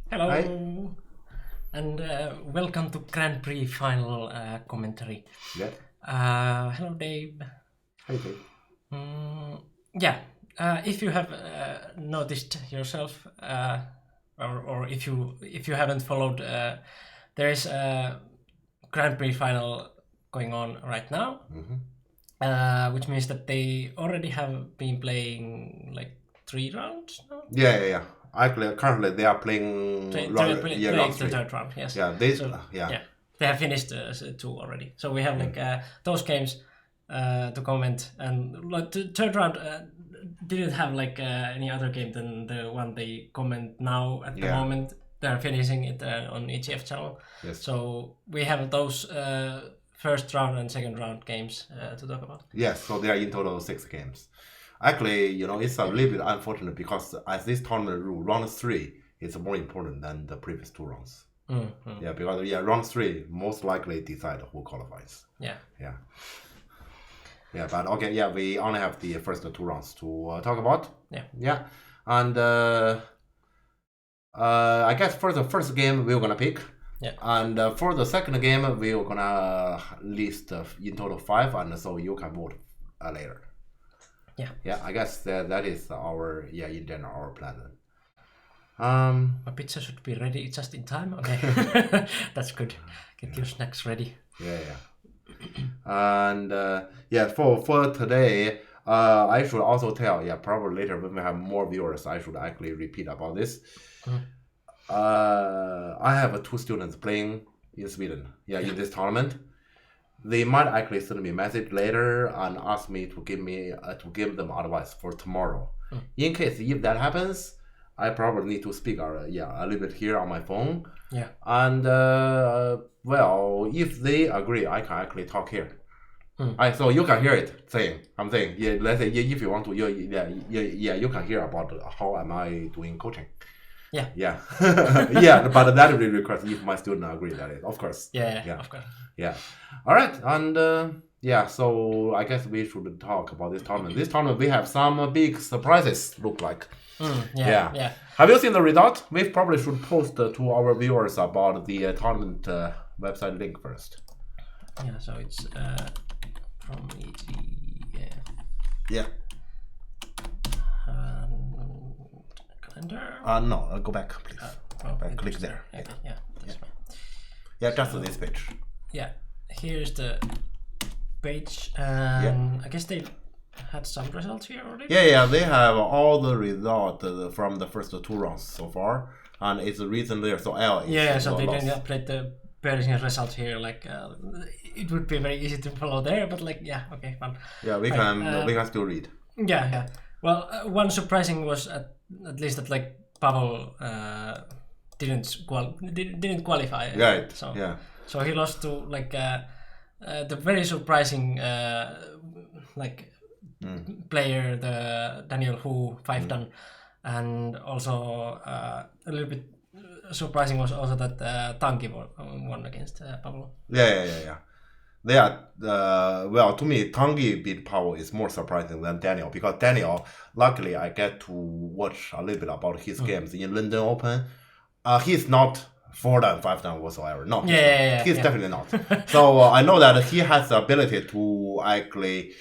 Hello, Hi. and welcome to Grand Prix final commentary. Yeah. Hello, Dave. Hi, Dave. Yeah, if you have noticed yourself, or if you haven't followed, there is a Grand Prix final going on right now, which means that they already have been playing like 3 rounds now. Yeah. Actually, currently they are playing Playing round the three. third round, yes. Yeah. This. So Yeah. they have finished 2 already. So we have like those games to comment, and like the third round didn't have like any other game than the one they comment now at the Yeah. moment. They're finishing it on EGF channel. Yes. So we have those first round and second round games to talk about. Yes. So there are in total 6 games. Actually, it's a little bit unfortunate because as this tournament rule, round 3 is more important than the previous 2 rounds. Yeah, because round 3 most likely decide who qualifies. Yeah. Yeah. Yeah, but okay, yeah, we only have the first 2 rounds to talk about. Yeah. Yeah, and I guess for the first game we're gonna pick. Yeah. And for the second game we're gonna list in total 5, and so you can vote later. Yeah. Yeah, I guess that is our in general our plan. My pizza should be ready just in time. Okay, that's good. Get your snacks ready. Yeah. And for today, I should also tell. Yeah, probably later when we have more viewers, I should actually repeat about this. I have 2 students playing in Sweden. Yeah, in this tournament. They might actually send me a message later and ask me to give them advice for tomorrow. In case if that happens, I probably need to speak a little bit here on my phone. Yeah. And well, if they agree, I can actually talk here. So you can hear it saying, I'm saying, yeah, let's say if you want to, you can hear about how am I doing coaching. Yeah. Yeah, but that will request if my student agree, that is, of course. Yeah, of course. Yeah. All right, and so I guess we should talk about this tournament. This tournament we have some big surprises. Look like. Yeah. Have you seen the result? We probably should post to our viewers about the tournament website link first. Yeah, so it's from EGF. Yeah. Calendar. No, go back, please. Click there. Okay, yeah, that's fine. Yeah, just this page. Yeah, here's the page. I guess they had some results here already. Yeah, they have all the results from the first 2 rounds so far, and it's written there. So L is so they lost. didn't update the Persian result here. Like it would be very easy to follow there, but like okay, fine. Yeah, we can still read. Yeah. Well, one surprising was at least that like Pavel didn't qualify. Right. So yeah. So he lost to like the very surprising player, the Daniel Hu 5-dan, and also a little bit surprising was also that Tanki won against Pavel. Yeah. They are well, to me, Tanguy beat Pavel is more surprising than Daniel, because Daniel, luckily, I get to watch a little bit about his games in London Open. He's not 4-dan, 5-dan whatsoever. No, he's definitely not. So I know that he has the ability to actually,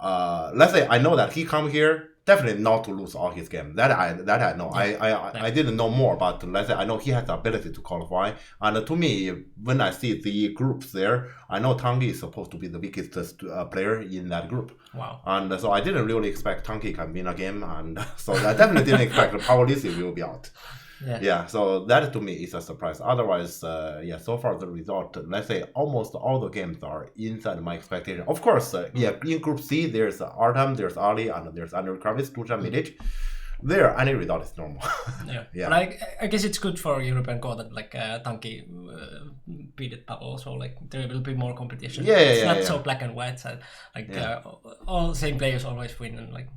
let's say, I know that he come here definitely not to lose all his games. That I know. I didn't know more, but let's say I know he has the ability to qualify. And to me, when I see the groups there, I know Tanguy is supposed to be the weakest player in that group. Wow. And so I didn't really expect Tanguy can win a game, and so I definitely didn't expect Pawlissi will be out. Yeah, so that to me is a surprise. Otherwise, so far the result, let's say almost all the games are inside my expectation. Of course, in Group C, there's Artem, there's Ali, and there's Andrew Kravitz, Dusan Milic. There, any result is normal. Yeah. But I guess it's good for European Go that like Tanki beat Pavel, so like there will be more competition. It's not so black and white. So, like all same players always win, and like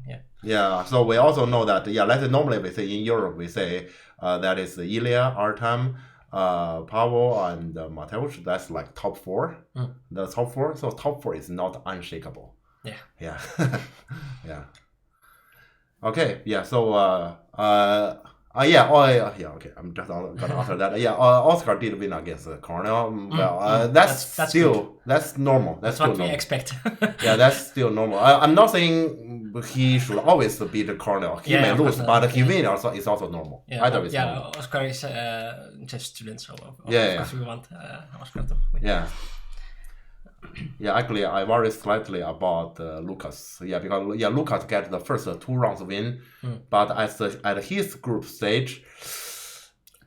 Yeah. So we also know that let's say normally we say in Europe we say that is Ilya, Artem, Pavel, and Mateusz. That's like top 4. The top 4. So top 4 is not unshakable. Yeah. Okay. Yeah. So Yeah, oh yeah, okay. I'm just gonna answer that. Yeah, Oscar did win against Cornell. Well, that's still that's normal. That's still what we normal. expect. Yeah, that's still normal. I'm not saying he should always beat Cornell. He may of lose, course not. but he win also is also normal. Yeah, Either is normal. Oscar is just student, so of Yeah, course we want Oscar to win. Yeah. Yeah, actually, I worry slightly about Lucas. Yeah, because Lucas get the first 2 rounds win, but at his group stage,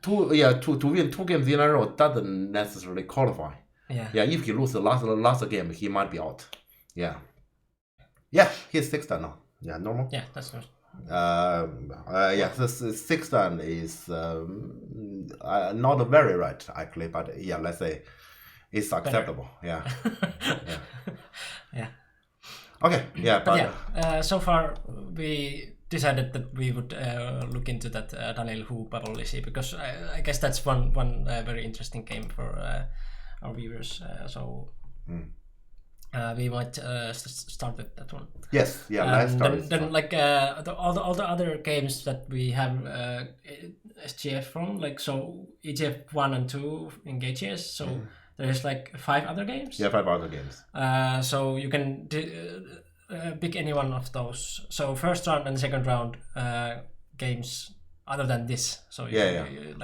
to win 2 games in a row doesn't necessarily qualify. Yeah, if he loses the last game, he might be out. Yeah, he's 6th now. Yeah, normal. Yeah, that's good. The 6th is not very right actually, but yeah, let's say it's acceptable. Yeah. Yeah. Okay. Yeah, but so far we decided that we would look into that Daniel Hu Bubble Lizzy, because I guess that's one very interesting game for our viewers. We might start with that one. Yes. Yeah. Let's start. Then like all the other games that we have SGF from, like so EGF 1 and 2 in GateGS. So there's like 5 other games. Yeah, 5 other games. So you can pick any one of those. So first round and second round games other than this. So you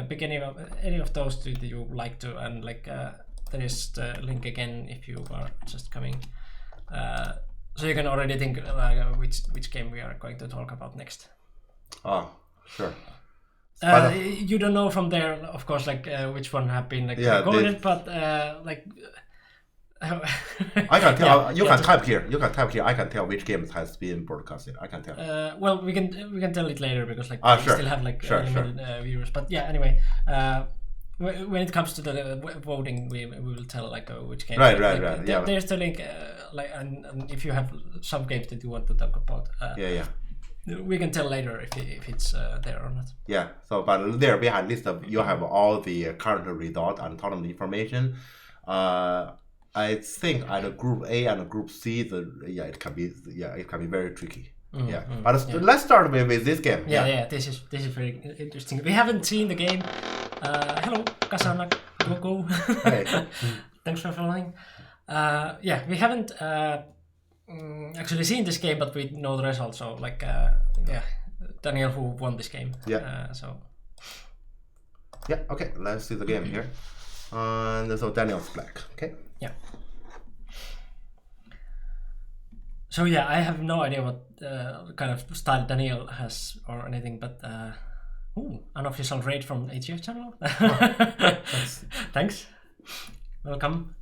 pick any of those two that you like to, and like there is the link again if you are just coming. So you can already think which game we are going to talk about next. Oh, sure. You don't know from there, of course, like which one have been like recorded, but like I can tell. You can type here. I can tell which games has been broadcasted. I can tell. Well, we can tell it later, because like we still have like limited viewers. But yeah, anyway, when it comes to the voting, we will tell like which game. Right. There's the link, and if you have some games that you want to talk about, we can tell later if it's there or not. Yeah. So, but there behind list you have all the current result and tournament information. I think at Group A and Group C, it can be very tricky. But let's start with this game. This is very interesting. We haven't seen the game. Hello, Kasana, go. Hey. Thanks for following. We haven't actually seen this game, but we know the result. So like, Daniel Hu won this game. Okay. Let's see the game here. And so Daniel's black. Okay. Yeah. So I have no idea what kind of style Daniel has or anything, but unofficial raid from HGF channel. Thanks. Welcome.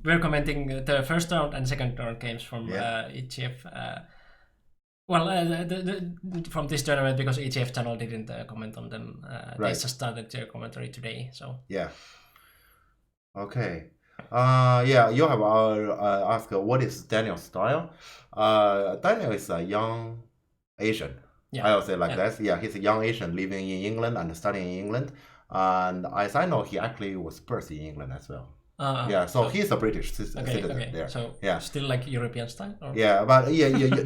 We're commenting the first round and second round games from HGF. From this tournament, because HGF channel didn't comment on them. They just started their commentary today. So Okay. You have asked what is Daniel's style. Daniel is a young Asian. I will say like that. He's a young Asian living in England and studying in England. And as I know, he actually was birthed in England as well. So he's a British citizen there. So still like European style? Or? But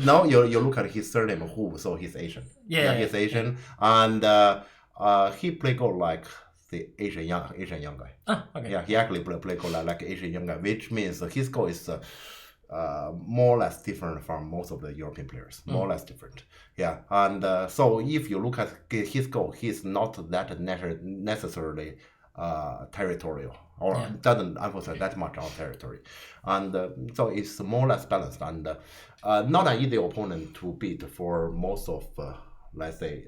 now you look at his surname Hu, so he's Asian. He's Asian. And he play Go like the Asian young guy. He actually play Go like Asian young guy, which means his Go is more or less different from most of the European players. More or less different. And so if you look at his Go, he's not that necessarily territorial, or doesn't emphasize that much on territory, and so it's more or less balanced, and not an easy opponent to beat for most of let's say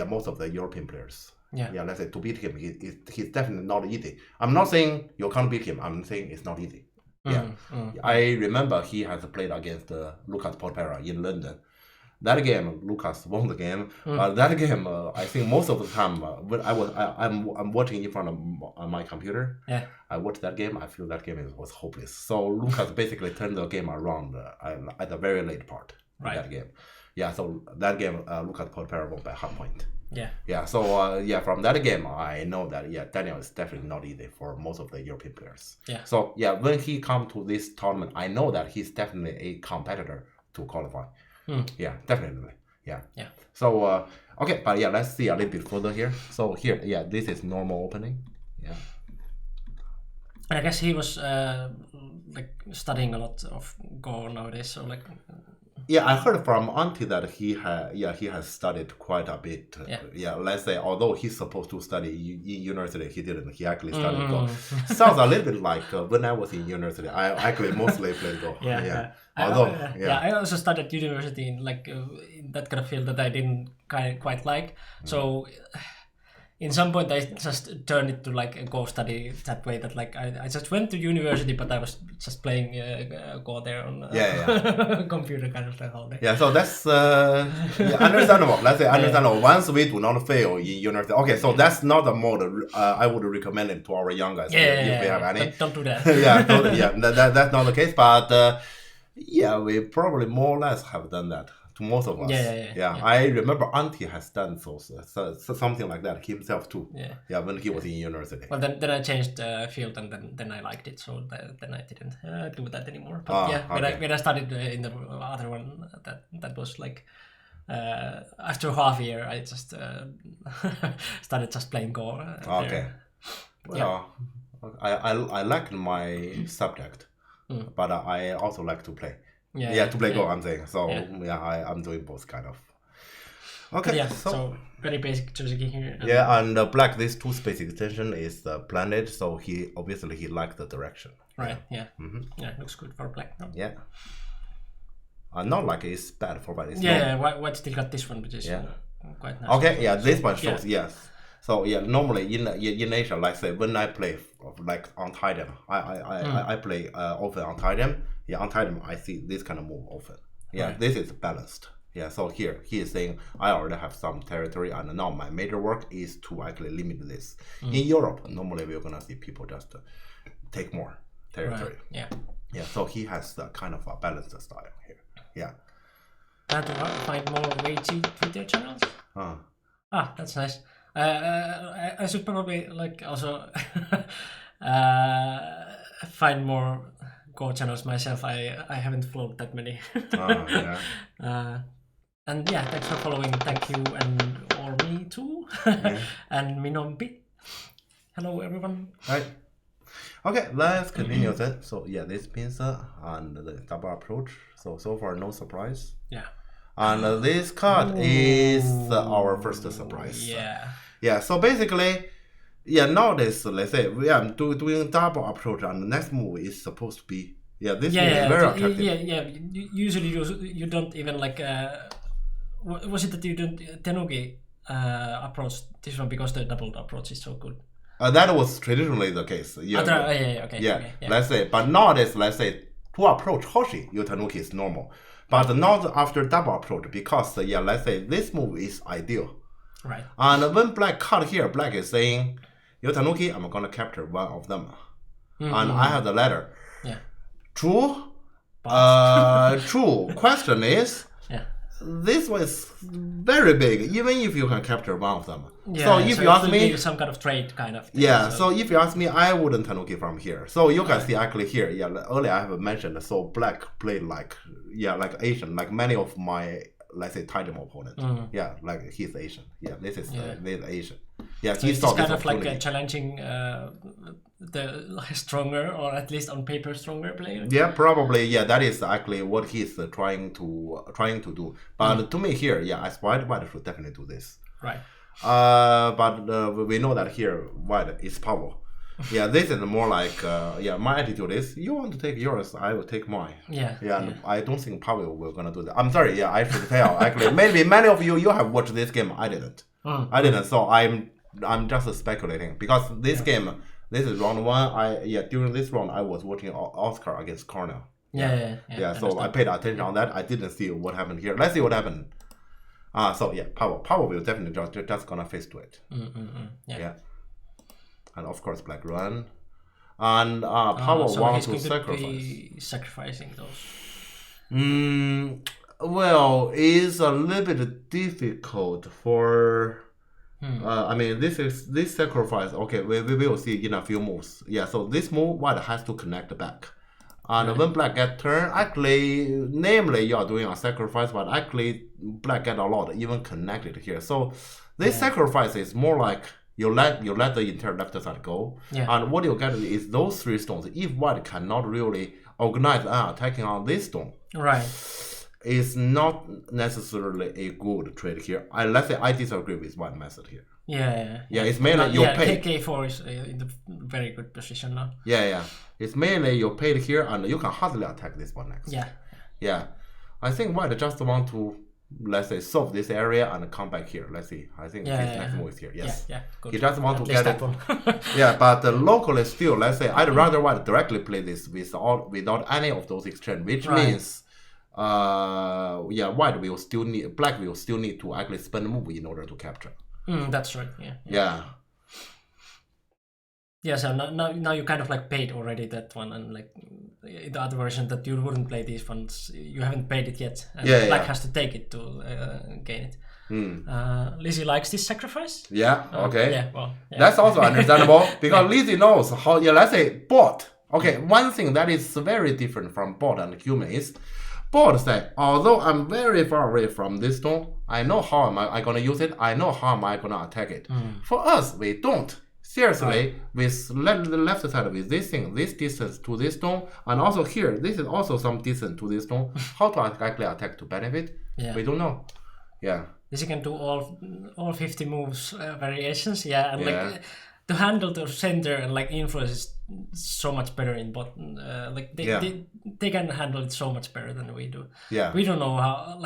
most of the European players. Let's say to beat him, he's definitely not easy. I'm not saying you can't beat him, I'm saying it's not easy. I remember he has played against Lucas Porpera in London. That game, Lucas won the game. That game, I think most of the time when I'm watching in front of my computer. I watched that game. I feel that game was hopeless. So Lucas basically turned the game around at the very late part of that game. So that game, Lucas Porpera won by half point. So from that game, I know that Daniel is definitely not easy for most of the European players. So when he come to this tournament, I know that he's definitely a competitor to qualify. Definitely. Yeah. Yeah. So okay, but yeah, let's see a little bit further here. So here, yeah, this is normal opening. Yeah. And I guess he was like studying a lot of Go nowadays, so like Yeah, I heard from Auntie that he has studied quite a bit. Yeah. Let's say although he's supposed to study in university, he didn't. He actually studied Go. Sounds a little bit like when I was in university. I actually mostly played Go. Yeah. Although I also studied university in like in that kind of field that I didn't quite like. So in some point I just turned it to like a Go study that way, that like I just went to university, but I was just playing Go there on computer kind of like all day. Yeah, so that's understandable. Let's say understandable. Once we do not fail in university, okay, so that's not a mode I would recommend it to our young guys if we have any. Don't do that. That's not the case, but yeah, we probably more or less have done that to most of us. Yeah. I remember Auntie has done so something like that himself too. Yeah, when he was in university. Well, then I changed field, and then I liked it, so then I didn't do that anymore. But when I started in the other one, that was like after half a year, I just started just playing Go. Okay. Well, I like my subject. But I also like to play. To play Go, I'm saying. So I'm doing both kind of. Okay. Yeah. So very basic Tsuzuki here. And Black, this two space extension is the planet, so he obviously liked the direction. Right. Yeah. Yeah, looks good for Black. No? Yeah. Not like it's bad for Black. White still got this one, which is quite nice. Okay. Yeah, this one shows yes. So normally in Asia, like say when I play like on Titan, I play often on Titan. Yeah, on Titan I see this kind of move often. Yeah, right. This is balanced. Yeah, so here he is saying I already have some territory, and now my major work is to actually limit this. In Europe, normally we're gonna see people just take more territory. Right. Yeah. So he has kind of a balanced style here. Yeah. And to find more Weichi Twitter channels. That's nice. I should probably like also find more Go channels myself. I haven't followed that many. And thanks for following. Thank you, and or me too. And Minombi. Hello everyone. Hi. Okay, let's continue then. So this Pincer and the double approach. So far no surprise. Yeah. And this card is our first surprise. Yeah, so basically, nowadays, let's say, we are doing double approach, and the next move is supposed to be, this move is very attractive. Usually you don't even like, was it that you don't Tenuki approach this one because the double approach is so good? That was traditionally the case. Okay. Let's say, but nowadays, let's say, to approach Hoshi, your Tenuki is normal. But not after double approach, because, let's say, this move is ideal. Right. And when Black cut here, Black is saying, your Tanuki, I'm gonna capture one of them. And I have the ladder. Yeah. True? True. Question is, this one is very big, even if you can capture one of them. So if you ask me, some kind of trade kind of thing. So if you ask me, I wouldn't Tanuki from here. So you can see actually here, earlier I have mentioned, so Black played like Asian, like many of my, let's say, Titan opponent. Like he's Asian. This is Asian. Yeah, so he's kind of like challenging the stronger, or at least on paper stronger player. Yeah, probably. That is actually what he's trying to do. But to me here, as White should definitely do this. Right. But we know that here White is power. This is more like my attitude is, you want to take yours, I will take mine. I don't think Pavel will gonna do that. I'm sorry, I should tell. Actually, maybe many of you have watched this game. I didn't. So I'm just speculating, because this game, this is round one. During this round I was watching Oscar against Cornell. So I paid attention on that. I didn't see what happened here. Let's see what happened. Power will definitely just gonna face to it. And of course Black run, and Power wants to sacrificing those. Well, it's a little bit difficult for. I mean, this sacrifice. Okay, we will see in a few moves. So this move, White has to connect back, And when black get turn, actually, namely you are doing a sacrifice, but actually black get a lot, even connected here. So this sacrifice is more like you let the entire left side go. Yeah. And what you get is those 3 stones. If white cannot really organize attacking on this stone, Right. it's not necessarily a good trade here. Let's say I disagree with one method here. Yeah. Yeah, it's mainly you pay. K4 is in the very good position now. Yeah. It's mainly you paid here, and you can hardly attack this one next. Yeah. I think white just want to, let's say, solve this area and come back here. Let's see. I think his next move is here. Yes. Yeah. Good. He just want At to least get that it. one. Yeah, but locally still, let's say, I'd rather white directly play this without any of those exchange, which means, white will still need, black will still need to actually spend a move in order to capture. That's right. Yeah. Yeah, so now you kind of like paid already that one, and like in the other version that you wouldn't play these ones, you haven't paid it yet, and black has to take it to gain it. Lizzie likes this sacrifice. Yeah. Okay. Yeah. Well. Yeah. That's also understandable because Lizzie knows how. Yeah. Let's say bot. Okay. One thing that is very different from bot and human is, bot say, although I'm very far away from this stone, I know how am I gonna use it. I know how am I gonna attack it. For us, we don't. Seriously, with the left side with this thing, this distance to this stone, and also here, this is also some distance to this stone. How to actually attack to benefit? We don't know. Yeah. This you can do all 50 moves variations. Yeah, and like to handle the center and like influence is so much better in bot. Like they can handle it so much better than we do. Yeah. We don't know how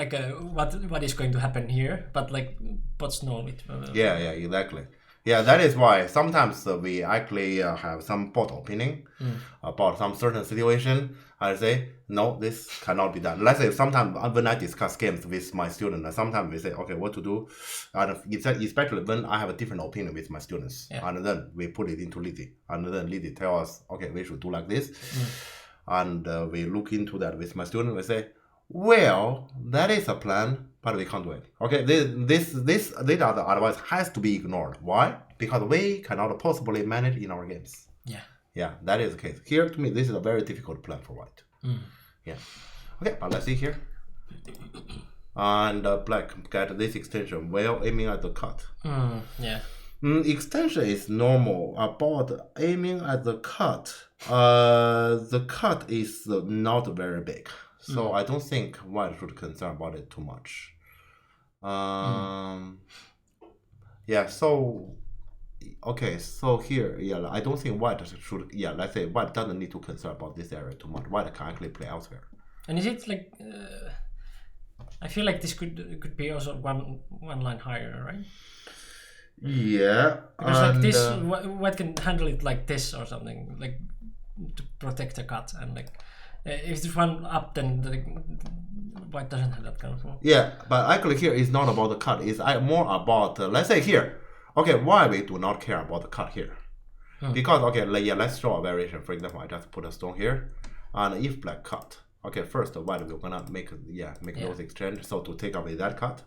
what is going to happen here, but like bots know it. Yeah, exactly. Yeah, that is why sometimes we actually have some bot opinion about some certain situation. I say, no, this cannot be done. Let's say sometimes when I discuss games with my students, sometimes we say, okay, what to do? And especially when I have a different opinion with my students. And then we put it into Lizzie. And then Lizzie tell us, okay, we should do like this. And we look into that with my students. We say, well, that is a plan, but we can't do it. Okay, this other advice has to be ignored. Why? Because we cannot possibly manage in our games. Yeah, that is the case. Here, to me, this is a very difficult plan for white. Yeah. Okay, but let's see here. And black get this extension while aiming at the cut. Extension is normal. About aiming at the cut is not very big. So I don't think white should concern about it too much. Yeah, so okay, so here, I don't think white should, let's say white doesn't need to concern about this area too much. White can actually play elsewhere. And is it like, I feel like this could be also one line higher, right? Yeah. Because like this, white can handle it like this or something, like to protect the cut, and like if there's one up, then the white doesn't have that kind of move. Yeah, but actually here it's not about the cut. It's more about, let's say here, okay, why we do not care about the cut here? Because, okay, let's draw a variation. For example, I just put a stone here, and if black cut, okay, first white we're gonna make those exchange, so to take away that cut.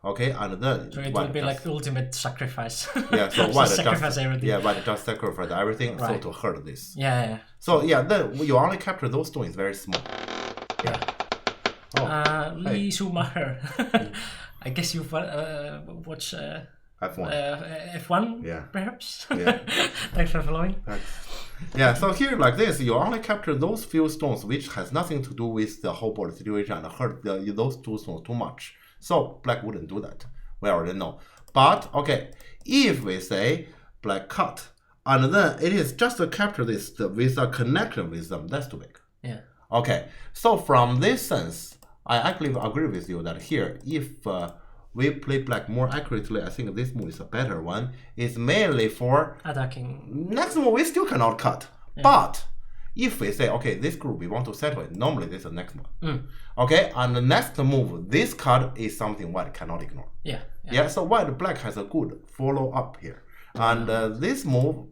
Okay, and then so it will be like ultimate sacrifice. Yeah, so white sacrifice everything. Yeah, white just sacrifice everything, so to hurt this. Yeah. So then you only capture those stones very small. Yeah. Lee Schumacher. I guess you've watched F1. Perhaps. Yeah. Thanks for following. Yeah, so here like this, you only capture those few stones, which has nothing to do with the whole board situation and hurt those two stones too much. So black wouldn't do that. We already know. But okay, if we say black cut, and then it is just to capture this with a connection with them, that's too big. Yeah. Okay, so from this sense, I actually agree with you that here, if we play black more accurately, I think this move is a better one. It's mainly for attacking. Next move, we still cannot cut. But if we say, okay, this group we want to settle it, normally this is the next one. Okay, and the next move, this card is something white cannot ignore. Yeah, so white black has a good follow up here. And this move,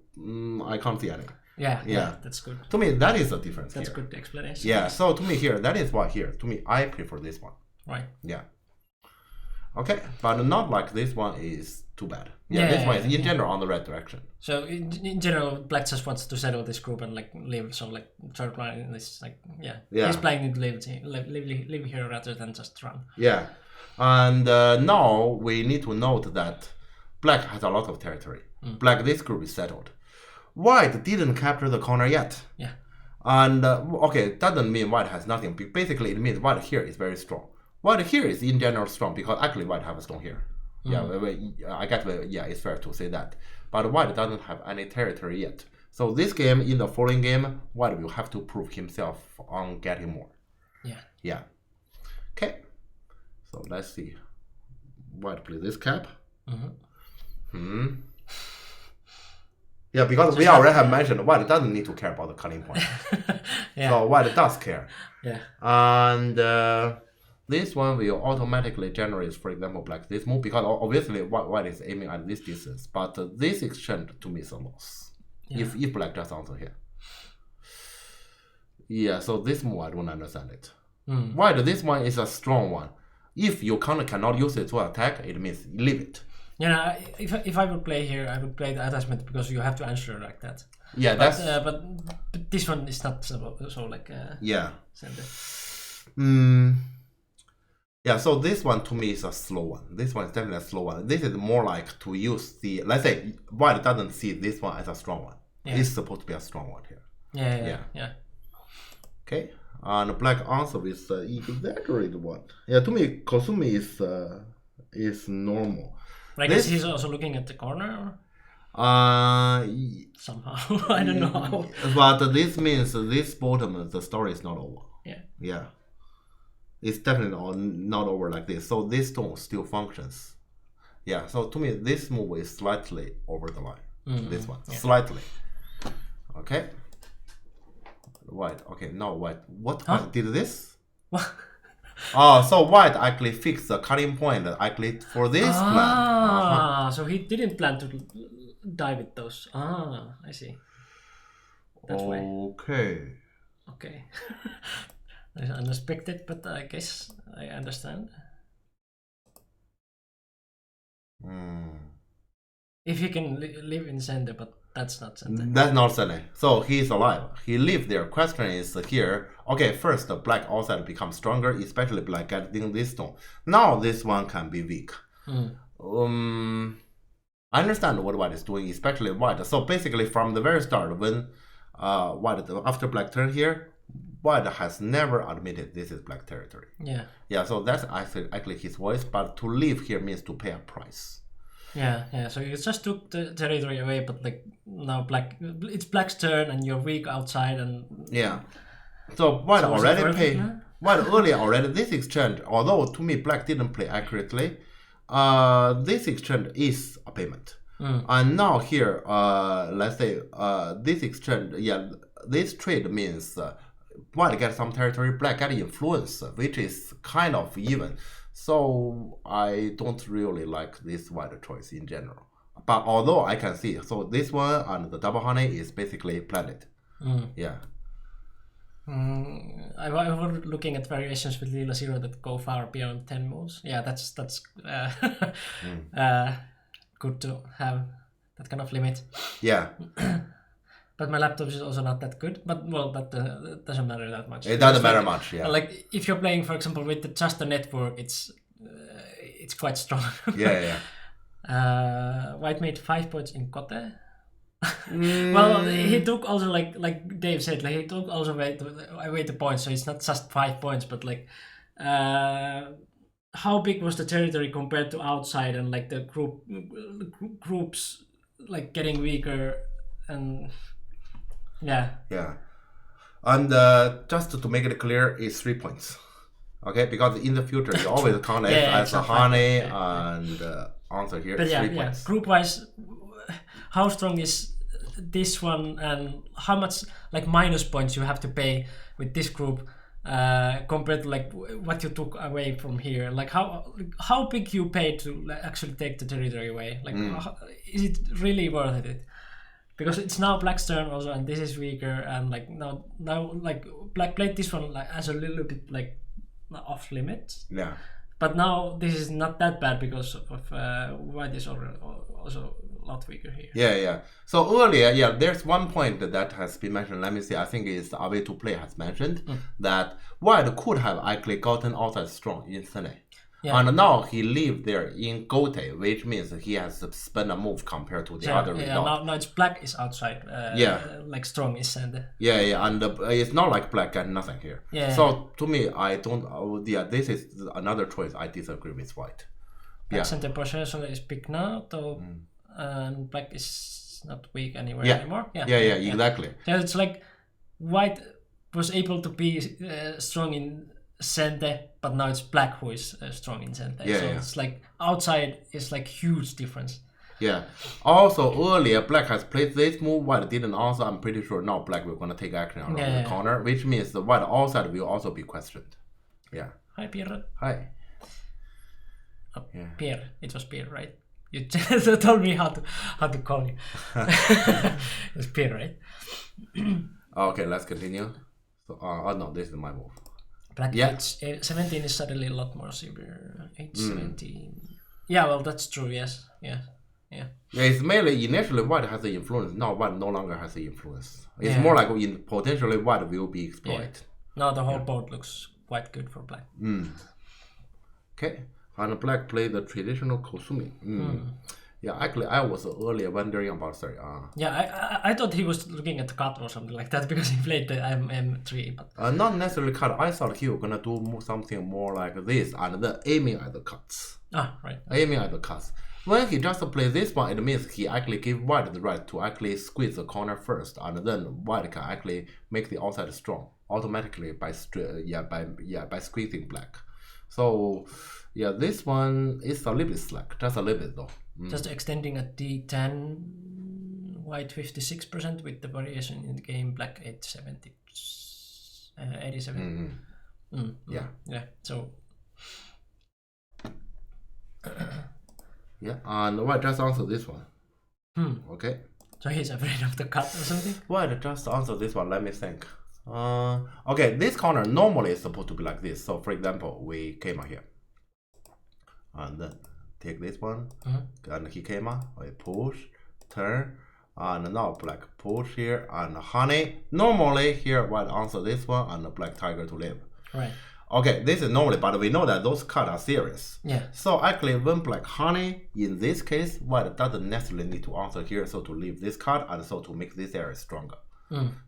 I can't see any. Yeah, that's good. To me, that is the difference. That's good explanation. Yeah, so to me here, that is why here, to me, I prefer this one. Right. Yeah. Okay, but not like this one is too bad. Yeah, this one is in general on the right direction. So in general, Black just wants to settle this group and like live. So like third line is like he's planning to live here rather than just run. Yeah, and now we need to note that Black has a lot of territory. Black, this group is settled. White didn't capture the corner yet. Yeah. And okay, doesn't mean White has nothing. Basically, it means White here is very strong. White here is in general strong because actually White have a stone here. Yeah, I get. Yeah, it's fair to say that. But White doesn't have any territory yet. So this game, in the following game, White will have to prove himself on getting more. Yeah. Yeah. Okay. So let's see. White play this cap. Yeah, because we already have mentioned White doesn't need to care about the cutting point. So White does care. Yeah. And this one will automatically generate, for example, Black this move because obviously White is aiming at this distance. But this exchange to me is a loss. Yeah. If Black just answer here. Yeah, so this move I don't understand it. White, this one is a strong one. If your counter cannot use it to attack, it means leave it. Yeah, if I would play here, I would play the attachment because you have to answer like that. Yeah, but this one is not so like. Yeah. Center. Yeah, so this one to me is a slow one. This one is definitely a slow one. This is more like to use the, let's say, White doesn't see this one as a strong one. Yeah. It's supposed to be a strong one here. Yeah. Okay, and Black answer with exaggerated one. Yeah, to me, Kosumi is normal. I guess he's also looking at the corner. Somehow I don't know how. But this means this bottom, the story is not over. Yeah. It's definitely not over like this. So this stone still functions. Yeah. So to me, this move is slightly over the line. This one slightly. Okay. White. Okay. Now White. What White did this? What? So White actually fixed the cutting point actually for this plan. So he didn't plan to die with those. I see. That way. Okay. That's unexpected, but I guess I understand. If he can live in center, but that's not center. That's not center. So he's alive. He lived there. Question is here. Okay, first the Black outside becomes stronger, especially Black getting this stone. Now this one can be weak. I understand what White is doing, especially White. So basically from the very start, when White after Black turn here, White has never admitted this is Black territory. Yeah. So that's actually his voice. But to live here means to pay a price. Yeah. So you just took the territory away, but like now it's Black's turn, and you're weak outside, and So White already paid. White earlier already this exchange. Although to me Black didn't play accurately, this exchange is a payment. And now here, let's say this exchange. Yeah, this trade means. White get some territory, Black get influence, which is kind of even. So I don't really like this White choice in general. But although I can see, so this one and the double honey is basically planted. Yeah. I was looking at variations with Lila Zero that go far beyond 10 moves. Yeah, that's good to have that kind of limit. Yeah. But my laptop is also not that good. But well, that doesn't matter that much. It doesn't matter much. Yeah. Like if you're playing, for example, with just the network, it's quite strong. Yeah. White made 5 points in Kote. Well, he took also like Dave said, like he took also away the points. So it's not just 5 points, but like how big was the territory compared to outside, and like the groups like getting weaker and. Yeah. And just to make it clear, it's 3 points. Okay, because in the future you always count it as a honey and answer here. But 3 points. Group wise, how strong is this one, and how much like minus points you have to pay with this group compared to like what you took away from here? Like how big you pay to actually take the territory away? Like is it really worth it? Because it's now Black's turn also, and this is weaker, and like now like Black played this one like as a little bit like off limits. Yeah. But now this is not that bad because of white is also a lot weaker here. Yeah. So earlier, there's one point that has been mentioned. Let me see. I think it's Away to Play has mentioned that white could have actually gotten outside strong in Sunday. Yeah. And now he live there in Gote, which means he has spent a move compared to the other result. Now it's black is outside. Like strong is center. Yeah, and it's not like black got nothing here. Yeah. So to me, I don't. This is another choice. I disagree with white. Black center possession is big now, though, and black is not weak anymore. Yeah, exactly. So it's like white was able to be strong in center, but now it's black who is strong in center. It's like outside is like huge difference. Yeah. Also earlier black has played this move, white didn't answer. I'm pretty sure now black will gonna take action around the corner, which means the white outside will also be questioned. Yeah. Hi Pierre. Hi. Pierre. It was Pierre, right? You just told me how to call you. It's Pierre, right? Okay, let's continue. So no, this is my move. Black H17 is suddenly a lot more severe. H17. Yeah, well, that's true. Yes. Yeah. It's mainly initially white has the influence. Now white no longer has the influence. It's more like potentially white will be exploited. Now the whole board looks quite good for black. Okay, and black play the traditional Kosumi. Yeah, actually, I was earlier wondering about I thought he was looking at the cut or something like that because he played the M3, but not necessarily cut. I thought he was gonna do something more like this and then aiming at the cuts. Right. Aiming at the cuts. When he just play this one, it means he actually give white the right to actually squeeze the corner first, and then white can actually make the outside strong automatically by squeezing black. So this one is a little bit slack, just a little bit though. Just extending a D10, white 56% with the variation in the game, black 87. Yeah. So. And white just answer this one. Okay. So he's afraid of the cut or something? White just answer this one. Let me think. Okay, this corner normally is supposed to be like this. So for example, we came out here. And then take this one. And he came out. We push, turn. And now black push here. And honey. Normally here white answer this one and black tiger to live. Right. Okay, this is normally, but we know that those cards are serious. Yeah. So actually, when black honey, in this case, white doesn't necessarily need to answer here, so to leave this card and so to make this area stronger.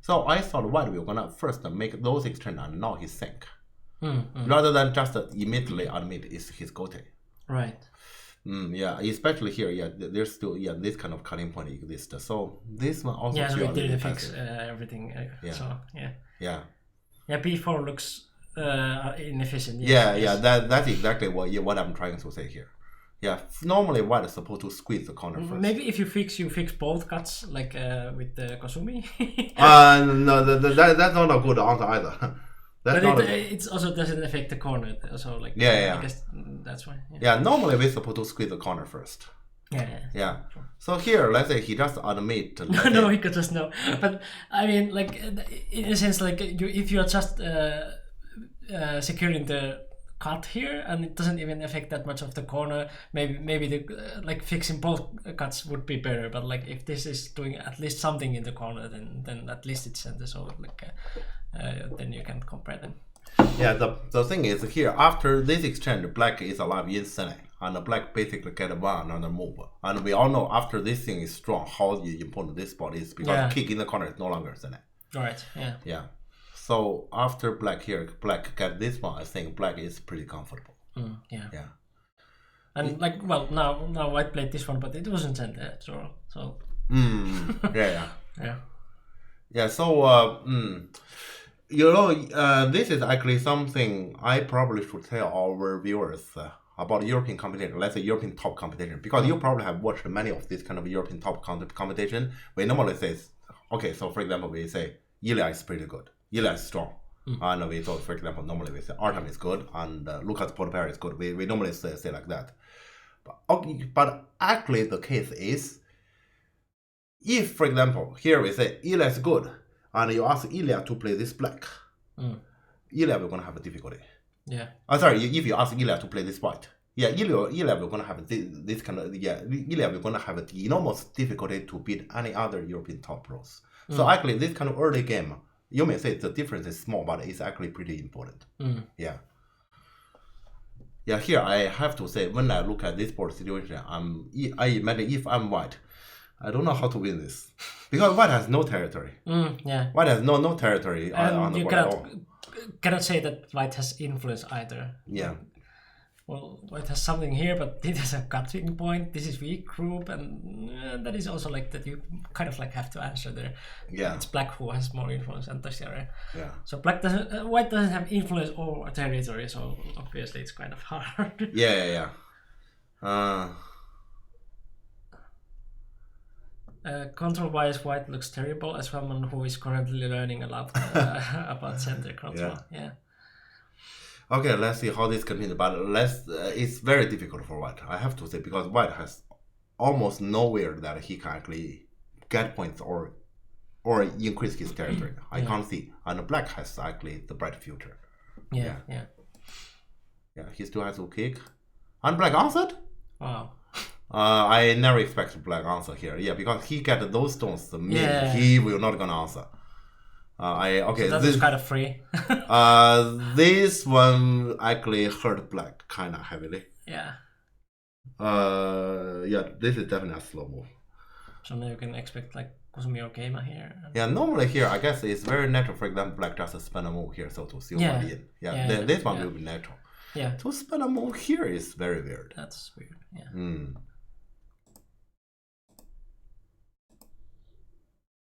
So I thought white we're gonna first make those extend and now he sink, rather than just immediately admit it's his gote. Right. Especially here, there's still this kind of cutting point exists. So this one also we didn't fix everything. Yeah, B4 looks inefficient. That's exactly what I'm trying to say here. Yeah, normally white is supposed to squeeze the corner first. Maybe if you fix both cuts like with the Kosumi. No, that's not a good answer either. It also doesn't affect the corner. So like I guess that's why. Yeah, normally we're supposed to squeeze the corner first. Yeah. Sure. So here, let's say he just admit. No, he could just know. But I mean, like in a sense, like if you are just securing the cut here and it doesn't even affect that much of the corner, maybe the like fixing both cuts would be better. But like if this is doing at least something in the corner, then at least it's center. So like then you can compare them. Yeah, the thing is here after this exchange, black is alive instantly, and black basically get one another move. And we all know after this thing is strong, how important this spot is because kick in the corner is no longer center. Right. Yeah. So after black here, black get this one. I think black is pretty comfortable. Yeah. And like, well, now white played this one, but it wasn't center, so. Yeah. Yeah. So this is actually something I probably should tell our viewers about European competition. Let's say European top competition, because you probably have watched many of this kind of European top competition. We normally say, okay, so for example, we say Ilya is pretty good. Ilya is strong. And we thought, for example, normally we say Artem is good and Lucas Portoperi is good. We normally say like that. But actually the case is, if, for example, here we say Ilya is good, and you ask Ilya to play this black, Ilya will going to have a difficulty. Yeah. Sorry, if you ask Ilya to play this white, yeah, Ilya will gonna have this kind of Ilya will gonna have enormous difficulty to beat any other European top pros. So actually, this kind of early game, you may say the difference is small, but it's actually pretty important. Yeah. Yeah, here I have to say, when I look at this board situation, I imagine if I'm white, I don't know how to win this. Because white has no territory. Yeah. White has no territory on the you board at all. cannot say that white has influence either. Yeah. Well, white has something here, but it has a cutting point. This is weak group, and that is also like that you kind of like have to answer there. Yeah. It's black who has more influence and Tashiare. Yeah. So white doesn't have influence over territory, so obviously it's kind of hard. Yeah. Control-wise, white looks terrible as someone who is currently learning a lot about center control. Yeah. Okay, let's see how this continues. But it's very difficult for white, I have to say, because white has almost nowhere that he can actually get points or increase his territory. I can't see. And black has actually the bright future. Yeah. He still has to kick. And black answered? Wow. I never expected black answer here. Yeah, because he get those stones, he will not gonna answer. Okay. So that is kind of free. This one actually hurt black kind of heavily. Yeah. This is definitely a slow move. So now you can expect like Kusumi or Keima here. Yeah, normally here I guess it's very natural. For example, black just spend a move here, so to seal one in. Then this one will be natural. Yeah. To spend a move here is very weird. That's weird. Yeah.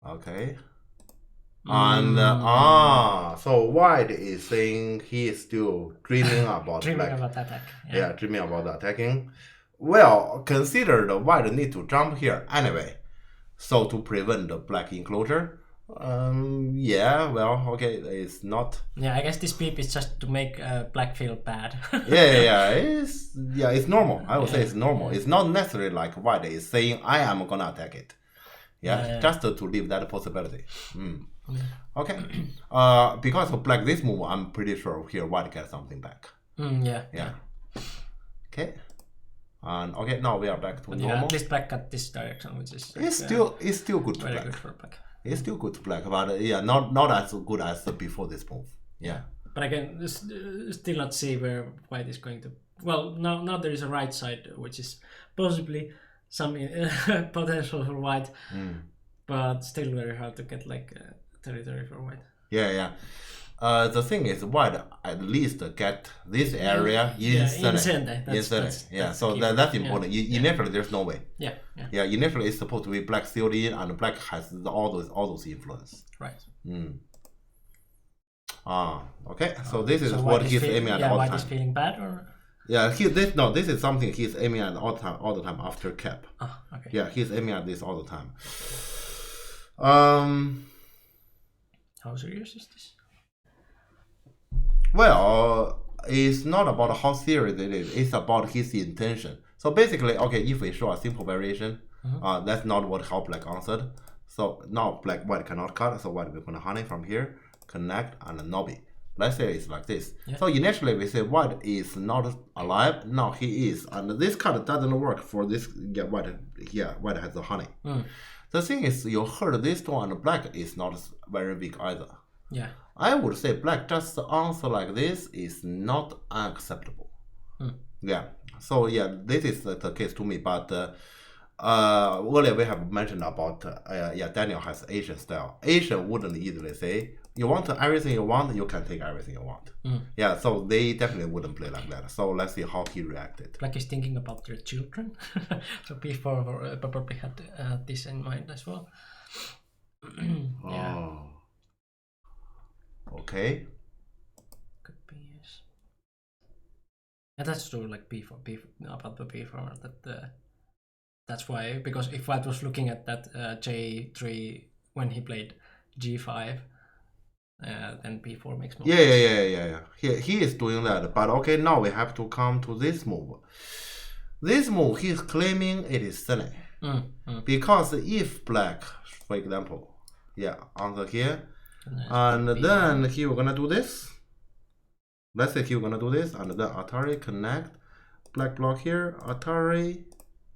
Okay. And so white is saying he is still dreaming about dreaming about attack. Yeah, dreaming about attacking. Well, consider the white need to jump here anyway, so to prevent the black enclosure. It's not. Yeah, I guess this beep is just to make black feel bad. It's normal. I would say it's normal. It's not necessarily like white is saying I am gonna attack it. Just to leave that possibility. Okay. Because of black this move, I'm pretty sure here white gets something back. Okay. And okay, now we are back to normal. At least black got this direction, which is it's still good to very black. good for black. It's still good to black, but not as good as before this move. Yeah. But I can still not see where white is going to. Well, now there is a right side, which is possibly some potential for white, but still very hard to get like territory for white. Yeah. The thing is, white at least get this area in center. So that's important. Initially, there's no way. Initially, it's supposed to be black sealed in, and black has all those influence. Right. Okay. So this is what he's aiming at all the time. White is feeling bad, or? Yeah, this is something he's aiming at all the time after cap. Okay. Yeah, he's aiming at this all the time. How serious is this? Well, it's not about how serious it is. It's about his intention. So basically, okay, if we show a simple variation, that's not what how black answered. So now white cannot cut. So white will gonna honey from here, connect and Nobi. Let's say it's like this. So initially we say white is not alive. Now he is, and this card doesn't work for this. White has the honey. The thing is, you heard this one, and black is not very weak either. Yeah. I would say black just answer like this is not unacceptable. So this is the case to me. But earlier we have mentioned about Daniel has Asian style. Asian wouldn't easily say you want everything you want, you can take everything you want. So they definitely wouldn't play like that. So let's see how he reacted. Black is thinking about their children. So before probably had this in mind as well. Okay. Could be, yes. And that's true, like about the B4, that's why, because if White was looking at that J3 when he played G5, then B4 makes more sense. He is doing that, but okay, now we have to come to this move. This move, he's claiming it is silly. Because if black, for example, answer here, and then he will gonna do this. let's say he's gonna do this, and then Atari connect, black block here, Atari,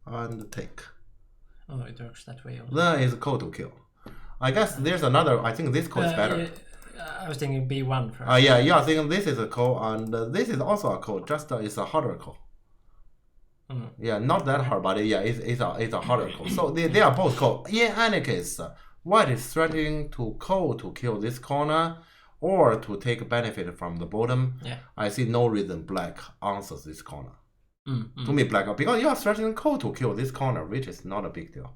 and take. Oh, it works that way also. Then is code to kill. I guess there's another. I think this code is better. I was thinking B1 first. Yeah, I think this is a code, and this is also a code. Just it's a harder code. Yeah, not that hard, but yeah, it's a harder code. So they are both code. In any case, white is threatening to code to kill this corner, or to take benefit from the bottom. Yeah. I see no reason black answers this corner. To me, black, because you are threatening code to kill this corner, which is not a big deal.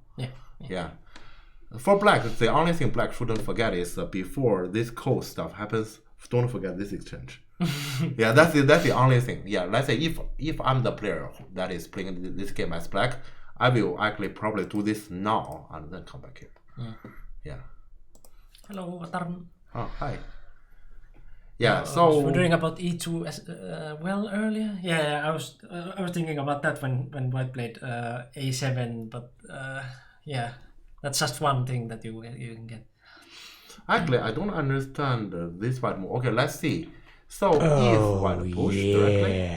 Yeah. For black, the only thing black shouldn't forget is before this code stuff happens, don't forget this exchange. Yeah, that's the only thing. Yeah, let's say if I'm the player that is playing this game as black, I will actually probably do this now and then come back here. Yeah. Hello, Atarn. Oh, hi. Yeah, I was wondering about E2 as well earlier. Yeah, I was thinking about that when white played A7, but yeah, that's just one thing that you can get. Actually, I don't understand this white move. Okay, let's see. So if white push directly.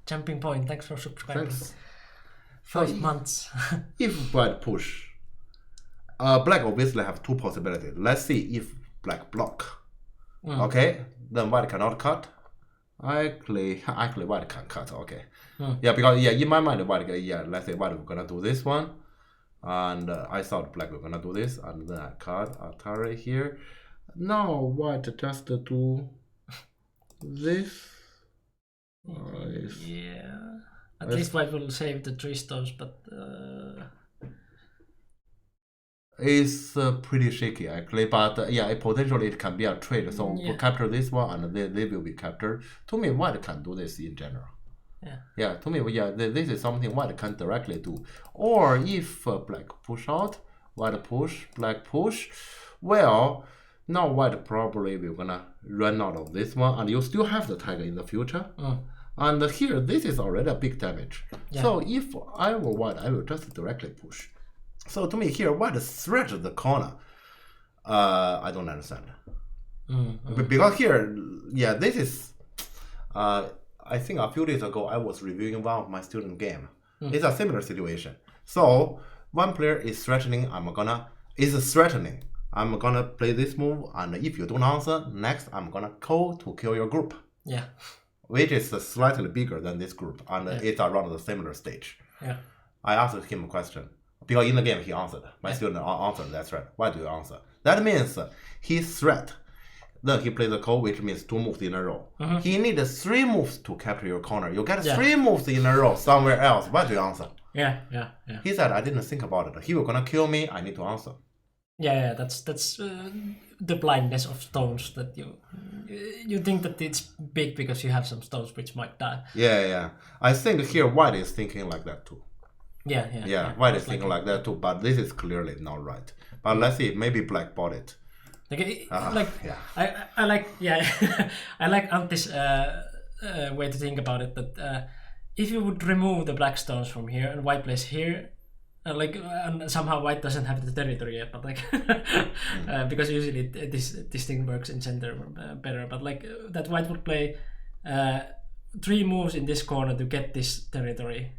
Jumping point. Thanks for subscribing. Thanks. 5 months. If white push, black obviously have two possibilities. Let's see if black block. Okay, then white cannot cut. Actually, white can cut. Okay. Yeah, because in my mind, white. Let's say white we're gonna do this one, and I thought black we're gonna do this, and then I cut Atari here. Now white just do this. Yeah. At least white will save the 3 stones, but it's pretty shaky actually. But potentially it can be a trade. So we'll capture this one, and they will be captured. To me, white can do this in general. Yeah. To me, this is something white can directly do. Or if black push out, white push, black push, well, now white probably will gonna run out of this one, and you still have the tiger in the future. And here, this is already a big damage. So if I were white, I will just directly push. So to me here, white threat the corner. I don't understand. Because here, this is. I think a few days ago I was reviewing one of my student game. It's a similar situation. So one player is threatening. I'm gonna play this move, and if you don't answer, next I'm gonna call to kill your group. Yeah. Which is slightly bigger than this group, and it's around the similar stage. Yeah. I asked him a question because in the game he answered. My student answered that threat. Why do you answer? That means his threat. Then he plays the call, which means 2 moves in a row. He needs 3 moves to capture your corner. You get 3 moves in a row somewhere else. Why do you answer? Yeah. He said, I didn't think about it. He was gonna kill me. I need to answer. Yeah, that's the blindness of stones, that you think that it's big because you have some stones which might die. Yeah. I think here white is thinking like that too. Yeah. White is thinking like that too, but this is clearly not right. But let's see, maybe black bought it. I like I like Antti's way to think about it, that if you would remove the black stones from here and white plays here, and somehow white doesn't have the territory yet, but because usually this thing works in center better, but that white would play 3 moves in this corner to get this territory.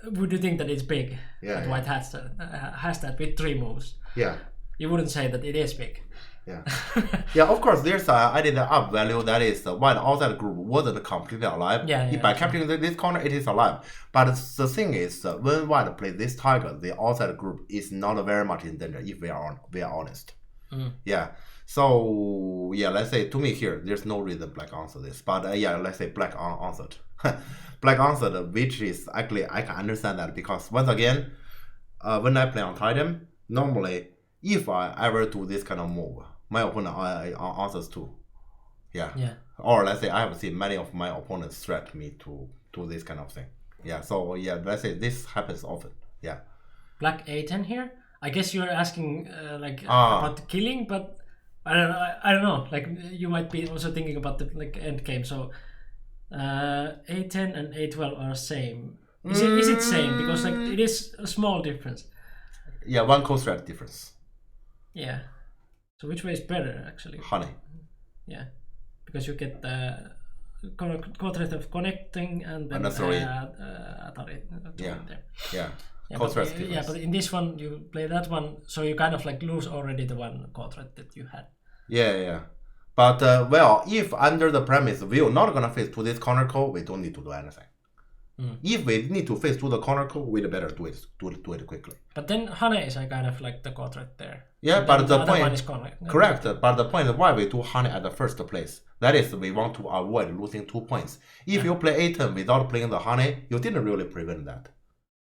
Would you think that it's big? That white has that with 3 moves? Yeah. You wouldn't say that it is big. Yeah, of course, there's an added up value, that is white outside group wasn't completely alive. By capturing this corner, it is alive. But the thing is, when white plays this tiger, the outside group is not very much in danger, if we are honest. Yeah. So let's say to me here, there's no reason black answered this. But let's say black answered. Black answered, which is actually I can understand that, because once again, when I play on Titan, normally if I ever do this kind of move, my opponent answers too. Yeah. Or let's say I have seen many of my opponents threat me to do this kind of thing. Yeah. So let's say this happens often. Yeah. Black A10 here. I guess you're asking about killing, but I don't know. Like you might be also thinking about the end game. So A10 and A12 are same. Is it same? Because it is a small difference. Yeah, 1 code threat difference. Yeah. So which way is better actually? Honey. Yeah. because you get the quadret of connecting and then sorry. Atari Yeah. there. Yeah. Yeah, Code but, thread yeah, but in this one you play that one, so you kind of like lose already the one quadret that you had. Yeah. But well, if under the premise we're not gonna face to this corner code, we don't need to do anything. If we need to face to the corner code, we'd better do it quickly. But then Hane is kind of like the quadret there. Yeah, and but the other one point is connected. correct. But the point is why we do Hane at the first place. That is, we want to avoid losing 2 points. If you play A10 without playing the Hane, you didn't really prevent that.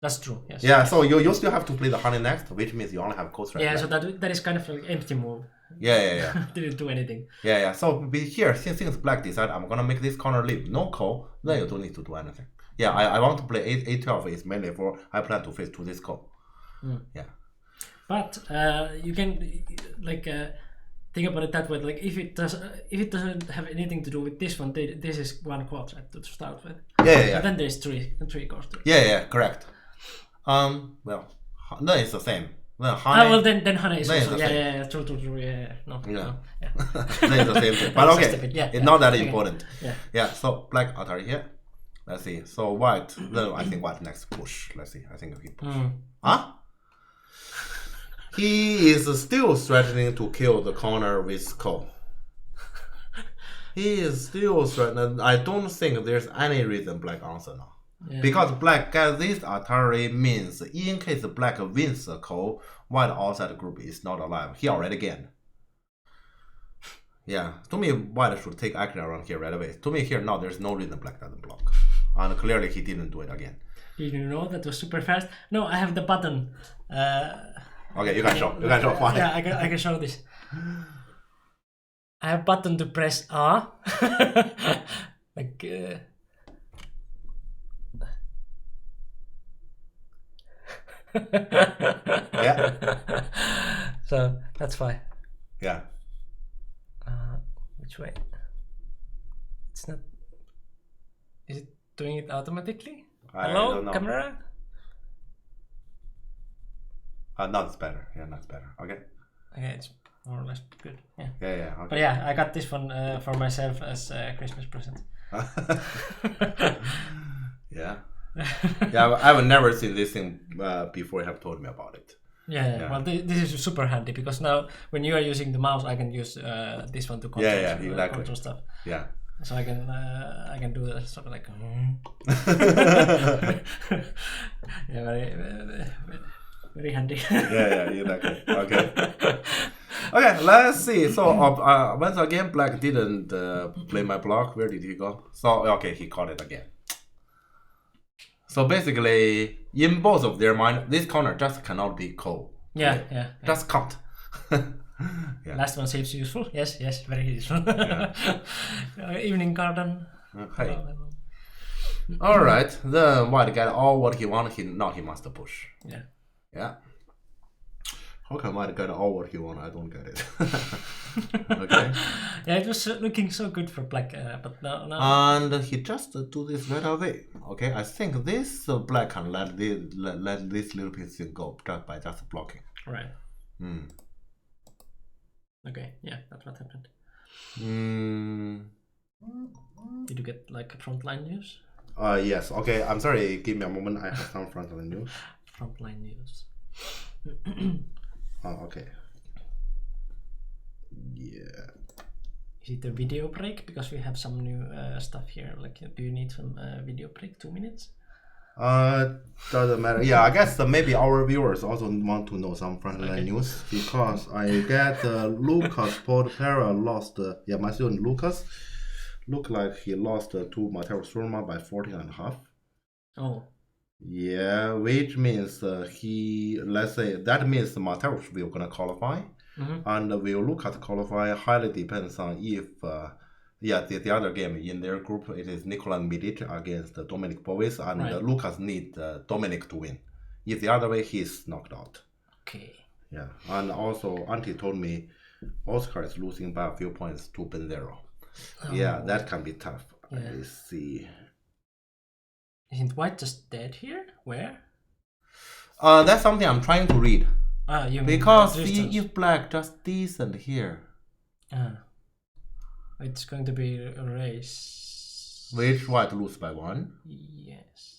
That's true. Yes. Yeah, so you still have to play the Hane next, which means you only have code thread. Yeah, left. so that is kind of like empty move. Yeah. Didn't do anything. Yeah. So here, since Black decided I'm gonna make this corner leave no call, then you don't need to do anything. Yeah, I want to play A12 is mainly for I plan to face to this call. Yeah. But you can like think about it that way. Like if it doesn't have anything to do with this one, this is one quadret to start with. Yeah. And then there's three quadrets. Yeah, correct. Well, then it's the same. Then then Hane is then also it's the yeah, true. Yeah. No. Yeah. Yeah. then it's the same thing. But It's just a okay, bit, yeah, it's not that okay. important. Yeah. Yeah. So Black Atari here. Let's see. So White. Then I think White next push. Let's see. I think he push. Huh? He is still threatening to kill the corner with Ko. He is still threatening. I don't think there's any reason Black answer now. Yeah. Because Black gets this Atari means in case Black wins the Ko, White outside group is not alive. He already gained. Yeah, to me, White should take action around here right away. To me, here now there's no reason Black doesn't block, and clearly he didn't do it again. Did you know that was super fast? No, I have the button. Okay, you can show. You can show. Fine. Yeah, I can show this. I have button to press A. Like. Yeah. So that's why. Yeah. Which way? It's not. Is it doing it automatically? I Hello, don't know. camera? Now it's better. Yeah, that's better. Okay. Okay, it's more or less good. Yeah. Yeah. Okay. But yeah, I got this one for myself as a Christmas present. Yeah. Yeah, I've never seen this thing before you have told me about it. Yeah. Well, this is super handy because now when you are using the mouse, I can use this one to control, exactly. control stuff. Yeah. So I can do that sort of like. Yeah, very handy. Yeah, exactly. Okay. Okay, let's see. So once again, Black didn't play my block. Where did he go? So okay, he caught it again. So basically, in both of their mind, this corner just cannot be cold. Yeah. Just can't. Yeah. Last one seems useful. Yes, very useful. Evening garden. Hey. All right, then White got all what he wanted. He must push. Yeah. How can White get all what he wanted? I don't get it. Okay. Yeah, it was looking so good for Black, but now. And he just do this right away. Okay, I think this Black can let this little piece go just by just blocking. Right. Okay, yeah, that's what happened. Did you get like frontline news? Yes. Okay, I'm sorry. Give me a moment. I have some frontline news. Frontline news. Oh, okay. Yeah. Is it a video break? Because we have some new stuff here. Like, do you need some video break? 2 minutes? Doesn't matter. Yeah, I guess maybe our viewers also want to know some frontline news because I get Lucas Portera lost. My student Lucas looked like he lost to Mateus Surma by 14.5. Oh. Yeah, which means let's say that means Mateus will gonna qualify, and will Lucas qualify highly depends on if the other game in their group it is Nikola Mitic against Dominic Bovis, and Lucas need Dominic to win. If the other way, he's knocked out. Okay. Yeah, and also Auntie told me Oscar is losing by a few points to Benzero. Oh. Yeah, that can be tough. Yeah. I see. Isn't White just dead here? Where? That's something I'm trying to read. You mean because if Black just decent here. it's going to be a race. Which white lose by 1. Yes.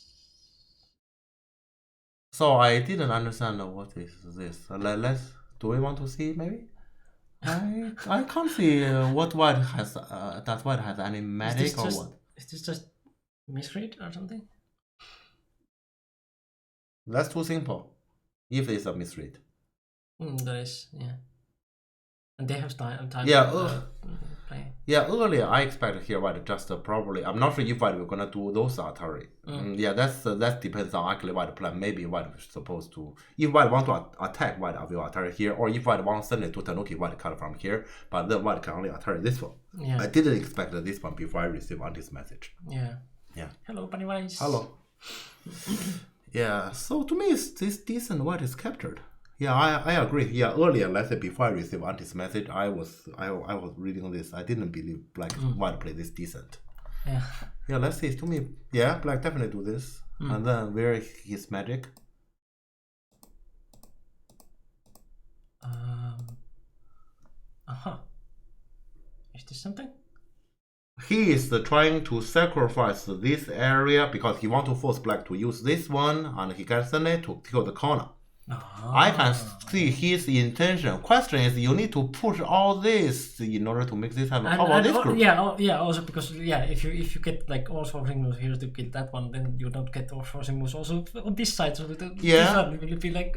So I didn't understand what is this. Let's. Do we want to see maybe? I can't see what white has. That white has any magic or what? Is this just misread or something? That's too simple. If it's a misread. That is, yeah. And they have time. Yeah, Play. Yeah, earlier I expected here white just probably. I'm not sure if white will gonna do those Atari. Yeah, that depends on actually white plan. Maybe white is supposed to. If white want to attack white will Atari here, or if white want to send it to Tanuki, white cut from here. But then white can only Atari this one. Yeah. I didn't expect this one before I received on this message. Yeah. Yeah. Hello, Pennywise. Hello. Yeah. So to me, it's this decent white is captured. Yeah, I agree. Yeah, earlier, let's say before I received Auntie's message, I was reading this. I didn't believe black white play this decent. Yeah. Yeah, let's see. To me, yeah, black definitely do this. And then where is his magic? Is this something? He is trying to sacrifice this area because he wants to force black to use this one, and he can send it to kill the corner. I can see his intention. Question is, you need to push all this in order to make this happen. How about this group? Yeah. Also because if you get like all four moves here to kill that one, then you don't get all four moves also on this side. So this one will be like.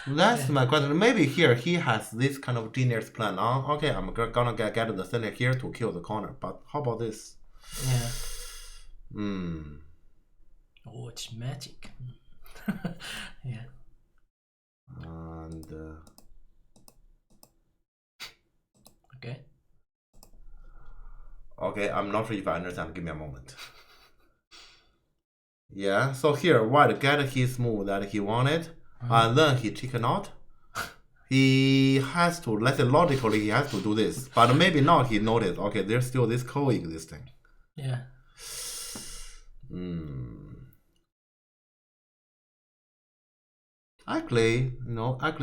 That's my question. Maybe here he has this kind of genius plan. Okay, I'm gonna get the center here to kill the corner. But how about this? Yeah. Oh, it's magic. Yeah. And okay, I'm not sure if I understand. Give me a moment. Yeah, so here white get his move that he wanted, and then he chicken out. He has to, let's say logically he has to do this, but maybe not. He noticed, okay, there's still this coexisting. Yeah. Actually,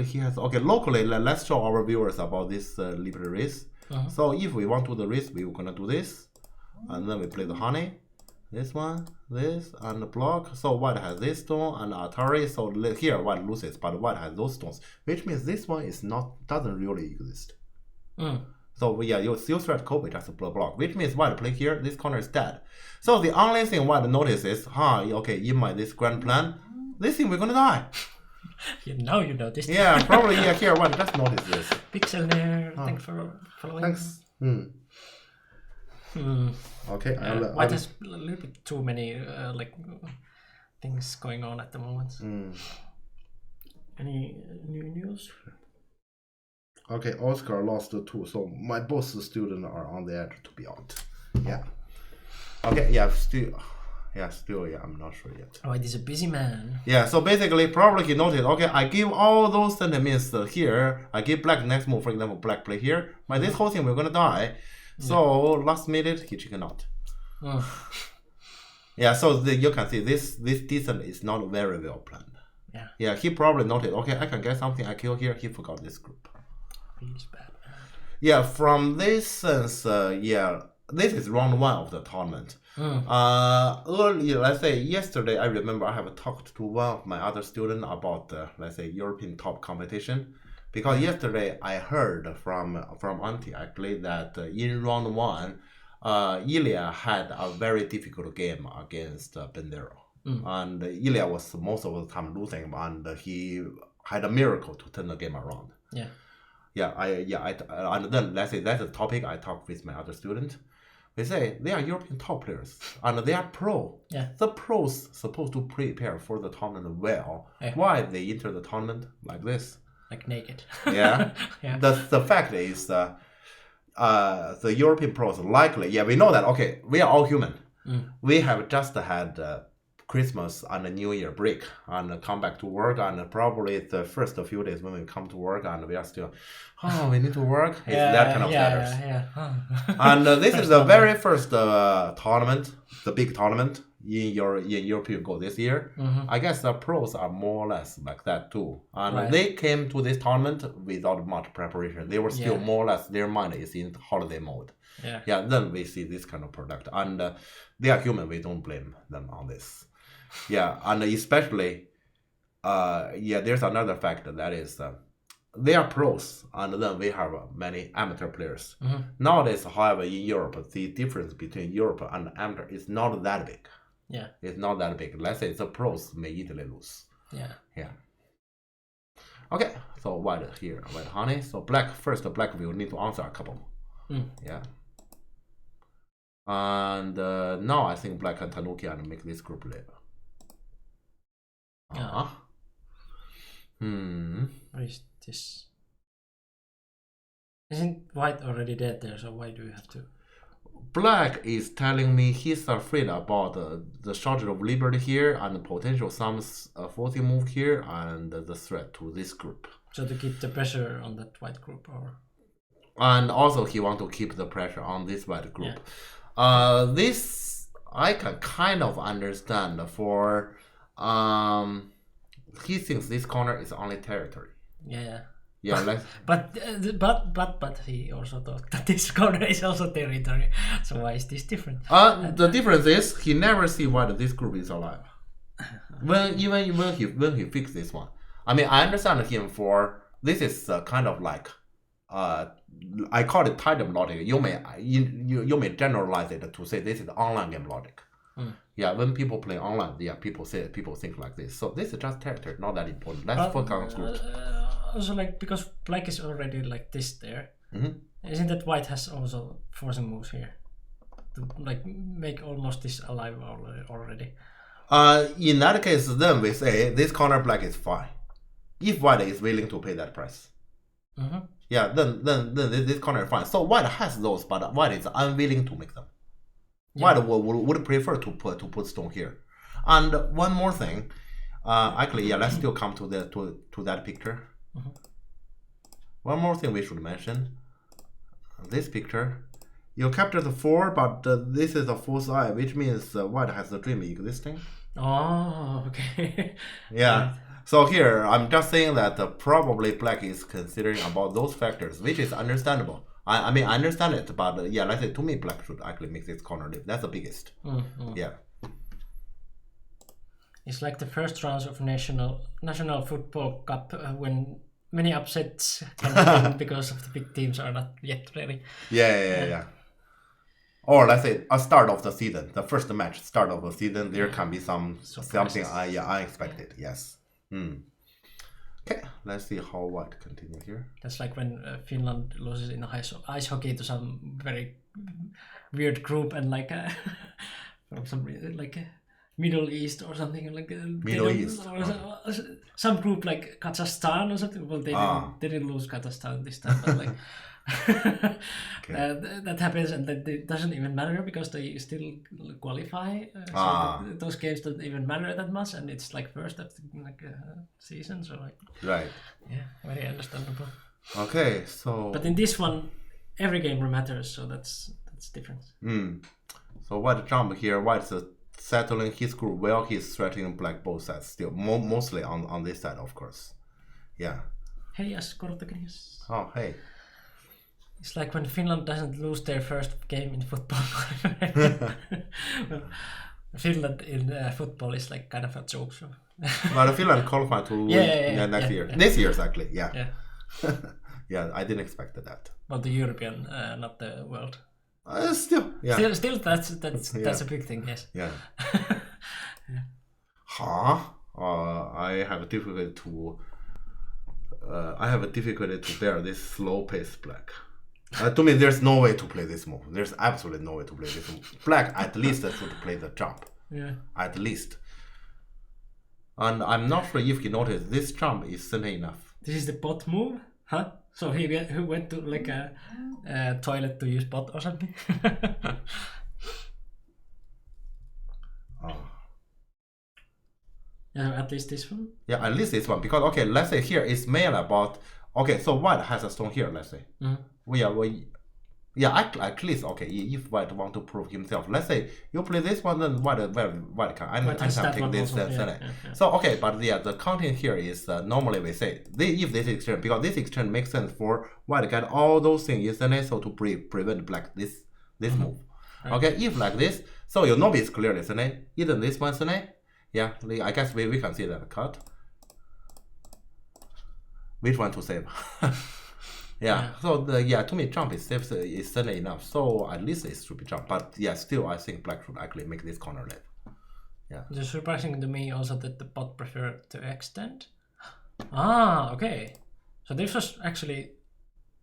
he has. Okay, locally, let's show our viewers about this Liberty race. So if we want to do the race, we're gonna do this, and then we play the honey, this one, this, and the block. So white has this stone and Atari. So here white loses, but white has those stones, which means this one doesn't really exist. So yeah, you threat Kobe just a block, which means white play here. This corner is dead. So the only thing white notices, okay, in this grand plan, this thing we're gonna die. Now you noticed. Yeah, probably. Yeah, here one just notice this. Pixel there. Thanks for following. Thanks. Okay. White has a little bit too many things going on at the moment. Any new news? Okay, Oscar lost 2, so my both students are on the edge to be out. Yeah. Okay. Yeah. Still. I'm not sure yet. Oh, he's a busy man. Yeah, so basically, probably he noticed, okay, I give all those sentiments here. I give black next move, for example, black play here. By this whole thing, we're gonna die. So last minute, he chicken out. Yeah, so you can see this descent is not very well planned. Yeah. Yeah, he probably noticed, okay, I can get something, I kill here. He forgot this group. Feels bad. Yeah, from this sense, this is round 1 of the tournament. Earlier, let's say yesterday, I remember I have talked to one of my other students about let's say European top competition, because yesterday I heard from Auntie actually that in round 1, Ilya had a very difficult game against Bendero, and Ilya was most of the time losing, and he had a miracle to turn the game around. And then let's say that's a topic I talked with my other student. They say they are European top players and they are pro. Yeah. The pros supposed to prepare for the tournament well. Yeah. Why they enter the tournament like this? Like naked. Yeah. Yeah. The fact is the European pros likely, we know that, okay, we are all human. We have just had Christmas and a New Year break and come back to work, and probably the first few days when we come to work and we are still, we need to work. It's that kind of status. And this is the very first tournament, the big tournament in European Go this year. I guess the pros are more or less like that too. And they came to this tournament without much preparation. They were still more or less, their mind is in holiday mode. Then we see this kind of product. And they are human, we don't blame them on this. And especially, there's another factor that is, they are pros, and then we have many amateur players. Nowadays, however, in Europe, the difference between Europe and amateur is not that big. It's not that big. Let's say the pros may easily lose. Okay, so white here, white honey. So black, first black we will need to answer a couple. And now I think black and Tanuki and make this group live. What is this? Isn't white already dead there, so why do you have to? Black is telling me he's afraid about the shortage of liberty here and the potential some forcing move here and the threat to this group. So to keep the pressure on that white group, or? And also he wants to keep the pressure on this white group. This I can kind of understand for he thinks this corner is only territory. But he also thought that this corner is also territory. So why is this different? The difference is he never see whether this group is alive. When he fix this one, I mean I understand him for this is kind of like I call it tandem logic. You may generalize it to say this is online game logic. When people play online, people think like this. So this is just territory, not that important. Let's focus on groups. Also, like because black is already like this there, isn't that white has also forcing moves here to like make almost this alive already? In that case, then we say this corner black is fine, if white is willing to pay that price. Then this corner is fine. So white has those, but white is unwilling to make them. White would prefer to put stone here. And one more thing, actually, let's still come to that picture. One more thing we should mention. This picture, you capture the 4, but this is a false eye, which means white has the dream existing. Oh, okay. Right. So here, I'm just saying that probably black is considering about those factors, which is understandable. I mean, I understand it, but let's say to me, black should actually make this corner live. That's the biggest. It's like the first rounds of national football cup when many upsets can happen because of the big teams are not yet ready. Or let's say a start of the season, the first match, start of the season, there can be something unexpected. Yes. Okay, let's see how white continue here. That's like when Finland loses in ice hockey to some very weird group and like from some like Middle East or something like Middle East or some group like Kazakhstan or something. Well, they didn't lose Kazakhstan this time, but like that happens, and that it doesn't even matter because they still qualify. So those games don't even matter that much, and it's like first of the season, so like very understandable. Okay, so but in this one, every game matters, so that's different. So white jump here, white's settling his group well. He's threatening black both sides still, mostly on this side, of course. Hey, Askortagrius. Oh, hey. It's like when Finland doesn't lose their first game in football. Finland in football is like kind of a joke. So. But Finland qualified to next year. This year's actually, I didn't expect that. But the European, not the world. Still, Still, that's a big thing. Yes. I have difficulty to bear this slow pace black. To me, there's no way to play this move. There's absolutely no way to play this move. Black at least should play the jump. At least. And I'm not sure if you noticed, this jump is simple enough. This is the bot move? Huh? So he went to like a toilet to use bot or something? At least this one. Yeah, at least this one. Because, okay, let's say here it's mainly about, okay, so white has a stone here, let's say. At least, okay, if white want to prove himself, let's say you play this one, then white can anytime take this select. So, okay, but yeah, the content here is normally we say, if this exchange, because this exchange makes sense for white get all those things, isn't it? So to prevent black this move. Right. Okay, if like this, so your nob is clear, isn't it? Isn't this one, isn't it? Yeah, I guess we can see that cut. Which one to save? Yeah. So to me, jump is safe, is certainly enough. So at least it should be jump. But yeah, still I think black should actually make this corner live. Yeah. It's surprising to me also that the bot preferred to extend. Ah, okay. So this was actually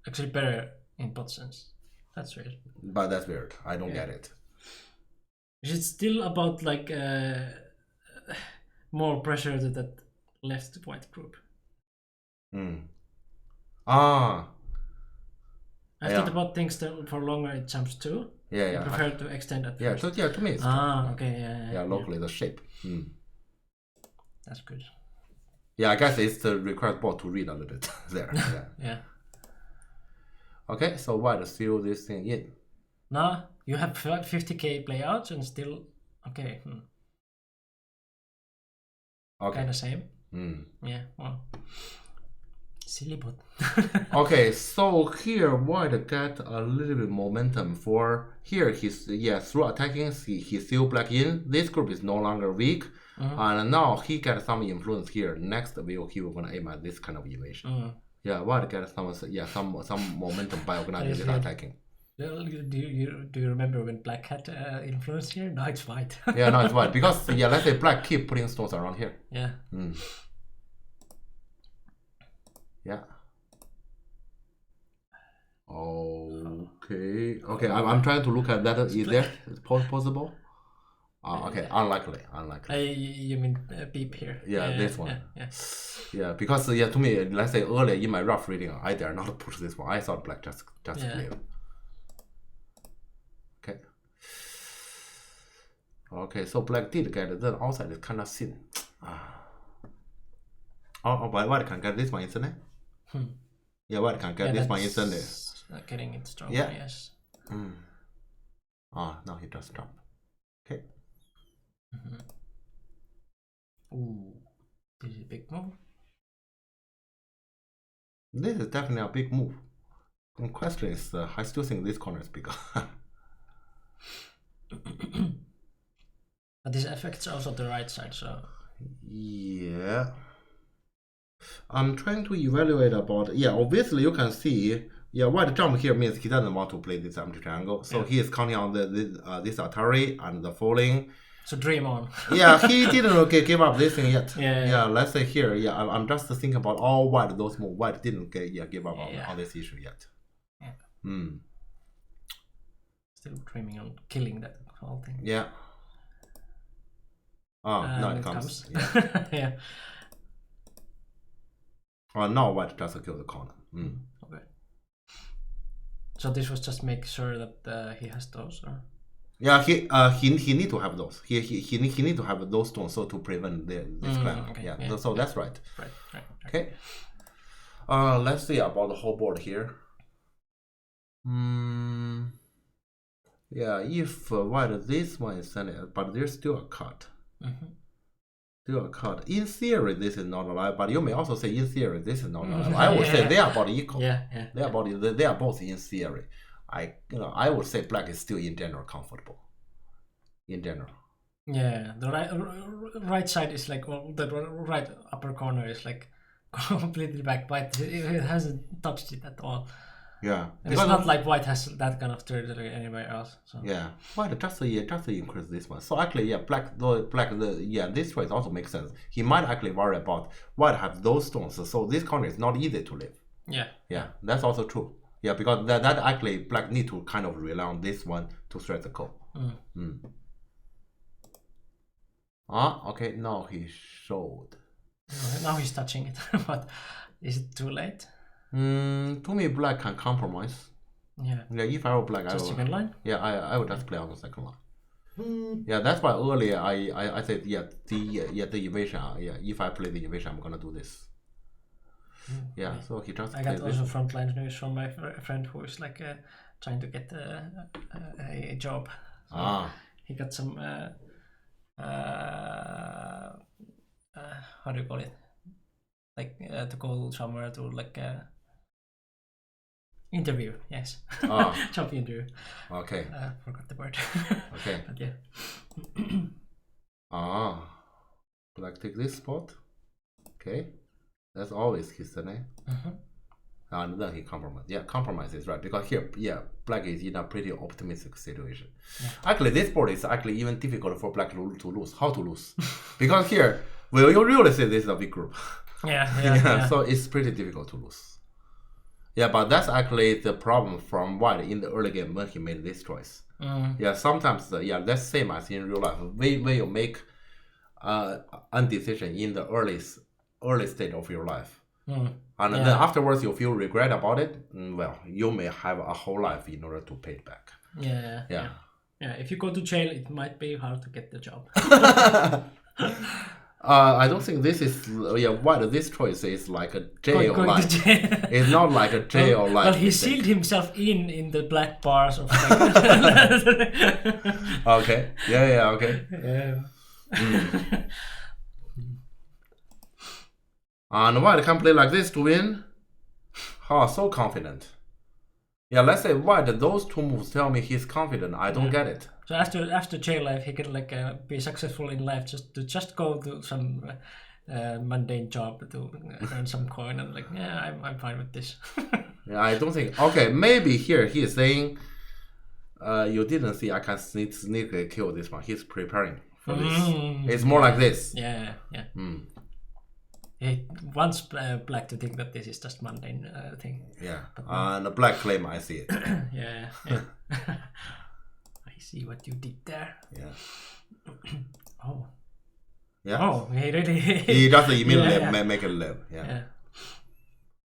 better in bot sense. That's weird. But that's weird. I don't get it. Is it still about like more pressure to that left white group? After the bot thinks that for longer it jumps too. I prefer to extend at first. To me it's okay. Locally the shape. That's good. Yeah, I guess it's the required bot to read a little bit there. Yeah. Okay, so white fill this thing in. No, you have 50k playouts and still okay. Okay. Kind of same. Yeah. Well. Silly bot. Okay, so here white get a little bit momentum for here. He's through attacking he still black in. This group is no longer weak, and now he gets some influence here. Next he will gonna aim at this kind of invasion. Yeah, white get some momentum by organizing this attacking. Do you remember when black had influence here? No, it's white. Yeah, no, it's white because let's say black keep putting stones around here. Yeah. Yeah. Okay. I'm trying to look at that. Is there possible? Okay. Unlikely. You mean beep here? Yeah, this one. Yeah, because to me, let's say earlier in my rough reading, I dare not push this one. I thought black just clear. Okay. Okay, so black did get it. Then outside is kind of thin. White can get this one, isn't it? Yeah, white can get this one, isn't it? Getting it stronger, yes. Now he does drop. Okay. Ooh, this is a big move. This is definitely a big move. The question is, I still think this corner is bigger. But this affects also the right side, so... Yeah. I'm trying to evaluate about... Yeah, obviously you can see... Yeah, white jump here means he doesn't want to play this empty triangle. So he is counting on this Atari and the falling. So dream on. Yeah, he didn't give up this thing yet. Yeah, let's say here. Yeah, I'm just thinking about all white, those moves. White didn't give up on this issue yet. Yeah. Still dreaming on killing that whole thing. Yeah. Now it comes. Yeah. Now white just kill the corner. Okay. So this was just make sure that he has those, or? Yeah, he need to have those. He need to have those stones so to prevent this clamp. Okay. So that's right. Right. Okay. Let's see about the whole board here. Yeah, if white this one is sending, but there's still a cut. Still a cut. In theory, this is not alive, but you may also say in theory this is not alive. I would say they are about equal. They are both in theory. I would say black is still in general comfortable. In general. Yeah, the right side is like, well, the right upper corner is like completely back. White, it hasn't touched it at all. Yeah, and it's not like white has that kind of territory anywhere else. So. Yeah, white just increase this one. So actually, black this choice also makes sense. He might actually worry about white have those stones, so this corner is not easy to live. Yeah, that's also true. Yeah, because that actually black need to kind of rely on this one to stretch the code. Okay, now he showed. Now he's touching it, but is it too late? To me, black can compromise. Yeah. If I were black, just second line. Yeah, I would just play on the second line. Yeah, that's why earlier I said the invasion. If I play the invasion, I'm gonna do this. Yeah, so he just I got played also this. frontline news from my friend who is like trying to get a job. So he got some how do you call it? Like to go somewhere to like interview. Yes, job interview. Okay. Forgot the word. Okay. But yeah. Black take this spot. Okay. That's always his name. And then he compromise. Yeah, compromise is right. Because here, black is in a pretty optimistic situation. Yeah. Actually, this board is actually even difficult for black to lose. How to lose? Because here, will you really say this is a big group? Yeah. So it's pretty difficult to lose. Yeah, but that's actually the problem from white in the early game when he made this choice. Yeah, sometimes, that's same as in real life. When you make a decision in the early stage of your life. And then afterwards you feel regret about it, well, you may have a whole life in order to pay it back. Yeah, if you go to jail, it might be hard to get the job. I don't think this is what this choice is like a jail life. It's not like a jail life. Well, he sealed himself in the black bars of like Okay. Yeah, okay. Yeah. And white can play like this to win. So confident. Yeah, let's say white, those two moves tell me he's confident. I don't get it. So after jail life, he can like be successful in life just go to some mundane job to earn some coin and like I'm fine with this. Yeah, I don't think. Okay, maybe here he is saying, you didn't see I can sneakily kill this one. He's preparing for this. It's more like this. Yeah. He wants black to think that this is just mundane thing. Yeah, and the black claim I see it. Yeah. I see what you did there. Yeah. Oh. Yeah. Oh, he really. He just immediately make it live. Yeah.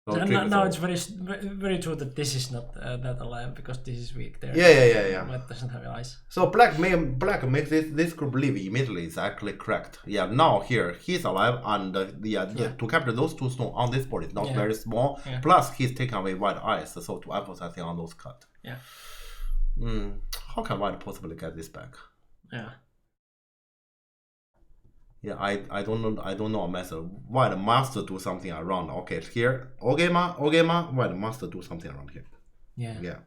So now it's very true that this is not that alive because this is weak there. Yeah. White doesn't have eyes. So black makes this group live immediately. Is actually correct. Yeah. Now here he's alive and to capture those two stones on this board is not very small. Yeah. Plus he's taking away white eyes, so to emphasizing on those cut. Yeah. How can white possibly get this back? Yeah. Yeah, I don't know a method. White must do something around. Okay, here, Ogema, white must do something around here. Yeah.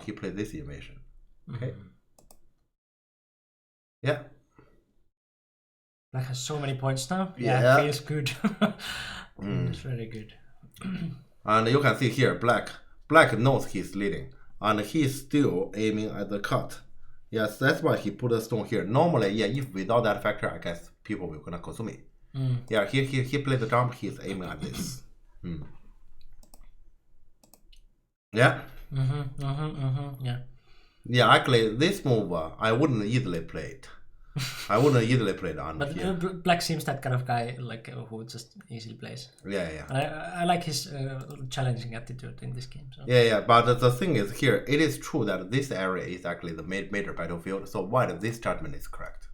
He played this invasion. Okay. Yeah. Black has so many points now. Yeah, feels good. It's really good. And you can see here, black knows he's leading, and he's still aiming at the cut. Yes, that's why he put a stone here. Normally, if without that factor, I guess people will gonna consume it. Yeah, he played the jump. He's aiming at this. Yeah. Yeah, actually, this move I wouldn't easily play it. But black seems that kind of guy, like who just easily plays. Yeah. I like his challenging attitude in this game. So. Yeah. But the thing is here, it is true that this area is actually the major battlefield. So white, this judgment is correct.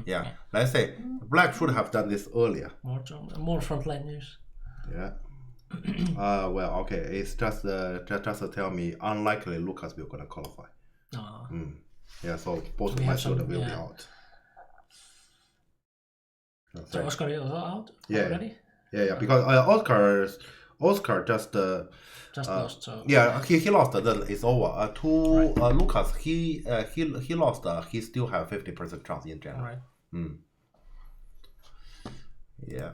Yeah. Let's say black should have done this earlier. More frontline news. Yeah. Well, okay. It's just to tell me unlikely Lucas will gonna qualify. Yeah. So both of my children will be out. So Oscar is out already? Yeah. Because Oscar just lost. So he lost. Then it's over. Lucas, he lost. He still have 50% chance in general. Right. Yeah.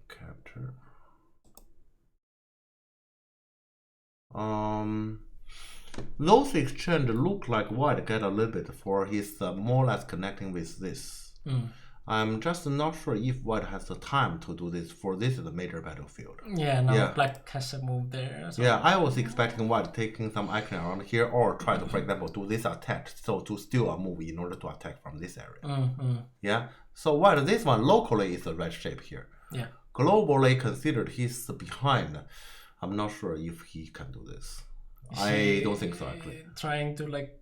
Capture. Those exchange look like white get a little bit for his more or less connecting with this. I'm just not sure if white has the time to do this, for this is a major battlefield. Yeah, black has a move there. So. Yeah, I was expecting white taking some action around here or try to, for example, do this attack, so to steal a move in order to attack from this area. Yeah, so white, this one locally is a red shape here. Yeah. Globally considered he's behind. I'm not sure if he can do this. I don't think so actually. Trying to like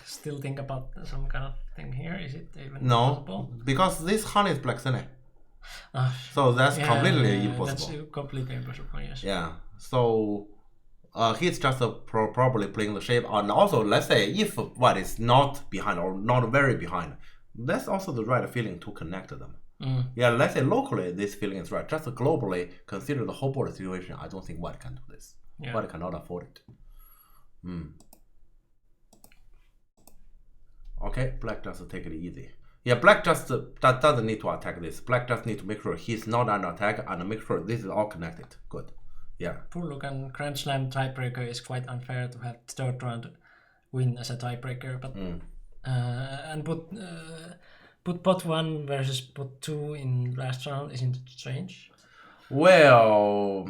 still think about some kind of thing here. Is it even No, possible? because this Han is black Sene. Ah, So that's completely yeah, impossible. That's completely impossible. Yes. Yeah. So he's just probably playing the shape. And also, let's say if white is not behind or not very behind, that's also the right feeling to connect them. Yeah, let's say locally this feeling is right. Just globally, consider the whole board situation. I don't think white can do this. Yeah. White cannot afford it. Okay, black just take it easy. Yeah, black just that doesn't need to attack this. Black just need to make sure he's not under attack and make sure this is all connected. Good. Yeah. Purlukan Grand Slam tiebreaker is quite unfair to have third round win as a tiebreaker, but and put pot 1 versus pot 2 in last round isn't strange. Well,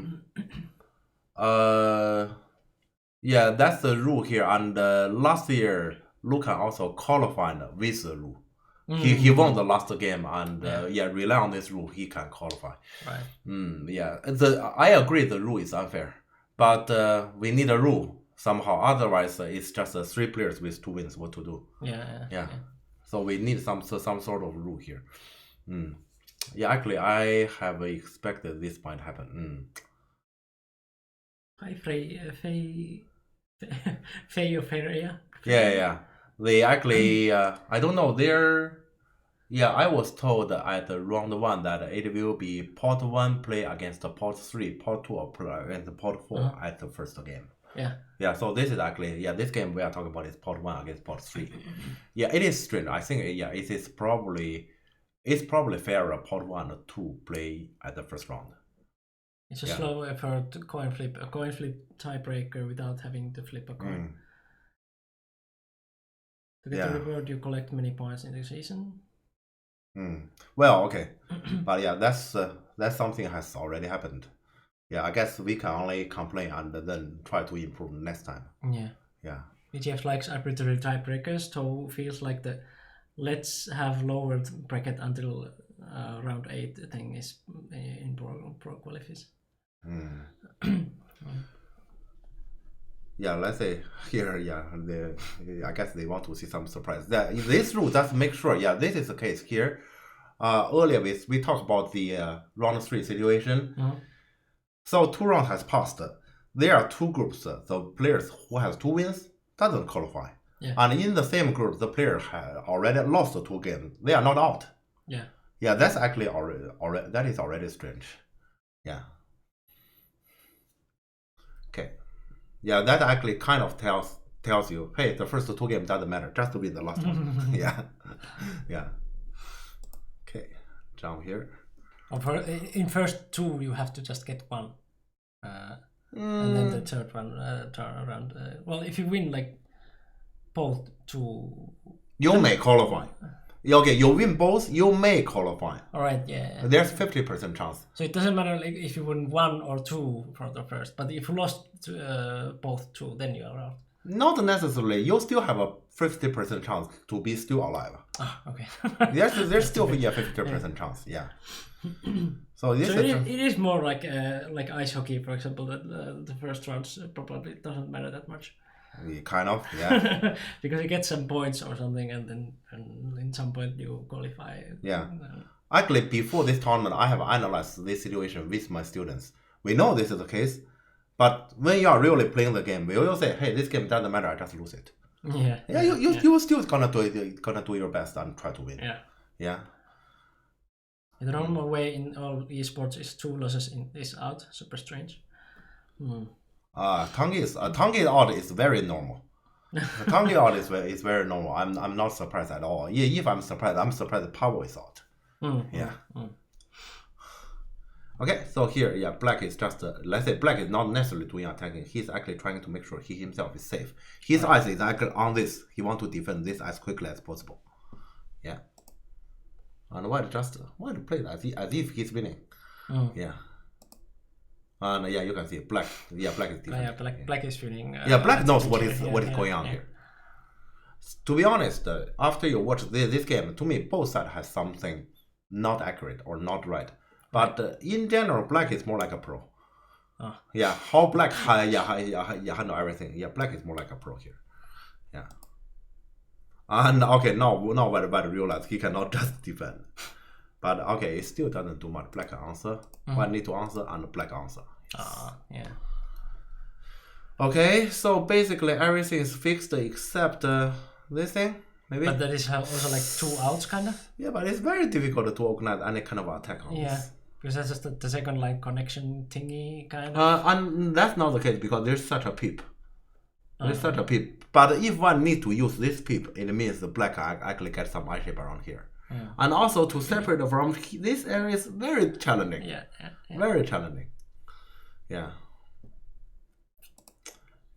yeah, that's the rule here. And last year, Lukan also qualified with the rule. He won the last game, and rely on this rule, he can qualify. Right. Yeah, I agree the rule is unfair, but we need a rule somehow. Otherwise, it's just 3 players with 2 wins. What to do? Yeah. So we need some sort of rule here. Yeah, actually, I have expected this might happen. Hi, Feya. Yeah. They actually, I don't know, I was told at round 1 that it will be pot 1 play against pot 3, pot 2 or play against pot 4 at the first game. Yeah, so this is actually, this game we are talking about is pot 1 against pot 3. Yeah, it is strange. I think, it's probably fairer pot 1 to play at the first round. It's a slow effort a coin flip tiebreaker without having to flip a coin. To get the reward, you collect many points in the season. Well, okay, but that's something has already happened. Yeah, I guess we can only complain and then try to improve next time. Yeah. VGF likes arbitrary tiebreakers, so feels like the let's have lowered bracket until round 8 thing is in pro qualifies. Yeah, let's say here, I guess they want to see some surprise. This rule does make sure, this is the case here. Earlier we talked about the round 3 situation. So 2 rounds has passed. There are 2 groups. The players who has 2 wins doesn't qualify. And in the same group, the player has already lost 2 games. They are not out. Yeah, that's actually already that is already strange. Yeah. Okay. Yeah, that actually kind of tells you, hey, the first 2 games doesn't matter, just to win the last one. Yeah. Okay, down here. In first 2, you have to just get 1, and then the third one turn around. Well, if you win like both 2, you may qualify. Okay, you win both, you may qualify. All right, yeah. There's 50% chance. So it doesn't matter like if you win 1 or 2 for the first, but if you lost both 2, then you are out. Not necessarily. You still have a 50% chance to be still alive. Okay. there's still 50% chance. Yeah. So it is more like ice hockey, for example, that the first rounds probably doesn't matter that much. Kind of, yeah. Because you get some points or something, and then in some point you qualify. Yeah. Actually, before this tournament, I have analyzed this situation with my students. We know this is the case, but when you are really playing the game, we will say, "Hey, this game doesn't matter. I just lose it." Yeah. You still gonna do your best and try to win. Yeah. The normal way in all esports is 2 losses is out. Super strange. Tangi out is very normal. Tangi out is very normal. I'm not surprised at all. Yeah, if I'm surprised Pavo is out. Okay, so here, black is just let's say black is not necessarily doing attacking. He's actually trying to make sure he himself is safe. His eyes is actually on this. He want to defend this as quickly as possible. Yeah. And white play as if he's winning. Yeah. And you can see black. Yeah, black is defending. Black is winning. Black knows what is going on here. To be honest, after you watch this game, to me both sides has something not accurate or not right. But in general, black is more like a pro. Oh. Yeah, how black handle everything. Yeah, black is more like a pro here. Yeah. And okay, now White realize he cannot just defend. But okay, it still doesn't do much. Black answer. White need to answer and black answer. Yeah. Okay, so basically everything is fixed except this thing, maybe. But that is also like 2 outs, kind of. Yeah, but it's very difficult to organize any kind of attack on this. Because that's just the second line connection thingy, kind of. And that's not the case because there's such a pip. There's such a pip. But if one need to use this pip, it means the black actually get some eye shape around here. Yeah. And also to separate from this area is very challenging. Yeah. Very challenging. Yeah.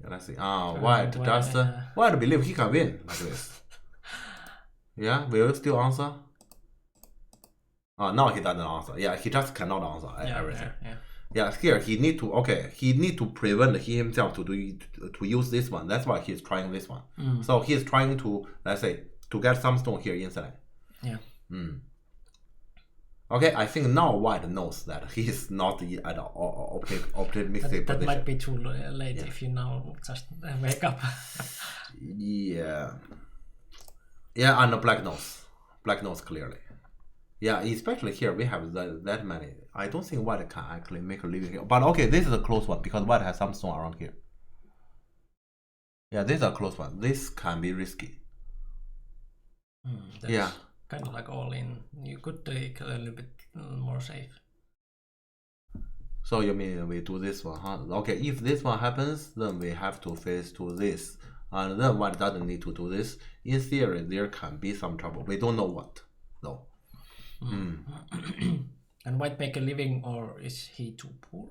Let's see. White just White believe he can win like this. Yeah, will you still answer? No, he doesn't answer. Yeah, he just cannot answer everything. Yeah, here he need to prevent himself to use this one. That's why he's trying this one. So he's trying to, let's say, to get some stone here inside. Yeah. Okay, I think now White knows that he is not at optimistic That position. might be too late if you now just wake up. Yeah. Yeah, and black knows. Black knows clearly. Yeah, especially here we have that many. I don't think White can actually make a living here. But okay, this is a close one because White has some stone around here. Yeah, this is a close one. This can be risky. That's kind of like all in. You could take a little bit more safe. So you mean we do this one, huh? Okay, if this one happens, then we have to face to this. And then White doesn't need to do this. In theory, there can be some trouble. We don't know what, though. And White make a living, or is he too poor?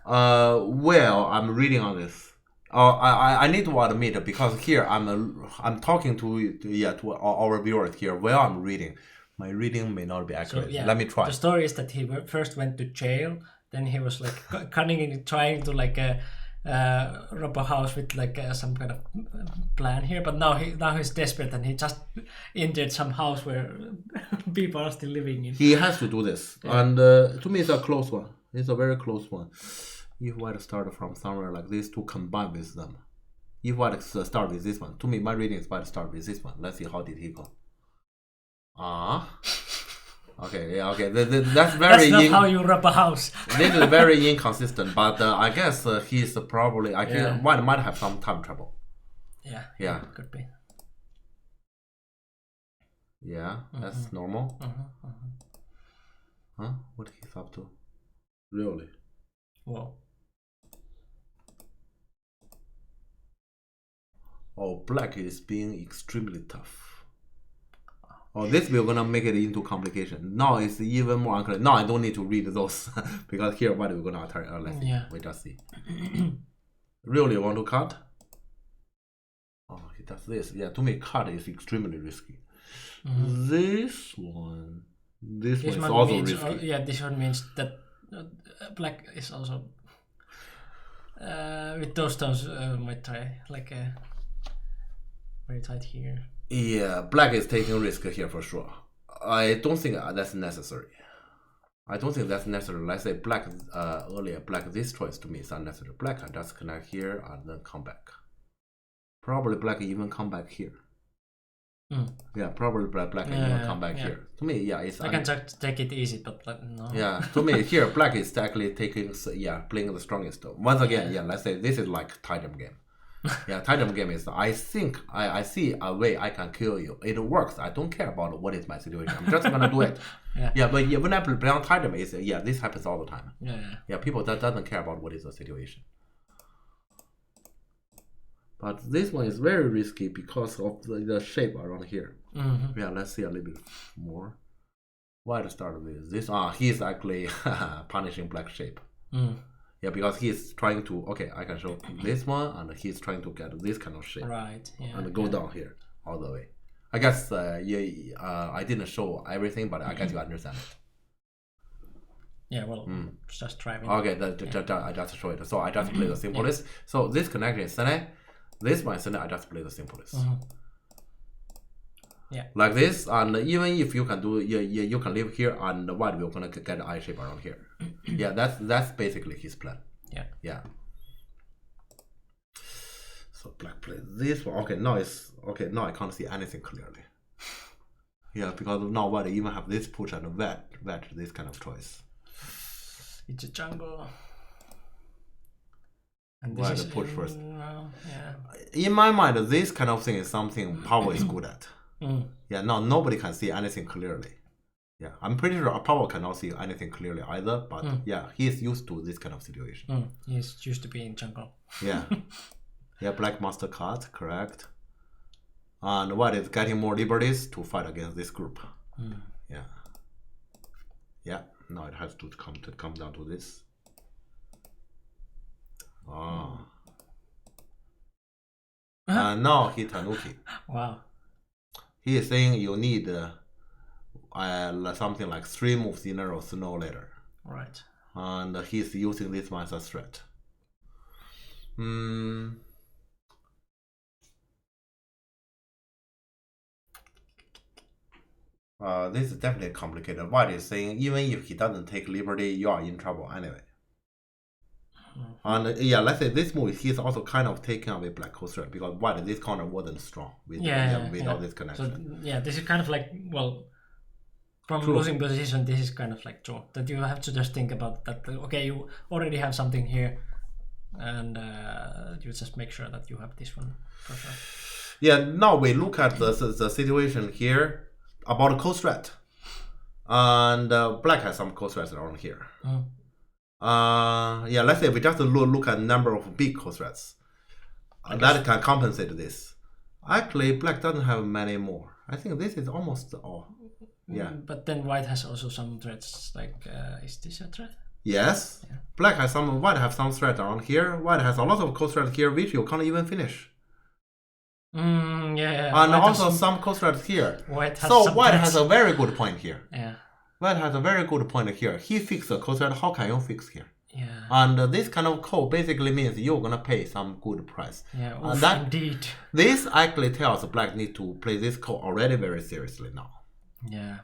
Well, I'm reading on this. I need to admit because here I'm talking to our viewers here while I'm reading. My reading may not be accurate. So, Let me try. The story is that he first went to jail, then he was like cunningly trying to like rob a house with like some kind of plan here, but now he's desperate and he just entered some house where people are still living in. He has to do this, and to me it's a close one. It's a very close one. If White start from somewhere like this to combine with them, if White start with this one, to me my reading is White start with this one. Let's see how did he go. Okay, yeah, okay. That's very. That's not how you rob a house. This is very inconsistent, but I guess he's probably. White might have some time trouble. Yeah. Could be. Yeah, that's normal. Huh? What he's up to? Really? Whoa. Oh, black is being extremely tough. Oh, this we're gonna make it into complication. Now it's even more unclear. Now I don't need to read those because here what we're gonna attack. Let's see. We just see. Really want to cut? Oh, he does this. Yeah, to me cut is extremely risky. This one is also risky. This one means that black is also with those stones might try like very tight here. Yeah, black is taking risk here for sure. I don't think that's necessary. Let's say black earlier. Black this choice to me is unnecessary. Black can just connect here and then come back. Probably black even come back here. Yeah, probably black even come back here. To me, it's. I can just take it easy, but no. Yeah, to me here black is actually taking playing the strongest. Once again, let's say this is like Tidum game. Tidum game is I think I see a way I can kill you. It works. I don't care about what is my situation. I'm just gonna do it. But when I play on Tidum, is this happens all the time. People that doesn't care about what is the situation. But this one is very risky because of the shape around here. Let's see a little bit more. Why to start with this? He's actually punishing black shape. Because he's trying to, I can show this one, and he's trying to get this kind of shape. Right, and go down here, all the way. I guess, I didn't show everything, but I guess you understand it. Just try it. Okay, I just show it. So I just play the simplest. So this connection is Sene. This one is Sene, I just play the simplest. Yeah. Like this, and even if you can do, you can live here, and white will gonna get I shape around here. Yeah, that's basically his plan. Yeah. Yeah. So black plays this one. Okay, now it's okay. Now I can't see anything clearly. Yeah, because now white even have this push and vet this kind of choice. It's a jungle. And White this is push first. Yeah. In my mind, this kind of thing is something Power is good at. Yeah, now nobody can see anything clearly. Yeah, I'm pretty sure Power cannot see anything clearly either, but yeah, he's used to this kind of situation. He's used to be in jungle. Yeah. Yeah, black master card, correct. And white is getting more liberties to fight against this group. Yeah. Yeah, now it has to come down to this. Oh. And now he Tanuki. Wow. He is saying you need something like 3 moves in a row sooner or later. Right. And he's using this one as a threat. This is definitely complicated. White is saying even if he doesn't take liberty, you are in trouble anyway. And yeah, let's say this move, he's also kind of taking away black coast threat because white this corner wasn't strong without this connection. So this is kind of like, well, from losing position, this is kind of like true that you have to just think about that. Okay, you already have something here, and you just make sure that you have this one for sure. Yeah, now we look at the situation here about coast threat, and black has some coast threats around here. Yeah, let's say we just look at number of big coast threats that can compensate this. Actually, black doesn't have many more. I think this is almost all. Yeah. But then white has also some threats. Like, is this a threat? Yes. Yeah. Black has some. White has some threat around here. White has a lot of coast threats here, which you can't even finish. Yeah. And white also some coast threats here. White has a very good point here. Yeah. White has a very good point here. He fixed the coast threat. How can you fix here? Yeah. And this kind of code basically means you're gonna pay some good price. Yeah. Indeed. This actually tells black need to play this code already very seriously now. Yeah.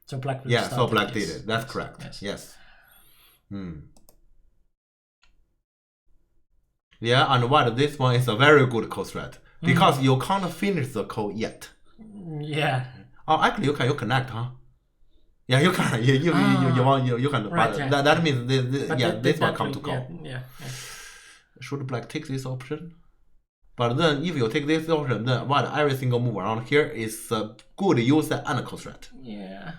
So black. So black did it. That's correct. Yes. Yeah, and white, this one is a very good code threat because you can't finish the code yet. Yeah. Oh, actually, you connect, huh? Yeah, you can. You can. Right, but that means this one come to call. Yeah. Should black take this option? But then if you take this option, then white every single move around here is a good user and a code threat. Yeah.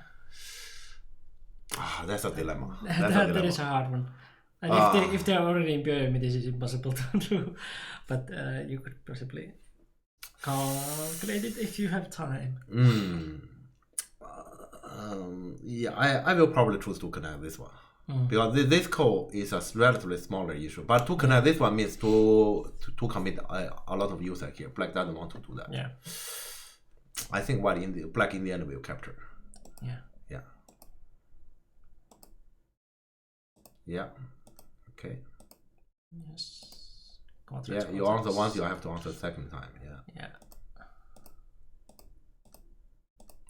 That's a dilemma. That is a hard one. And if they're already in Byoyomi, this is impossible to do. But you could possibly calculate it if you have time. Yeah, I will probably choose to connect this one. Because this code is a relatively smaller issue. But to connect this one means to commit a lot of user here. Black doesn't want to do that. Yeah. I think black in the end will capture. Yeah. Yeah. Yeah. Okay. Yes. You answer once, you have to answer the second time. Yeah.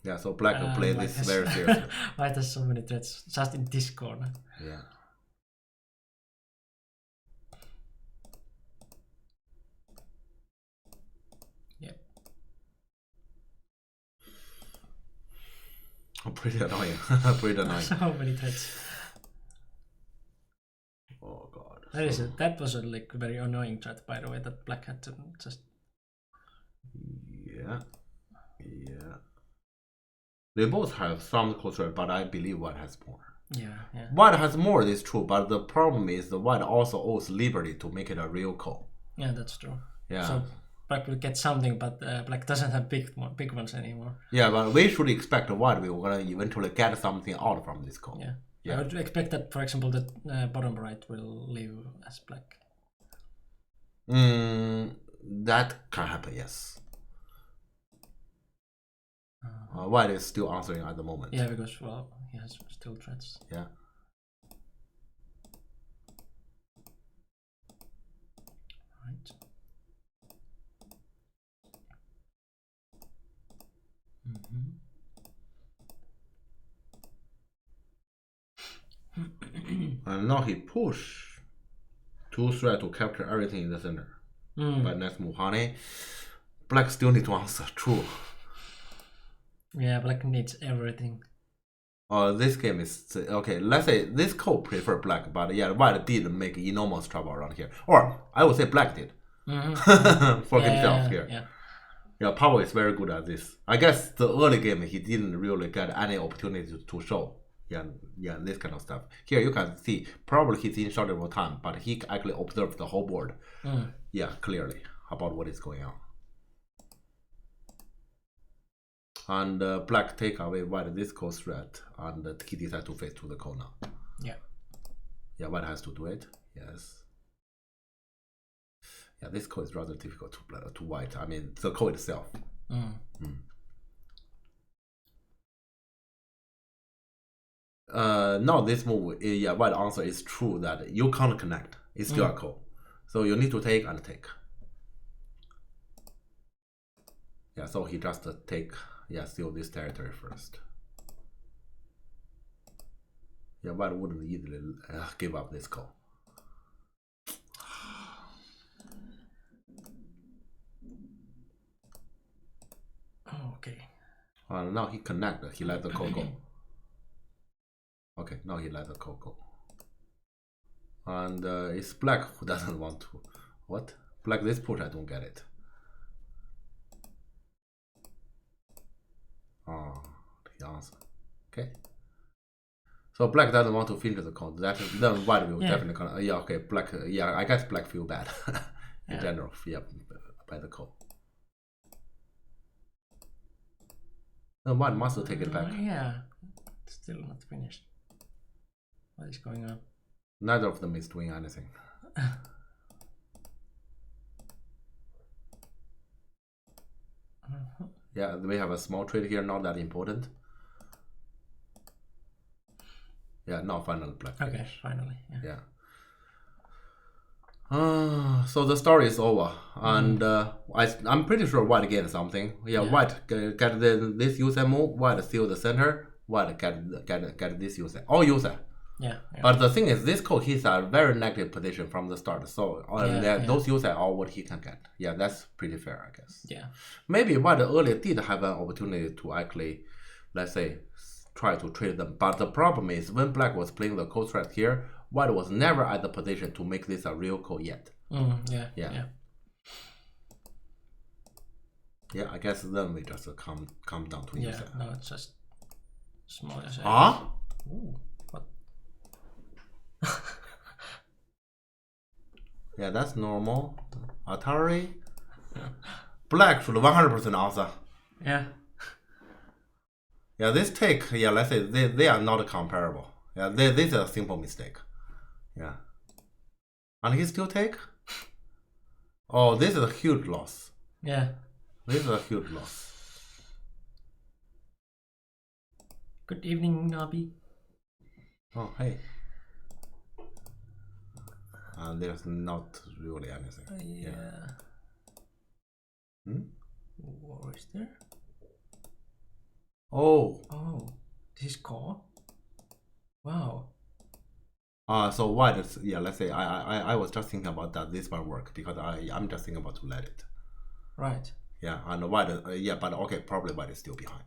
Yeah, so black will play this very seriously. White has so many threats just in this corner. Yeah. Yep. Pretty annoying. Pretty annoying. So many threats. Oh god. That was a like very annoying threat, by the way, that black had to just. Yeah. They both have some culture, but I believe white has more. Yeah. White has more, is true, but the problem is the white also owes liberty to make it a real call. Yeah, that's true. Yeah. So black will get something, but black doesn't have big ones anymore. Yeah, but we should expect white will gonna eventually get something out from this call. Yeah. I would expect that, for example, that bottom right will leave as black. That can happen, yes. White is still answering at the moment. Yeah, because, well, he has still threats. Yeah. Right. And now he push 2 threat to capture everything in the center. But next move, honey. Black still need to answer. True. Yeah, black needs everything. This game is okay. Let's say this code prefer black, but yeah, white did make enormous trouble around here. Or I would say black did for himself here. Yeah, Power is very good at this. I guess the early game he didn't really get any opportunity to show. Yeah, this kind of stuff. Here you can see probably he's in shorter of time, but he actually observed the whole board. Yeah, clearly about what is going on. And black take away white this code threat, and he decides to face to the code now. Yeah, white has to do it. Yes. Yeah, this code is rather difficult to white. I mean, the code itself. Now this move, yeah, white answer is true that you can't connect. It's still a code. So you need to take and take. Yeah, so he just take, yeah, steal this territory first. Yeah, white wouldn't easily give up this call. Okay. Now he connected. He let the call go. Okay, now he let the call go. And it's black who doesn't want to. What? Black this push, I don't get it. Oh, the answer. Okay. So black doesn't want to finish the call. Then white will definitely. Yeah, okay. Black. Yeah, I guess black feel bad in general. Yeah, by the call. Then white must take it back. Yeah, still not finished. What is going on? Neither of them is doing anything. Yeah, we have a small trade here, not that important. Yeah, now finally black. Okay, finally. Yeah. So the story is over, and I'm pretty sure white gained something. Yeah, white get this user move, white steal the center, white get this user, all user. Yeah. But the thing is, this code he's a very negative position from the start. So those users are what he can get. Yeah, that's pretty fair, I guess. Yeah. Maybe white earlier did have an opportunity to actually, let's say, try to trade them. But the problem is when black was playing the code threat here, white was never at the position to make this a real code yet. Yeah, I guess then we just come down to user. Yeah, no, it's just small as Ooh, what? Yeah, that's normal. Atari. Black should 100% answer. Yeah. Yeah, this take, yeah, let's say they are not comparable. Yeah, this is a simple mistake. Yeah. And he still take? Oh, this is a huge loss. Yeah. This is a huge loss. Good evening, Nabi. Oh, hey. And there's not really anything. Yeah. What is there? Oh. Oh, this is core. Wow. So white is, yeah, let's say I was just thinking about that this might work because I'm just thinking about to let it. Right. Yeah, and white, yeah, but okay, probably white is still behind.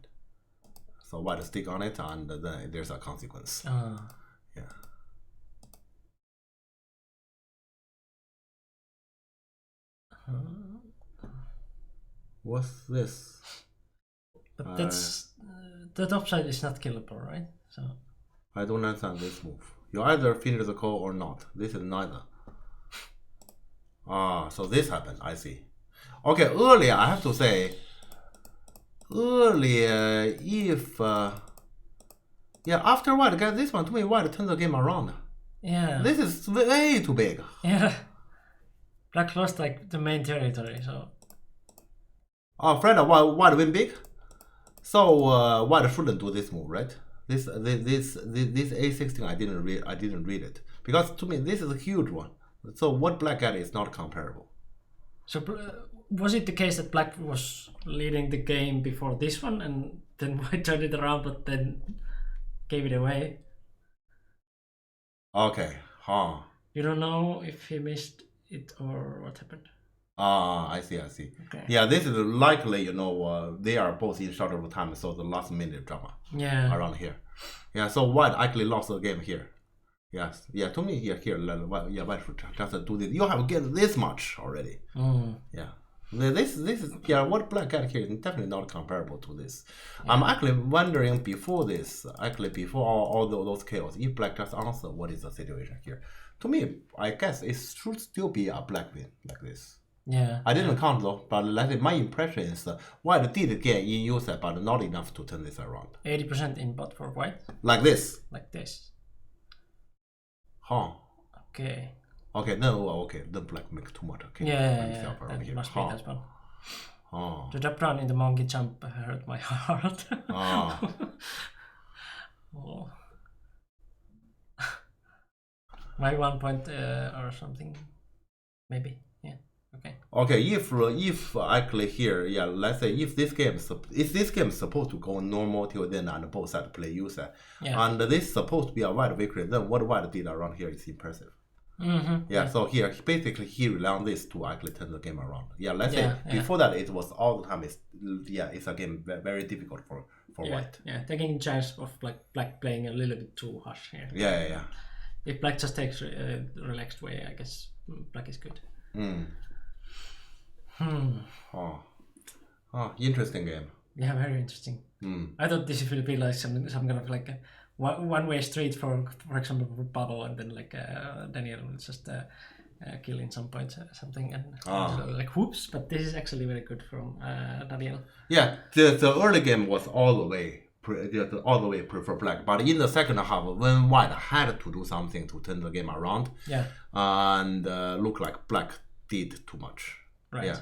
So white stick on it, and then there's a consequence. Yeah. What's this? But that's the top side is not killable, right? So I don't understand this move. You either finish the call or not. This is neither. So this happened. I see. Okay, earlier I have to say. Earlier, if yeah, after white get this one, to me white turns the game around. Yeah. This is way too big. Yeah. Black lost like the main territory, so. Oh, friend, white win big. So white shouldn't do this move, right? This A16 I didn't read it because to me this is a huge one. So what black got is not comparable. So was it the case that black was leading the game before this one and then white turned it around but then gave it away? Okay, Huh. You don't know if he missed it or what happened. I see. Okay. Yeah, this is likely, they are both in short of time, so the last minute drama Yeah. around here. Yeah, so White actually lost the game here. Yes. Yeah, to me, here, White should just do this. You have get this much already. Yeah. This is, what Black got here is definitely not comparable to this. Yeah. I'm actually wondering before all those chaos, if Black just answer what is the situation here. To me, I guess it should still be a Black win like this. Yeah. I didn't count though, but my impression is White did get in user, but not enough to turn this around. 80% in bot for White? Like this. Like this. Huh. Okay. Okay, then Black makes too much. Okay. Yeah. That must be as well. Oh. The drop down in the monkey jump hurt my heart. Oh. Oh. Maybe 1 point or something. Maybe. Yeah. Okay. Okay. If actually here, let's say if this game is supposed to go normal till then and both sides play user, and this is supposed to be a White victory, then what White did around here is impressive. Yeah, so here basically he rely on this to actually turn the game around. Yeah, let's say before that it was all the time. It's a game very difficult for White. Yeah, taking chance of Black playing a little bit too harsh here. Yeah. If Black just takes a relaxed way, I guess Black is good. Oh, interesting game. Yeah, very interesting. I thought this will be like some kind of like a one-way street for example for Bubble, and then Daniel will just kill in some point something and like whoops. But this is actually very good from Daniel. Yeah, the early game was all the way prefer Black, but in the second half when White had to do something to turn the game around, and look like Black did too much. Right.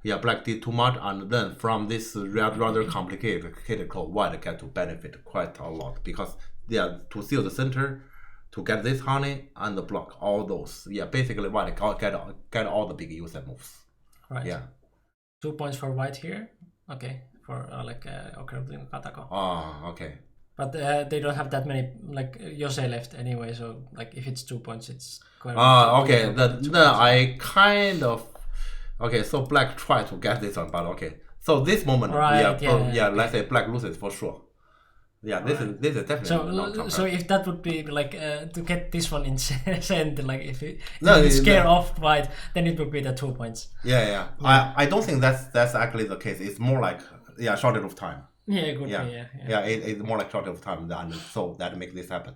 Yeah, Black did too much, and then from this rather complicated code, White get to benefit quite a lot because to seal the center, to get this honey and the block all those. Yeah, basically White get all the big user moves. Right. Yeah. 2 points for White here. Okay, for Ocarina Katako. Okay. But they don't have that many Yosei left anyway, so if it's 2 points, it's quite. Okay. Then I kind of. Okay, so Black tried to get this one, but okay. So this moment, let's say Black loses for sure. Yeah, this is definitely not comparable. So if that would be to get this one in send, if it scare off White, then it would be the 2 points. Yeah. I don't think that's actually the case. It's more like shortage of time. Yeah, good. Yeah. It's more like shortage of time, and so that makes this happen.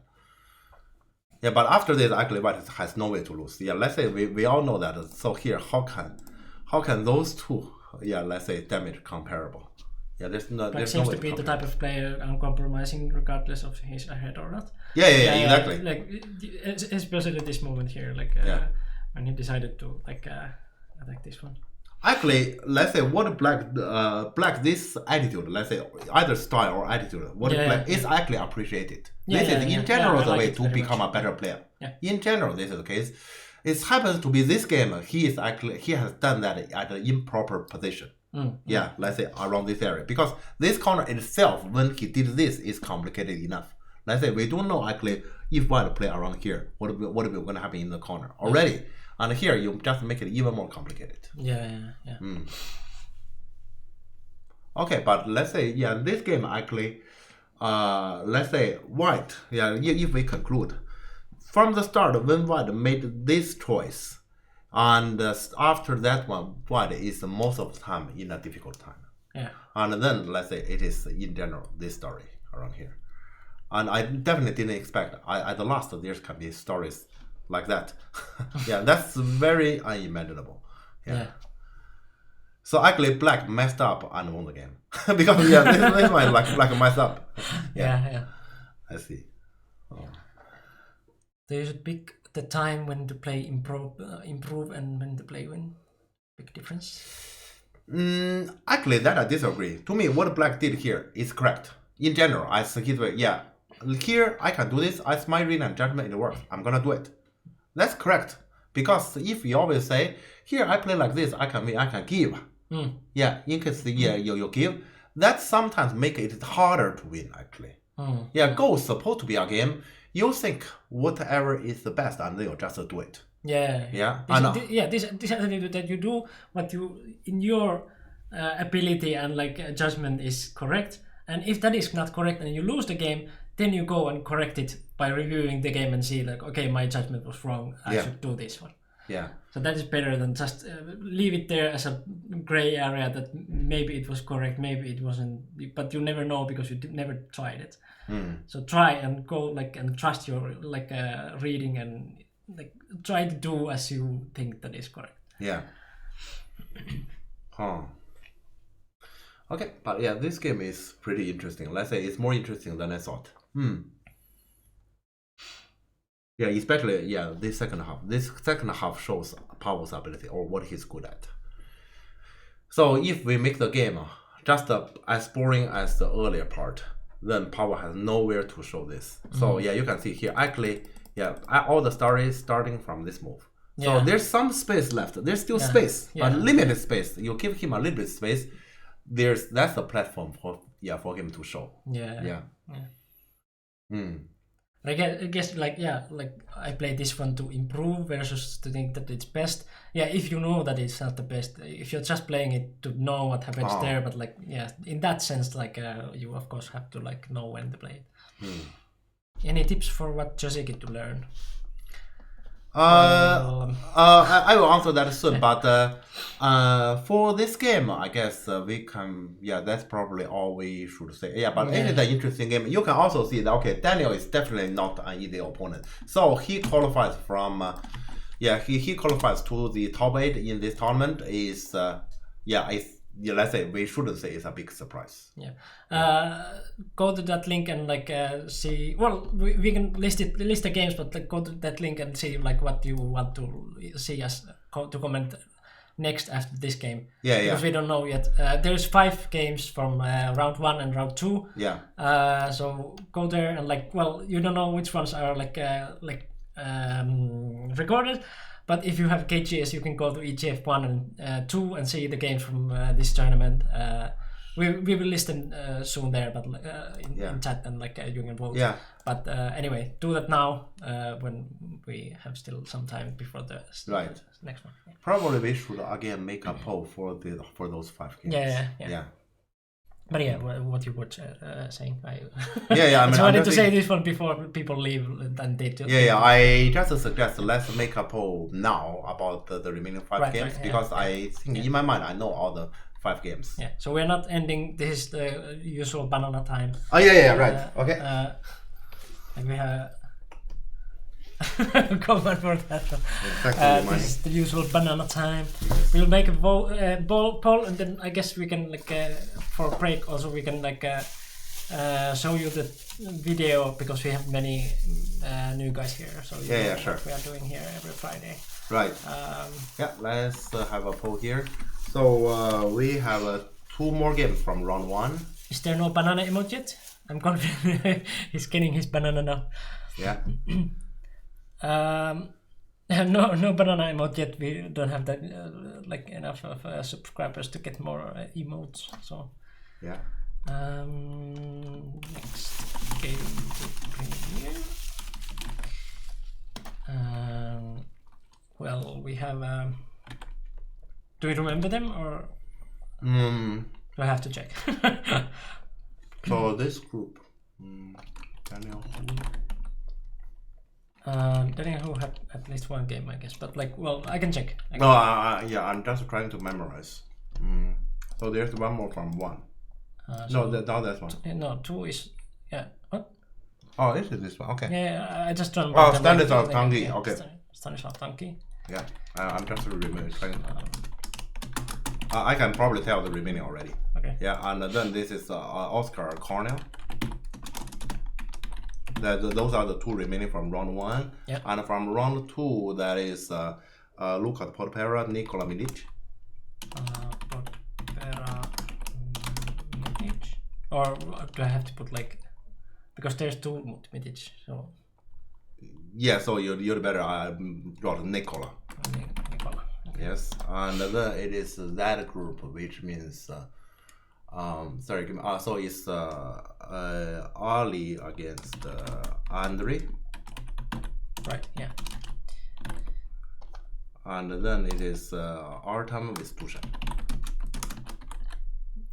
Yeah, but after this, actually White has no way to lose. Yeah, let's say we all know that. So here, how can those two, let's say, damage comparable? Yeah, there's no seems to be the type of player uncompromising regardless of he's ahead or not. Yeah, exactly. Especially this moment here, when he decided to attack this one. Actually, let's say what Black this attitude, let's say either style or attitude, Black is actually appreciated. This is in general the way to become a better player. Yeah. In general, this is the case. It happens to be this game. He has done that at an improper position. Yeah, let's say around this area, because this corner itself, when he did this, is complicated enough. Let's say we don't know actually if White play around here, what will going to happen in the corner already, and here you just make it even more complicated. Yeah. Okay, but let's say this game actually, let's say White. If we conclude. From the start, when White made this choice, and after that one, White is most of the time in a difficult time. Yeah. And then let's say it is in general this story around here, and I definitely didn't expect. At the last there can be stories like that. Yeah, that's very unimaginable. Yeah. So actually, Black messed up and won the game because this might Black messed up. Yeah. I see. They should pick the time when to play improve and when to play win. Big difference. Actually, that I disagree. To me, what Black did here is correct. In general, I see his way. Yeah, here I can do this. As my read and judgment, it works. I'm gonna do it. That's correct. Because if you always say, here I play like this, I can win, I can give. Yeah, in case you give, that sometimes make it harder to win actually. Yeah, Go is supposed to be a game. you think whatever is the best, and then you just do it. Yeah. Yeah, I know. This attitude that you do what you in your ability and like judgment is correct, and if that is not correct and you lose the game, then you go and correct it by reviewing the game and see like, okay, my judgment was wrong. I should do this one. Yeah. So that is better than just leave it there as a gray area that maybe it was correct, maybe it wasn't, but you never know because you never tried it. So try and go like and trust your like reading and like try to do as you think that is correct. Yeah. Okay, but yeah, this game is pretty interesting. Let's say it's more interesting than I thought. Yeah, especially this second half. This second half shows Pavel's ability or what he's good at. So if we make the game just as boring as the earlier part, then Pavel has nowhere to show this. So yeah, you can see here actually, all the stories starting from this move. So there's some space left. There's still space, but limited space. You give him a little bit space. That's the platform for him to show. I guess like I play this one to improve versus to think that it's best. If you know that it's not the best, if you're just playing it to know what happens there, but like in that sense, like you of course have to like know when to play it. Any tips for what Joshiki to learn? I will answer that soon, but for this game, I guess we can. That's probably all we should say. But it is an interesting game. You can also see that Daniel is definitely not an easy opponent. So he qualifies from. He qualifies to the top 8 in this tournament. Let's say we shouldn't say it's a big surprise. Go to that link and like see. Well, we can list the games, but like, go to that link and see like what you want to see us to comment next after this game. Because we don't know yet. There's 5 games from round 1 and round 2. So go there and like, well, you don't know which ones are recorded. But if you have KGS, you can go to EGF 1 and 2 and see the games from this tournament. We will list them soon there, but in chat and like you can vote. But anyway, do that now when we have still some time before the next one. Probably we should again make a poll for those 5 games. But what you were saying, I I wanted to say this one before people leave and they do. I just suggest let's make a poll now about the remaining 5 games because I think in my mind I know all the 5 games. So we're not ending. This is the usual banana time. Okay. And we have comment for that one. This is the usual banana time. We'll make a poll and then I guess we can like for a break also we can like show you the video because we have many new guys here. So sure. What we are doing here every Friday. Let's have a poll here. So we have 2 more games from round 1. Is there no banana emoji yet? I'm confident he's getting his banana now. No banana emote yet. We don't have that like enough of subscribers to get more emotes. So next game to premiere. Well, we have. Do you remember them or? Do I have to check? So this group, Daniel. Daniel who had at least 1 game, I guess, but like, well, I can check. I'm just trying to memorize. So there's 1 more from 1. That's 1. No, 2 is what? Oh, is it this one? Okay. I just don't. Oh, Stanislav Tanki. Okay. Stanislav Tanki. I'm just trying. I can probably tell the remaining already. And then this is Oscar Cornell. Those are the 2 remaining from round 1. And from round 2, that is Lukas Porpera, Nikola Milic. Porpera, Milic. Or do I have to put like, because there's 2 Milic, so. So you'd better draw Nikola. Nikola. Yes, and then it is that group, which means so it's Ali against Andrei, Right. Yeah. And then it is Artem with Dushan.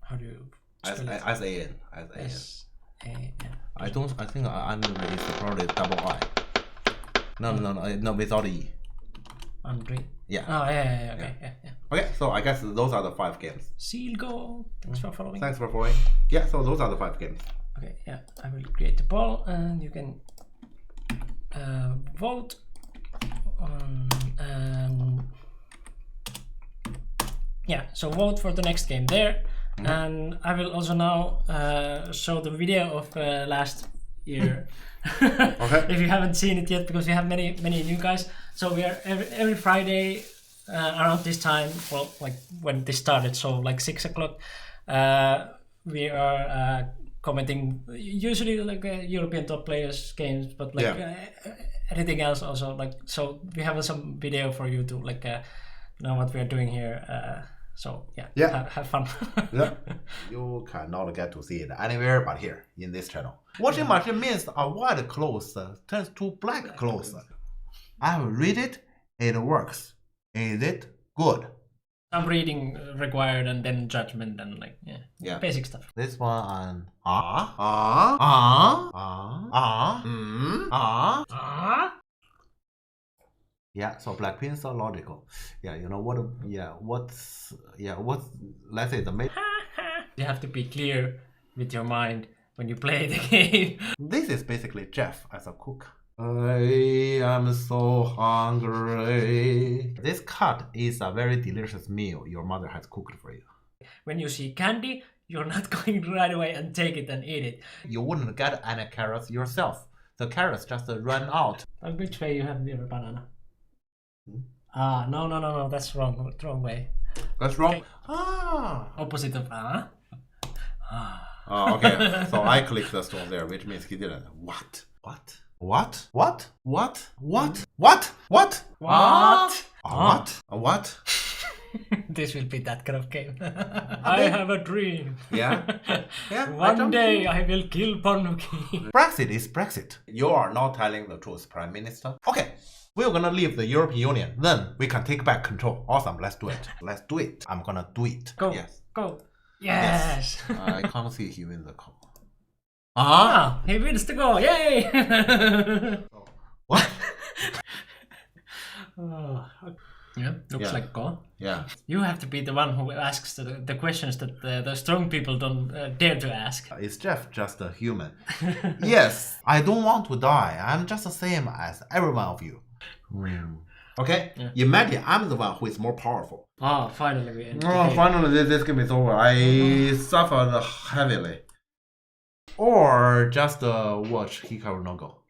How do you S spell it? A-N. S-A-N. I think Andre is probably double I. No, without E. Andre. Yeah. Oh, yeah. Okay. Yeah. Okay, so I guess those are the 5 games. Seal go. Thanks for following. Thanks for following. Yeah, so those are the 5 games. Okay, yeah. I will create the poll and you can vote on yeah, so vote for the next game there. And I will also now show the video of last year. Okay. If you haven't seen it yet, because we have many new guys. So we are every Friday around this time, well, like when this started, so like 6 o'clock, we are commenting usually like European top players games, but like anything else also. Like, so we have some video for you to like know what we are doing here. So yeah. Have fun. Yeah, you cannot get to see it anywhere but here in this channel. Washing machine means a white clothes turns to black clothes. I have read it. It works. Is it good? Some reading required and then judgment and like basic stuff. This one Yeah, so Blackpink are logical. Yeah, you know what? What's let's say the main. You have to be clear with your mind when you play the game. This is basically Jeff as a cook. I am so hungry. This cut is a very delicious meal your mother has cooked for you. When you see candy, you're not going right away and take it and eat it. You wouldn't get any carrots yourself. The carrots just run out. On which way you have your banana? No, that's wrong. Wrong way. That's wrong. Okay. Ah. Opposite of Oh, okay. So I clicked the stone there, which means he didn't. What? What? This will be that kind of game. I have a dream. Yeah. One day I will kill Ponnuki. Brexit is Brexit. You are not telling the truth, Prime Minister. Okay. We're gonna leave the European Union. Then we can take back control. Awesome. Let's do it. I'm gonna do it. Go. Yes. Go. Yes. I can't see him in the call. He wins the goal. Yay! What? Yeah, looks like goal. Yeah. You have to be the one who asks the questions that the strong people don't dare to ask. Is Jeff just a human? Yes. I don't want to die. I'm just the same as every one of you. Okay? Yeah. Imagine I'm the one who is more powerful. Oh, finally we end. Finally this game is over. I suffered heavily. Or just watch Hikaru no Go.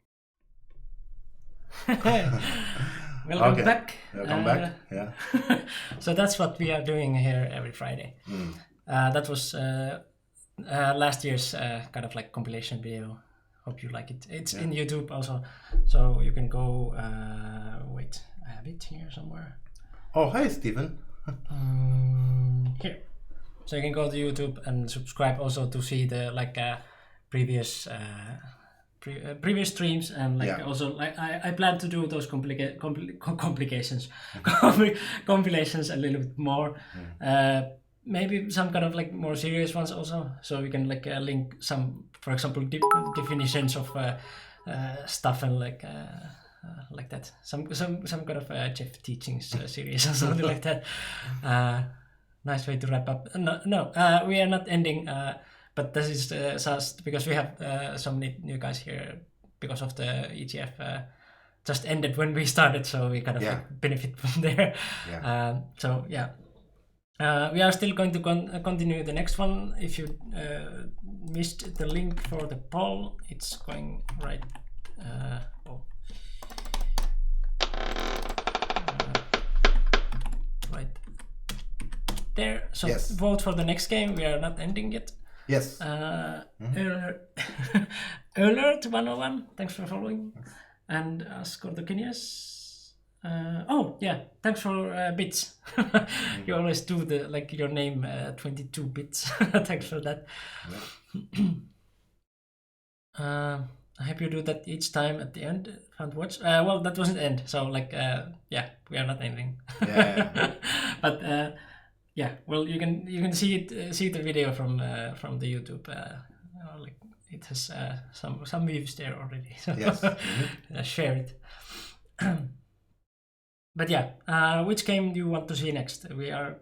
Welcome back. Welcome back. Yeah. So that's what we are doing here every Friday. That was last year's kind of like compilation video. Hope you like it. It's in YouTube also, so you can go. Wait, I have it here somewhere. Oh, hey, Stephen. Here. So you can go to YouTube and subscribe also to see the like previous streams and like also like I plan to do those compilations a little bit more. Maybe some kind of like more serious ones also, so we can like link some, for example, definitions of stuff and like that. Some kind of Jeff teachings series or something like that. Nice way to wrap up. No, we are not ending. But this is just because we have so many new guys here because of the ETF just ended when we started, so we kind of like benefit from there. So yeah. We are still going to continue the next one. If you missed the link for the poll, it's going right right there. So vote for the next game. We are not ending yet. Yes. Alert 101. Thanks for following. And Skordokinias. Thanks for bits. You always do the like your name 22 bits. Thanks for that. I hope you do that each time at the end. Found watch. Well, that wasn't end. So like, yeah, we are not ending. Yeah. But yeah, well, you can see it, see the video from the YouTube. Like it has some views there already. So Yes. share it. But yeah, which game do you want to see next? We are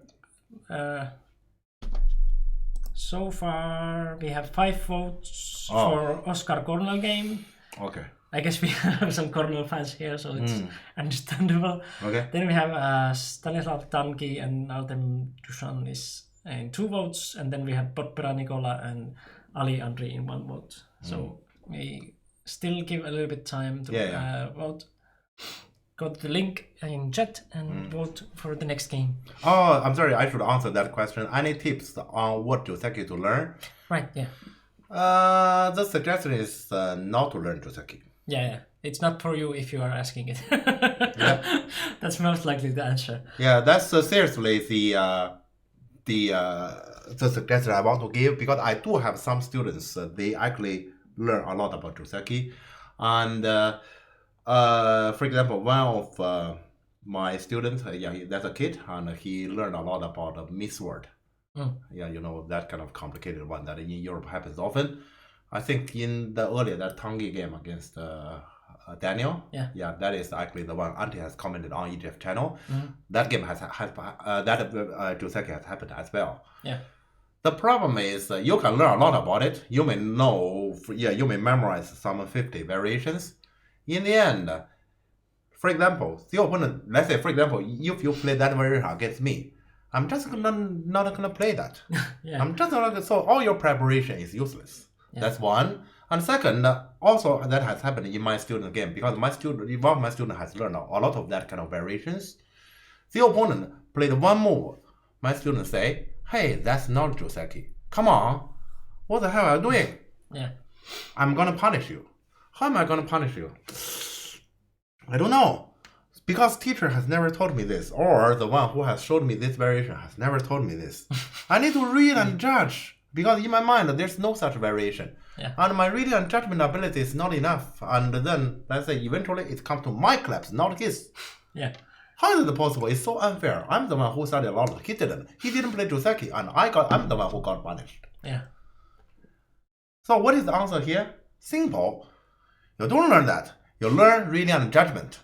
so far we have 5 votes for Oscar Cornell game. Okay. I guess we have some Cornell fans here, so it's understandable. Okay. Then we have Stanislav Tanki and Artem Dushan is in 2 votes, and then we have Podpera Nicola and Ali Andri in 1 vote. So we still give a little bit time to vote. Go to the link in chat and vote for the next game. Oh, I'm sorry. I should answer that question. Any tips on what Joseki to learn? Right, yeah. The suggestion is not to learn Joseki. Yeah. It's not for you if you are asking it. That's most likely the answer. Yeah, that's seriously the suggestion I want to give, because I do have some students. They actually learn a lot about Joseki, and for example, one of my students, that's a kid, and he learned a lot about Miss World. Yeah, you know, that kind of complicated one that in Europe happens often. I think in the earlier that Tangi game against Daniel, that is actually the one Auntie has commented on EGF channel. That game has Joseki has happened as well. Yeah. The problem is you can learn a lot about it. You may know, you may memorize some 50 variations. In the end, for example, the opponent, let's say, for example, if you play that variation against me, I'm just not gonna play that. I'm just not gonna, so all your preparation is useless. That's one. And second, also that has happened in my student game, because one of my student has learned a lot of that kind of variations. The opponent played one move. My student say, "Hey, that's not Joseki. Come on, what the hell are you doing? Yeah, I'm gonna punish you." How am I gonna punish you? I don't know. Because teacher has never told me this, or the one who has showed me this variation has never told me this. I need to read and judge, because in my mind there's no such variation. And my reading and judgment ability is not enough. And then, let's say, eventually it comes to my collapse, not his. Yeah. How is it possible? It's so unfair. I'm the one who studied a lot. He didn't. He didn't play Joseki, and I'm the one who got punished. Yeah. So what is the answer here? Simple. You don't learn that. You learn reading and judgment.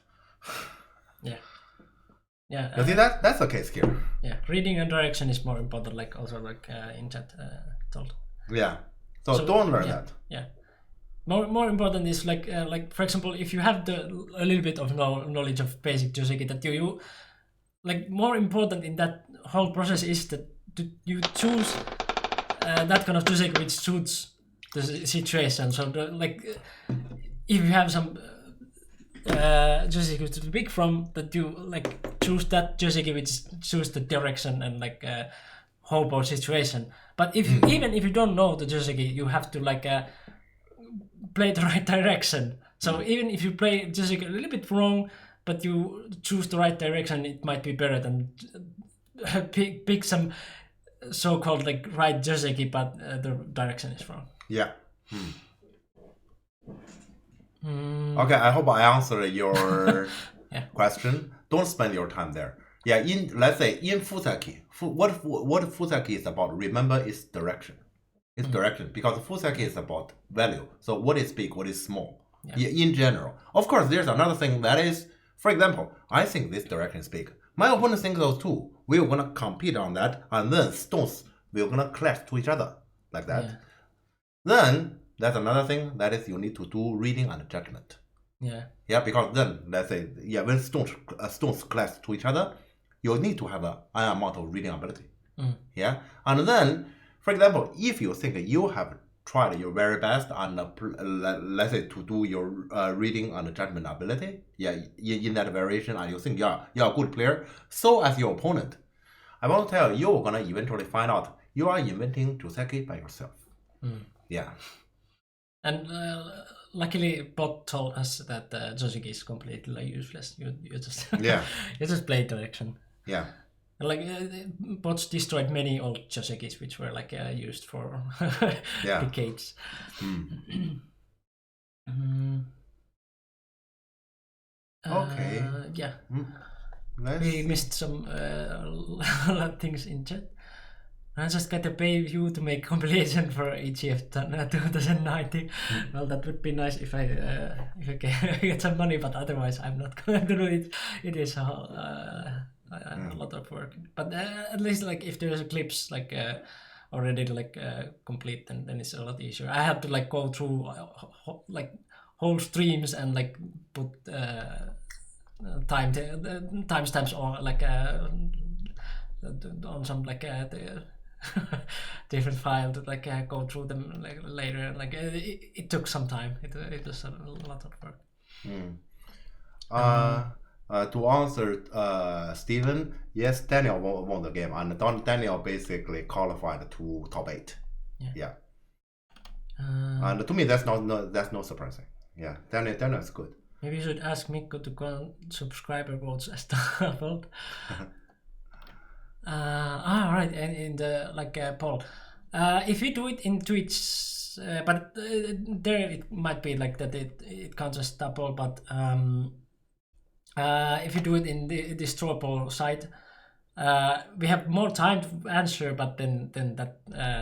Yeah. You see that? That's the case here. Yeah. Reading and direction is more important, like also in chat told. Yeah. So don't learn that. Yeah. More important is like for example, if you have a little bit of knowledge of basic Joseki, that you like, more important in that whole process is that you choose that kind of Joseki which suits the situation. So if you have some Joseki to pick from, that you like choose that Joseki which suits the direction and like whole situation. But even if you don't know the Joseki, you have to like play the right direction. So even if you play Joseki a little bit wrong, but you choose the right direction, it might be better than pick some so-called like right Joseki, but the direction is wrong. Yeah. Okay, I hope I answered your question. Don't spend your time there. Yeah, let's say in Fuseki, what Fuseki is about, remember, is direction. It's direction, because Fuseki is about value. So what is big, what is small, in general. Of course, there's another thing that is, for example, I think this direction is big. My opponent thinks those too. We're gonna compete on that, and then stones we're gonna clash to each other like that. Yeah. Then that's another thing, that is you need to do reading and judgment. Yeah, because then let's say when stones clash to each other, you need to have an amount of reading ability. Yeah, and then, for example, if you think you have tried your very best and let's say to do your reading and judgment ability, in that variation, and you think you're a good player, so as your opponent, I want to tell you, you're gonna eventually find out you are inventing Joseki by yourself. Yeah. And luckily, Bot told us that Joseki is completely useless. You just you just play direction. Yeah. Like bots destroyed many old Josekis which were like used for decades. Mm, Okay. Yeah. Let's We see. missed some things in chat. I just got to pay you to make compilation for EGF 2019. Well, that would be nice if I get some money, but otherwise I'm not going to do it. It is a lot of work. But at least like if there's clips like already like complete, then it's a lot easier. I have to like go through like whole streams and like put timestamps or like on some like different file to like go through them like later. Like it took some time. It was a lot of work. To answer Steven, yes, Daniel won the game, and Daniel basically qualified to top 8. Yeah. And to me, that's no surprising. Yeah, Daniel is good. Maybe you should ask Mikko to count subscriber votes as doubled. Right, and in the like poll, if you do it in Twitch, but there it might be like that it counts as double, but if you do it in the straw poll site, we have more time to answer, but then that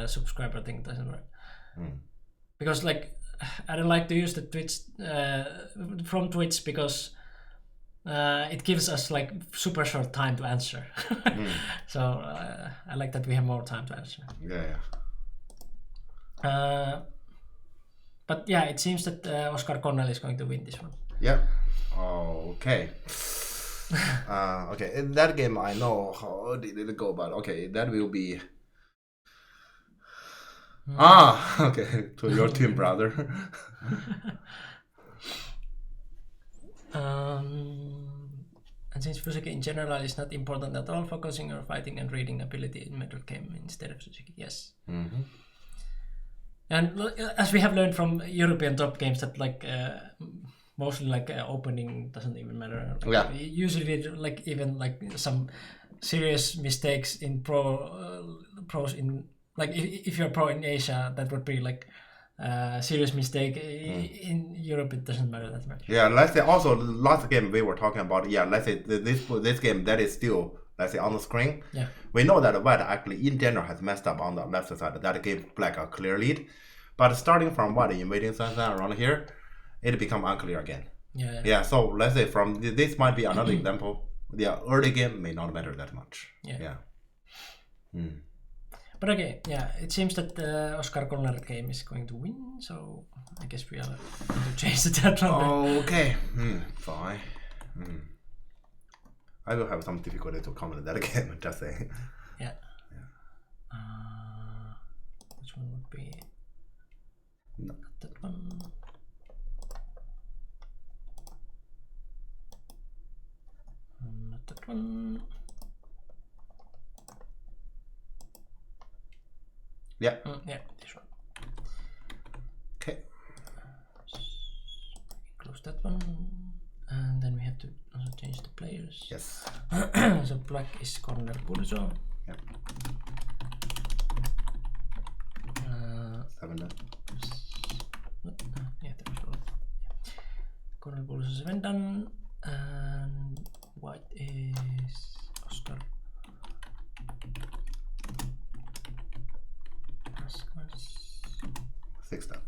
subscriber thing doesn't work. Because like I don't like to use the Twitch from Twitch because it gives us like super short time to answer. So I like that we have more time to answer. But yeah, it seems that Oscar Connell is going to win this one. Yeah. Okay. Okay. In that game, I know how did it go, but okay, that will be. Okay. To your team, brother. And since Fuseki in general is not important at all, focusing on fighting and reading ability in Metal came instead of Fuseki. Yes. And as we have learned from European top games that like mostly like opening doesn't even matter. Yeah. Usually like even like some serious mistakes in pros in like if you're pro in Asia, that would be like serious mistake. In Europe it doesn't matter that much. Yeah, let's say also last game we were talking about, yeah, let's say this game that is still, let's say, on the screen. Yeah. We know that White actually in general has messed up on the left side. That gave Black a clear lead. But starting from White invading Sunset around here, it become unclear again. Yeah, so let's say from this might be another example. Yeah, early game may not matter that much. Yeah. But okay, yeah, it seems that the Oscar Connell game is going to win, so I guess we are going to change the chat one. Okay, fine. I will have some difficulty to comment that game, just saying. Yeah. Which one would be? No. Not that one. Not that one. Yeah. Yeah, this one. Okay. Close that one. And then we have to also change the players. Yes. So black is Cornel Pulso. Yeah. 7 done. Yeah, that was all. Cornel Pulso 7 done. And white is Oscar. 6 done.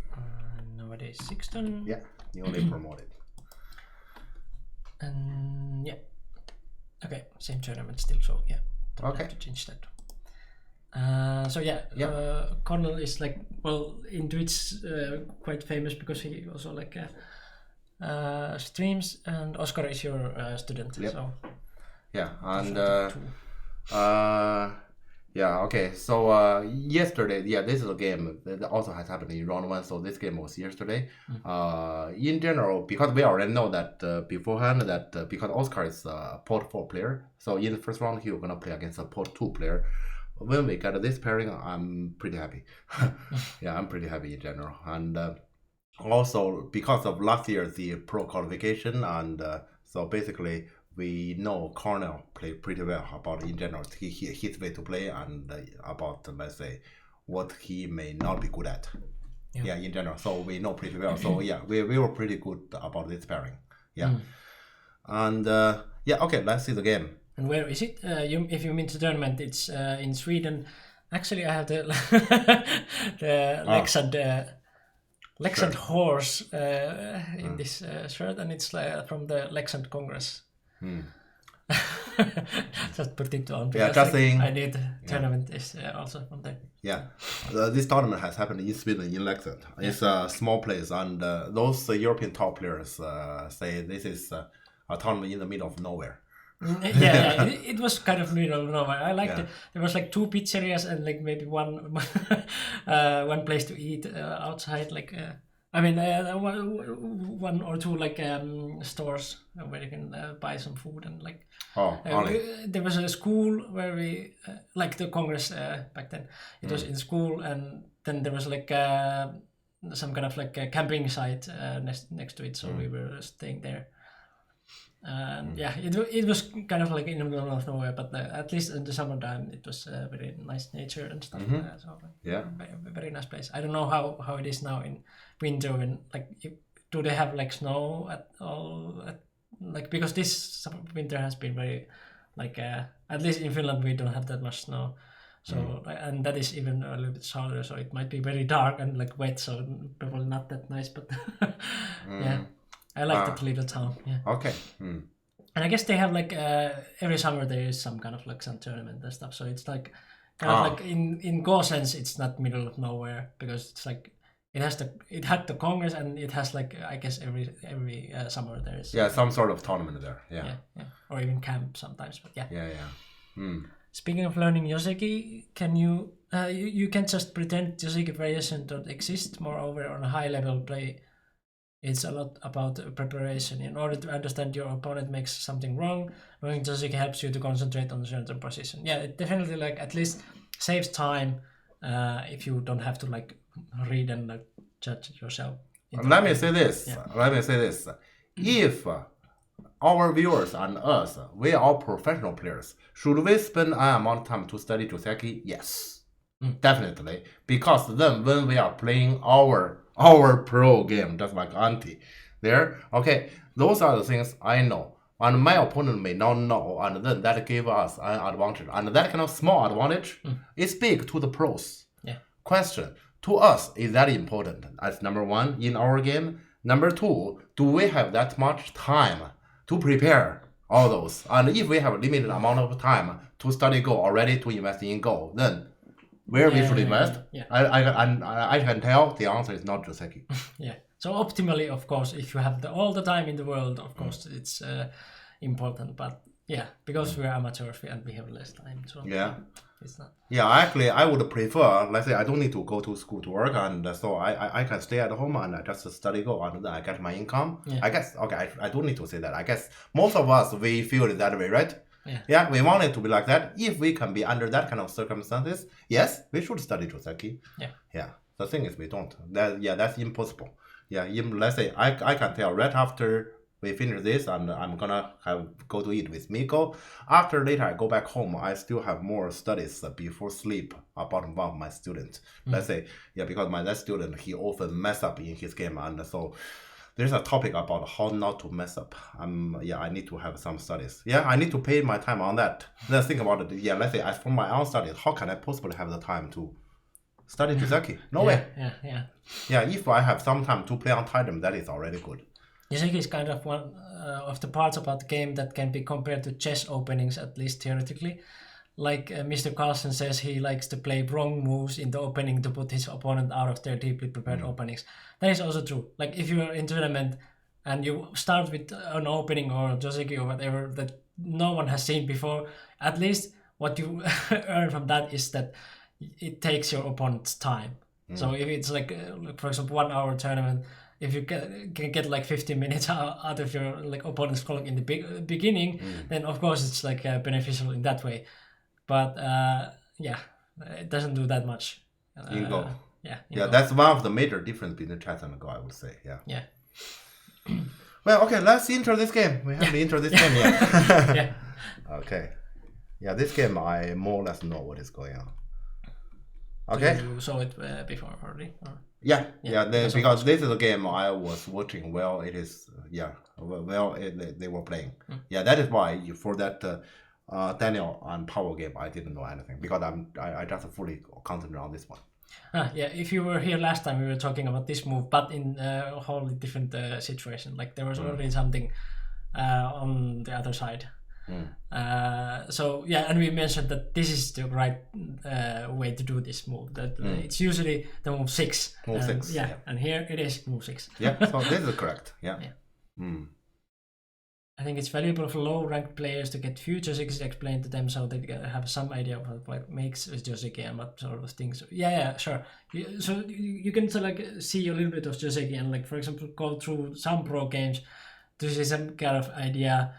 Nowadays 6 done. Yeah, newly promoted. And yeah. Okay, same tournament still, so yeah. Don't Okay. have to change that. So yeah, Cornel is like, well, in Twitch quite famous because he also like streams, and Oscar is your student. Yep. So Yeah, and yeah, okay. So yesterday, yeah, this is a game that also has happened in round 1. So this game was yesterday. In general, because we already know that beforehand that because Oscar is a port 4 player, so in the first round he was gonna play against a port 2 player. When we got this pairing, I'm pretty happy. Yeah, I'm pretty happy in general, and also because of last year's the pro qualification, and so basically we know Cornell played pretty well about in general his way to play, and about let's say what he may not be good at. Yeah, in general. So we know pretty well. So yeah, we were pretty good about this pairing. Yeah. And okay, let's see the game. And where is it? If you mean the tournament, it's in Sweden. Actually, I have the the Leksand horse in this shirt, and it's from the Leksand Congress. Just put it on. Yeah, just saying. I need tournament is also from there. Yeah, this tournament has happened in Sweden in Leksand. It's a small place, and those European top players say this is a tournament in the middle of nowhere. It was kind of middle of nowhere. I liked it. There was like 2 pizzerias and like maybe one one place to eat outside. Like one or 2 like stores where you can buy some food and like. There was a school where we like the Congress back then. It was in school, and then there was like some kind of like a camping site next to it, so we were staying there. And it was kind of like in the middle of nowhere, but at least in the summertime it was very nice nature and stuff. Very nice place. I don't know how it is now in winter. When do they have like snow at all? Like because this winter has been very at least in Finland we don't have that much snow. So and that is even a little bit shorter, so it might be very dark and like wet, so probably not that nice. But I like that little town. Yeah. Okay. And I guess they have like every summer there is some kind of like some tournament and stuff. So it's like kind of like in Go sense, it's not middle of nowhere, because it's like it had the Congress, and it has like I guess every summer there is some sort of tournament there. Yeah. Or even camp sometimes. But yeah. Speaking of learning Joseki, can you can just pretend Joseki variation don't exist. Moreover, on a high level play, it's a lot about preparation. In order to understand your opponent makes something wrong, knowing Joseki helps you to concentrate on a certain position. Yeah, it definitely like at least saves time if you don't have to like read and like judge yourself. Let me say this. If our viewers and us, we are professional players, should we spend an amount of time to study Joseki? Yes, definitely. Because then when we are playing our pro game, just like Auntie there, okay, those are the things I know, and my opponent may not know, and then that gave us an advantage, and that kind of small advantage is big to the pros. Question, to us, is that important? That's number 1 in our game. Number 2, do we have that much time to prepare all those? And if we have a limited amount of time to study Go or ready to invest in Go, then where we should invest? I can tell the answer is not Joseki. So optimally, of course, if you have all the time in the world, of course it's important. But because we're amateurs and we have less time, so it's not. Actually, I would prefer, let's say I don't need to go to school to work, and so I can stay at home and I just study Go, and then I get my income. I guess, I don't need to say that. I guess most of us, we feel it that way, right? We want it to be like that. If we can be under that kind of circumstances, yes, we should study Joseki. The thing is, we don't. That's impossible. Let's say I can tell right after we finish this, and I'm gonna go to eat with Miko. After later I go back home, I still have more studies before sleep about one of my students. Let's say, because my last student, he often mess up in his game, and so there's a topic about how not to mess up. I need to have some studies. I need to pay my time on that. Let's think about it. Let's say for my own studies, how can I possibly have the time to study Joseki? No way. If I have some time to play on Titan, that is already good. Joseki is kind of one of the parts about the game that can be compared to chess openings, at least theoretically. Like Mr. Carlsen says, he likes to play wrong moves in the opening to put his opponent out of their deeply prepared openings. That is also true. Like if you're in tournament and you start with an opening or Joseki or whatever that no one has seen before, at least what you earn from that is that it takes your opponent's time. So if it's like for example 1 hour tournament, if you can get like 15 minutes out of your like opponent's clock in the beginning, then of course it's like beneficial in that way. But it doesn't do that much in Go. Go. That's one of the major difference between chess and Go, I would say. Well, okay, let's intro this game. We haven't intro this game yet. Okay. This game I more or less know what is going on. Okay. So you saw it before already? Or? Yeah, because of because this is a game I was watching while it is, they were playing. Yeah, that is why for that Daniel and Power game, I didn't know anything because I just fully concentrate on this one. Yeah, if you were here last time, we were talking about this move, but in a wholly different situation. Like there was already something on the other side. So yeah, and we mentioned that this is the right way to do this move. That it's usually the move 6. Move 6. Yeah, and here it is move 6. Yeah, so this is correct. Yeah. I think it's valuable for low-ranked players to get future 6 explained to them so they have some idea of what makes Joseki and what sort of things. Yeah, sure. So you can see a little bit of Joseki and like, for example, go through some pro games to see some kind of idea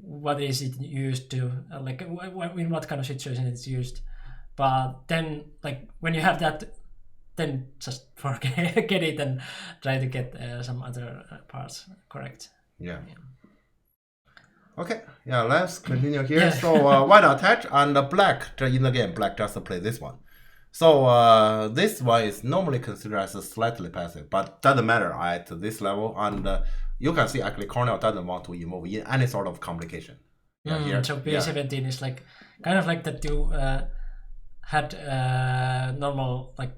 what is it used to, like in what kind of situation it's used. But then, like when you have that, then just forget it and try to get some other parts correct. Yeah. Okay, yeah, let's continue here. Yeah. So white attach and black in the game, black just play this one. So this one is normally considered as a slightly passive, but doesn't matter at this level. And you can see actually Cornell doesn't want to involve in any sort of complication. Here. So B17 is like kind of like that you had normal like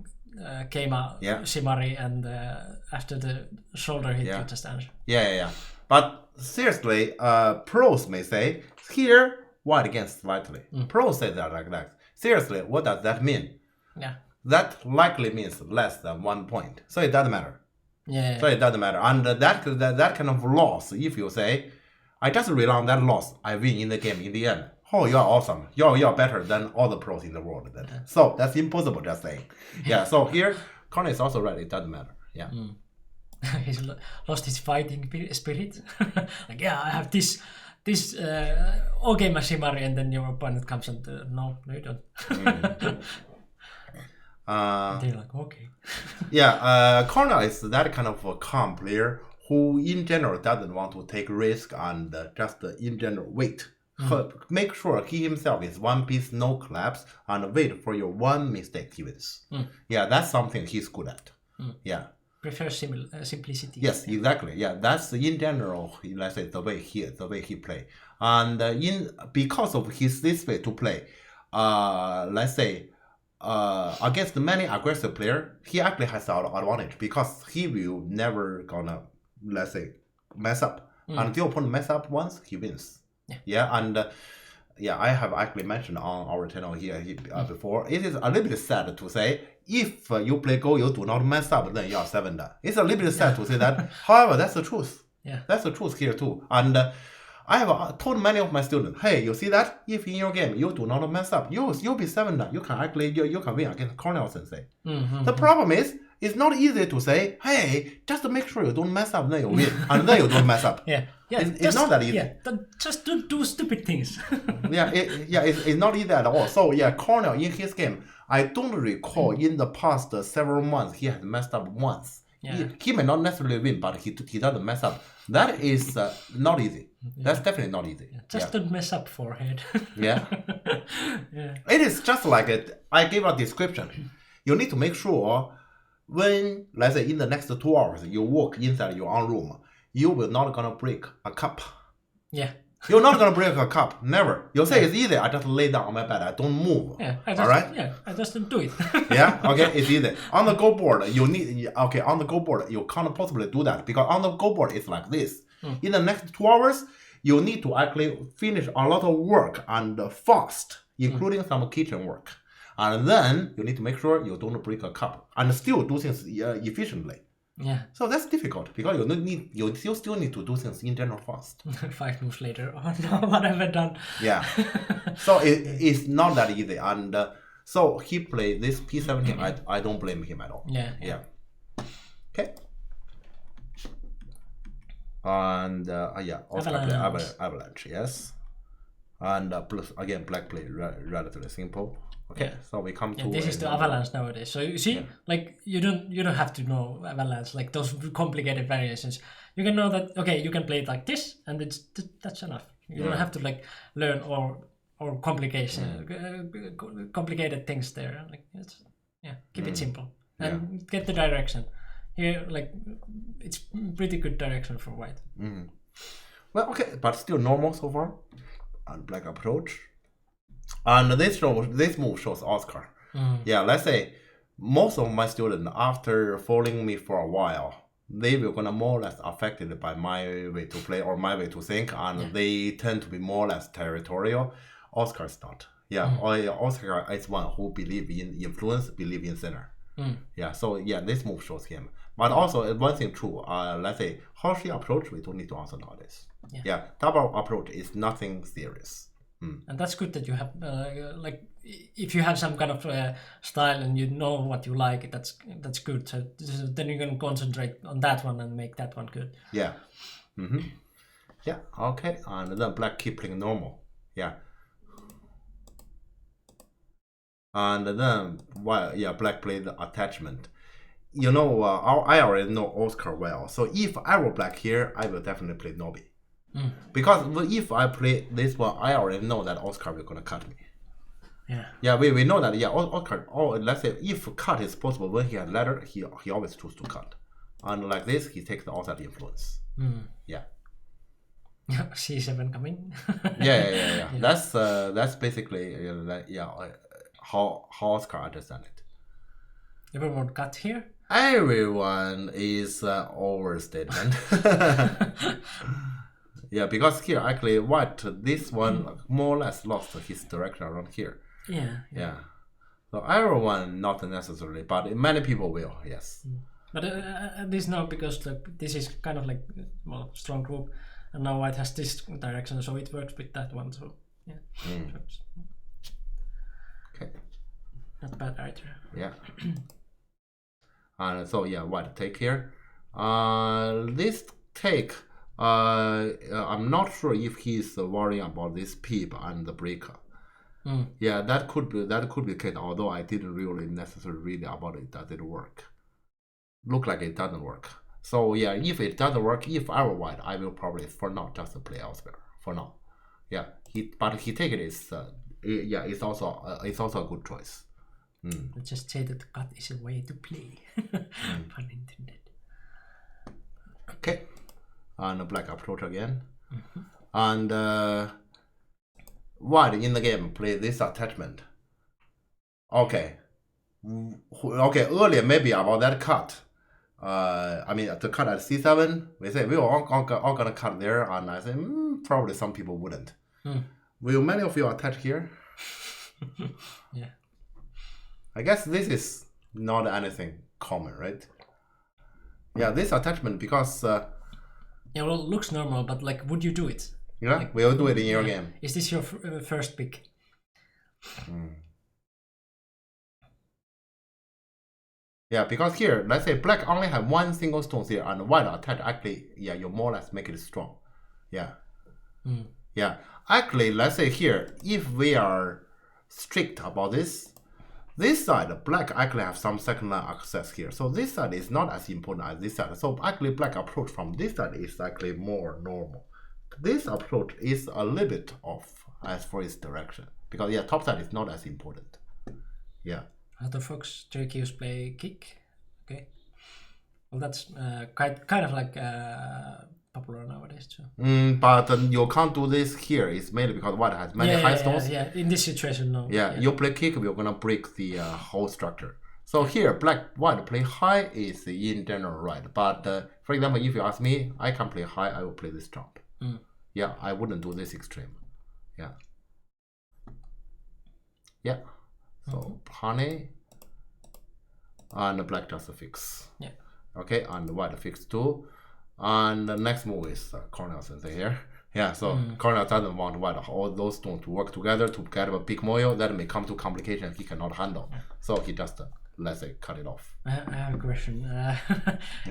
Keima Shimari and after the shoulder hit you just answer. Yeah. But seriously, pros may say, here, white against slightly. Pros say that like that. Seriously, what does that mean? Yeah. That likely means less than 1 point. So it doesn't matter. Yeah. So it doesn't matter. And that kind of loss, if you say, I just rely on that loss, I win in the game in the end. Oh, you're awesome. You're better than all the pros in the world. Then. Yeah. So that's impossible, just saying. Yeah, so here, Connor is also right. It doesn't matter. Yeah. He's lost his fighting spirit. Like, yeah, I have this okay Mashimari, and then your opponent comes and no, you don't. They're like, okay. Cornell is that kind of a calm player who in general doesn't want to take risk and just in general wait. Make sure he himself is one piece, no collapse, and wait for your one mistake he wins. Yeah, that's something he's good at. Yeah. Prefer simplicity. Yes, exactly. Yeah, that's in general, let's say, the way he play, and because of this way to play, let's say, against many aggressive player, he actually has an advantage because he will never gonna, let's say, mess up. And the opponent mess up once, he wins. I have actually mentioned on our channel here before. It is a little bit sad to say, if you play Go, you do not mess up, then you are 7 down. It's a little bit sad to say that. However, that's the truth. Yeah. That's the truth here too. And I have told many of my students, hey, you see that? If in your game you do not mess up, you'll be 7 down. You can actually you can win against Cornell Sensei. The problem is, it's not easy to say, hey, just make sure you don't mess up, then you win, and then you don't mess up. It's not that easy. Yeah, just don't do stupid things. It's not easy at all. So Cornell in his game, I don't recall in the past several months he has messed up once. He may not necessarily win, but he doesn't mess up. That is not easy. That's definitely not easy. Just don't mess up, forehead. It is just like it. I gave a description. You need to make sure when, let's say, in the next 2 hours, you walk inside your own room, you will not gonna break a cup. Yeah. You're not gonna break a cup. Never. You say it's easy. I just lay down on my bed. I don't move. All right. Yeah. I just don't do it. Okay. It's easy. On the Go board, on the Go board, you can't possibly do that because on the Go board it's like this. In the next 2 hours, you need to actually finish a lot of work and fast, including some kitchen work. And then you need to make sure you don't break a cup and still do things efficiently. Yeah. So that's difficult because you still need to do things in general fast. 5 moves later, oh no, what have I done? Yeah. So it's not that easy. And so he played this P17. I don't blame him at all. Yeah. Okay. And also Avalanche, yes. And plus again, black play relatively simple. Okay, so we come to this is the Avalanche nowadays. So you see, like you don't have to know Avalanche, like those complicated variations. You can know that you can play it like this, and that's enough. You don't have to like learn or complicated things there. Like keep it simple. and get the direction. Here, like, it's pretty good direction for white. Well, okay, but still normal so far. And black approach. And this move shows Oscar. Yeah, let's say most of my students, after following me for a while, they will gonna more or less affected by my way to play or my way to think, and they tend to be more or less territorial. Oscar's not. Yeah, Oscar is one who believe in influence, believe in center. Yeah, so yeah, this move shows him. But also one thing true, let's say how she approach, we don't need to answer nowadays. Yeah, double approach is nothing serious. And that's good that you have like if you have some kind of style and you know what you like, that's good. So then you can concentrate on that one and make that one good. Yeah. Yeah. Okay. And then black keep playing normal. Yeah. And then black played the attachment. You know, I already know Oscar well. So if I were black here, I will definitely play Nobi. Because if I play this one, I already know that Oscar will gonna cut me. Yeah, we know that. Yeah, Oscar. Let's say if cut is possible when he has ladder, he always choose to cut, and like this he takes the outside influence. Yeah. C7 coming. yeah. That's basically how Oscar understand it. Everyone cut here. Everyone is overstatement. Yeah, because here actually white, this one more or less lost his direction around here. Yeah. So everyone not necessarily, but many people will. Yes. But at least now, because this is kind of like strong group, and now white has this direction, so it works with that one. So yeah. Okay. Not bad either. Yeah. And so yeah, white take here. This take. I'm not sure if he's worrying about this peep and the breaker. Yeah, that could be the case. Although I didn't really necessarily read about it, does it work? Look like it doesn't work. So yeah, if it doesn't work, if I were white, I will probably for now just play elsewhere for now. Yeah, but he take it is it's also a good choice. Let's just say that cut is a way to play. Pun intended. Okay. And black approach again. And white in the game play this attachment. Okay, earlier maybe about that cut. I mean the cut at c7. We say we were all gonna cut there, and I say probably some people wouldn't. Will many of you attach here? Yeah. I guess this is not anything common, right? Yeah, this attachment because. Yeah, well, it looks normal, but like, would you do it? Yeah, like, we'll do it in your game. Is this your first pick? Yeah, because here, let's say black only have one single stone here, and white attach actually, yeah, you more or less make it strong. Yeah. Yeah, actually, let's say here, if we are strict about this side, black actually have some second line access here. So this side is not as important as this side. So actually black approach from this side is actually more normal. This approach is a little bit off as for its direction. Because yeah, top side is not as important. Yeah. Other folks, Turkeys play kick. Okay. Well, that's kind of like popular nowadays too. But you can't do this here. It's mainly because white has many high stones. Yeah, in this situation, no. Yeah, you play kick, we're gonna break the whole structure. So here, white play high is in general right. But for example, if you ask me, I can play high, I will play this jump. Yeah, I wouldn't do this extreme. Yeah. Yeah. So honey and black just fix. Yeah. Okay, and white fix too. And the next move is Cornell Sensei here. Yeah, so Cornell doesn't want white all those stones to work together to get a big moyo that may come to complication he cannot handle. So he just let's say cut it off. I have a question.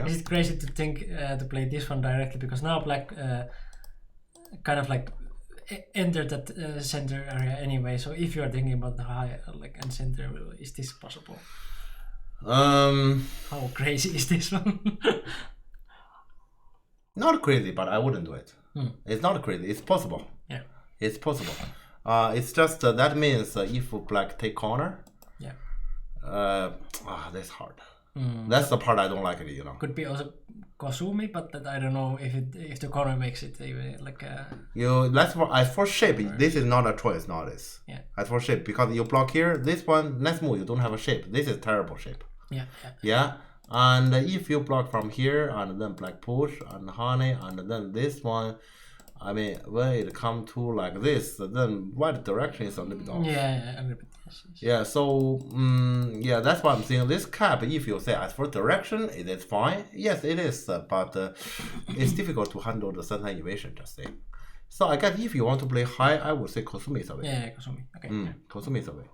Is it crazy to think to play this one directly, because now black kind of like entered that center area anyway. So if you are thinking about the high and center, is this possible? How crazy is this one? Not crazy, but I wouldn't do it. It's not crazy. It's possible. Yeah, it's possible. It's just that means if black take corner. Yeah. That's hard. That's the part I don't like it, Could be also Kosumi, but that I don't know if the corner makes it even like That's for as for shape, this is not a choice nowadays. Yeah. As for shape, because you block here, this one, next move you don't have a shape. This is terrible shape. Yeah. Yeah. And if you block from here and then black push and honey and then this one, I mean, when it come to like this, then white direction is a little bit off. Yeah, a little bit. Yes. Yeah, so yeah, that's why I'm saying this cap. If you say as for direction, it is fine. Yes, it is, but it's difficult to handle the certain evasion. Just saying. So I guess if you want to play high, I would say Kosumi is away. Yeah, Kosumi. Okay. Kosumi is away.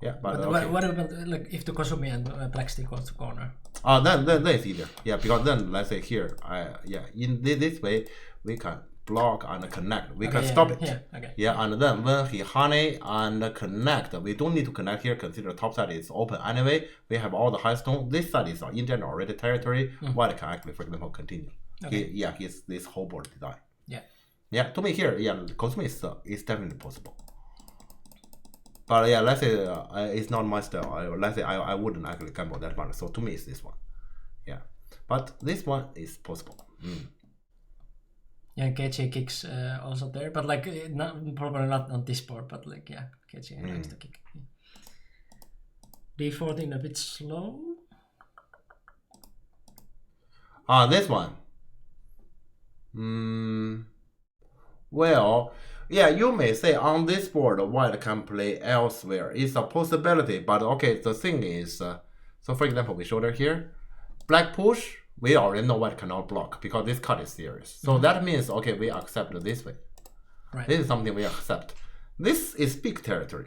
Yeah, but okay. What about like if the Kosumi and black stick goes to corner? Then it's easier. Yeah, because then let's say here, in this way we can block and connect. We can stop it. Yeah. Okay. Yeah, and then when he honey and connect, we don't need to connect here. Consider top side is open anyway. We have all the high stone. This side is in general already territory. White can actually, for example, continue. Okay. He's this whole board design. Yeah. To me here, Kosumi is definitely possible. But yeah, let's say it's not my style. Let's say I wouldn't actually gamble that much. So to me, it's this one. Yeah, but this one is possible. Yeah, KJ kicks also there, but like probably not on this board, but like KJ likes to kick. D14 a bit slow. This one. Well, yeah, you may say on this board white can play elsewhere. It's a possibility, but okay, the thing is, so for example, we showed it here, black push, we already know white cannot block because this card is serious. So that means, okay, we accept it this way. Right. This is something we accept. This is big territory.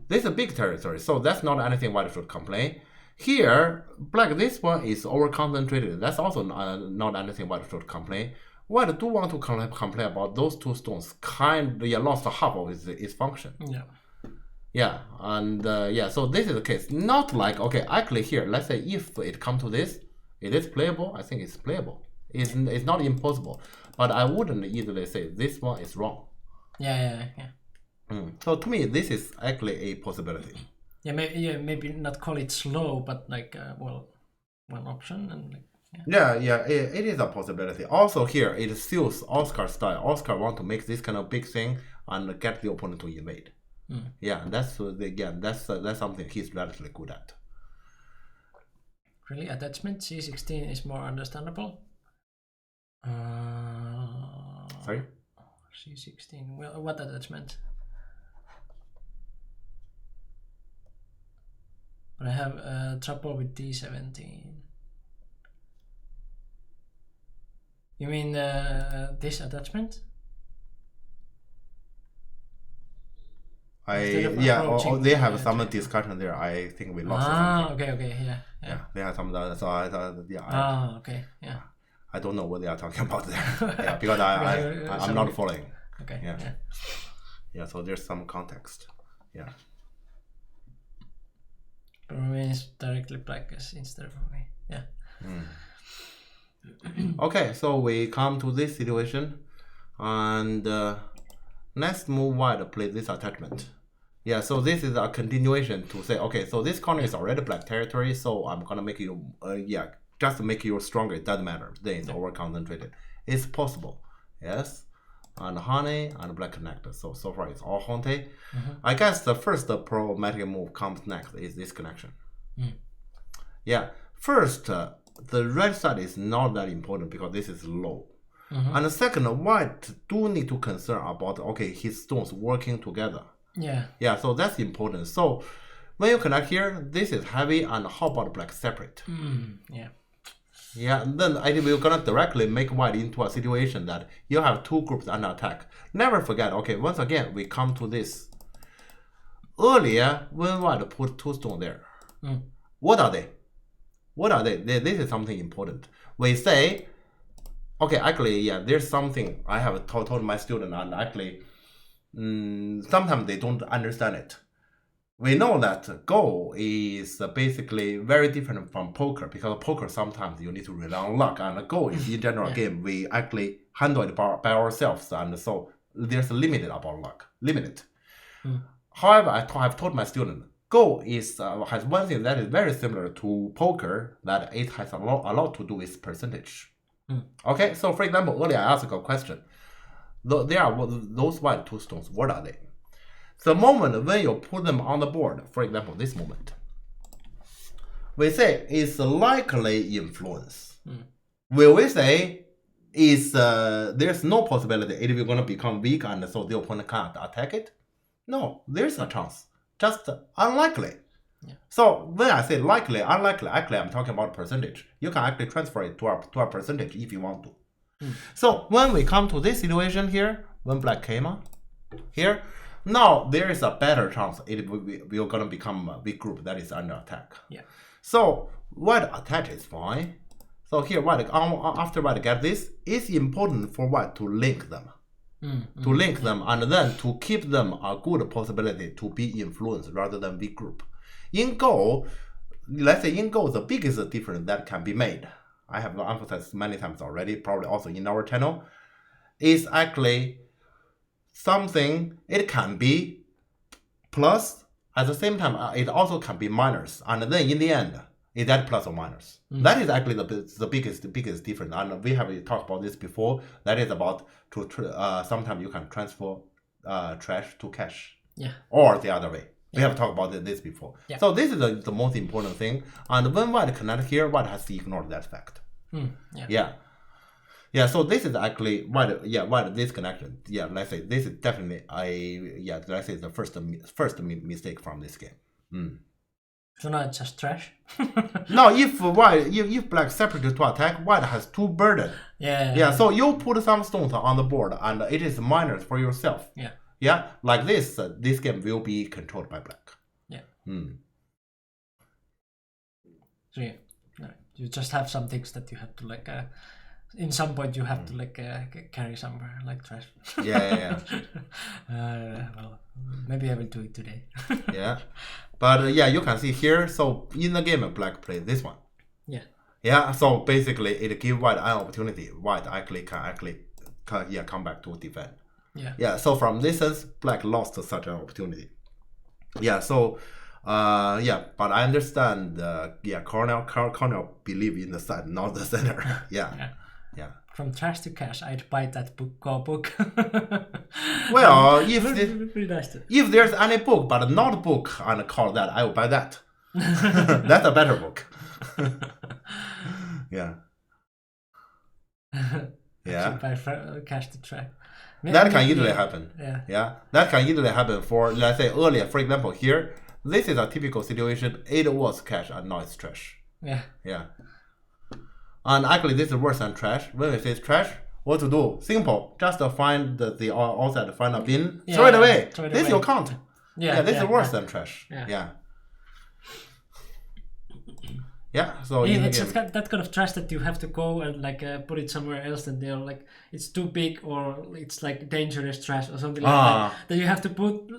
This is a big territory, so that's not anything white should complain. Here, black, this one is over-concentrated. That's also not anything white should complain. White do want to complain about those two stones lost half of its function. Yeah, and so this is the case. Not like, okay, actually here, let's say if it come to this, it is playable. I think it's playable. It's not impossible, but I wouldn't easily say this one is wrong. Yeah. So to me, this is actually a possibility. Yeah, maybe not call it slow, but like one option and like. Yeah, it is a possibility. Also here, it suits Oscar style. Oscar want to make this kind of big thing and get the opponent to invade. Yeah, that's something he's relatively good at. Really, attachment C16 is more understandable. Sorry? C16. Well, what attachment? But I have trouble with D17. You mean this attachment? They have some discussion there. I think we lost. Okay, yeah. They have some. So okay, yeah. I don't know what they are talking about there. because I'm not following. Okay. Yeah. So there's some context. Yeah. But remains directly black instead of me. Yeah. Okay, so we come to this situation, and next move white play this attachment. Yeah, so this is a continuation to say, okay, so this corner is already black territory, so I'm gonna make you, just to make you stronger. It doesn't matter. Then it's over concentrated. It's possible, yes. And honey and black connector. So far it's all honey. I guess the first problematic move comes next is this connection. Yeah, first. The red side is not that important because this is low. And the second, white do need to concern about, okay, his stones working together. Yeah, so that's important. So when you connect here, this is heavy, and how about black separate? Yeah, and then I think we're gonna directly make white into a situation that you have two groups under attack. Never forget, okay, once again, we come to this. Earlier, when white put two stones there, what are they? This is something important. We say, okay, actually, there's something I have told my student, and actually, sometimes they don't understand it. We know that Go is basically very different from poker, because poker sometimes you need to rely on luck, and Go is in general game we actually handle it by ourselves, and so there's a limited about luck, limited. However, I have told my student, Go is has one thing that is very similar to poker, that it has a lot to do with percentage. Okay, so for example, earlier I asked a question. There are those white two stones. What are they? The moment when you put them on the board, for example, this moment, we say it's likely influence. Will we say is there's no possibility it will going to become weak and so the opponent can't attack it? No, there's a chance. Just unlikely. Yeah. So when I say likely, unlikely, actually I'm talking about percentage. You can actually transfer it to a percentage if you want to. So when we come to this situation here, when black came on here, now there is a better chance it will gonna become a big group that is under attack. Yeah. So white attack is fine. So here white after white get this, it's important for white to link them. To link them and then to keep them a good possibility to be influenced rather than big group. In Go, let's say in Go, the biggest difference that can be made, I have emphasized many times already, probably also in our channel, is actually something, it can be plus, at the same time, it also can be minus. And then in the end, is that plus or minus? That is actually the biggest difference. And we have talked about this before. That is about sometimes you can transfer trash to cash. Yeah. Or the other way. We have talked about this before. Yeah. So this is the most important thing. And when white connect here, white has to ignore that fact. Yeah, so this is actually white this connection. Yeah, let's say this is definitely let's say the first mistake from this game. So now it's just trash. No, if black separate to attack, white has two burden. Yeah. So you put some stones on the board, and it is minus for yourself. Yeah. Like this, this game will be controlled by black. Yeah. So yeah, you just have some things that you have to like. In some point, you have to like carry somewhere like trash. Yeah. Well, maybe I will do it today. Yeah, but you can see here. So in the game, black plays this one. Yeah. So basically, it gives white an opportunity. White can come back to defend. Yeah. So from this sense, black lost such an opportunity. Yeah. So. But I understand. Cornell believe in the side, not the center. Yeah. From trash to cash, I'd buy that book. Well, if there's any book, but not book, and call that, I will buy that. That's a better book. Yeah. Buy cash to trash. That can easily happen. Yeah. That can easily happen for, let's say, earlier. For example, here, this is a typical situation. It was cash and now it's trash. Yeah. And actually, this is worse than trash. When we say trash, what to do? Simple. Just find the outside, find a bin, throw it away. This you can't. This is worse than trash. Yeah. So it's that kind of trash that you have to go and like put it somewhere else, and they're like it's too big or it's like dangerous trash or something like that. That you have to put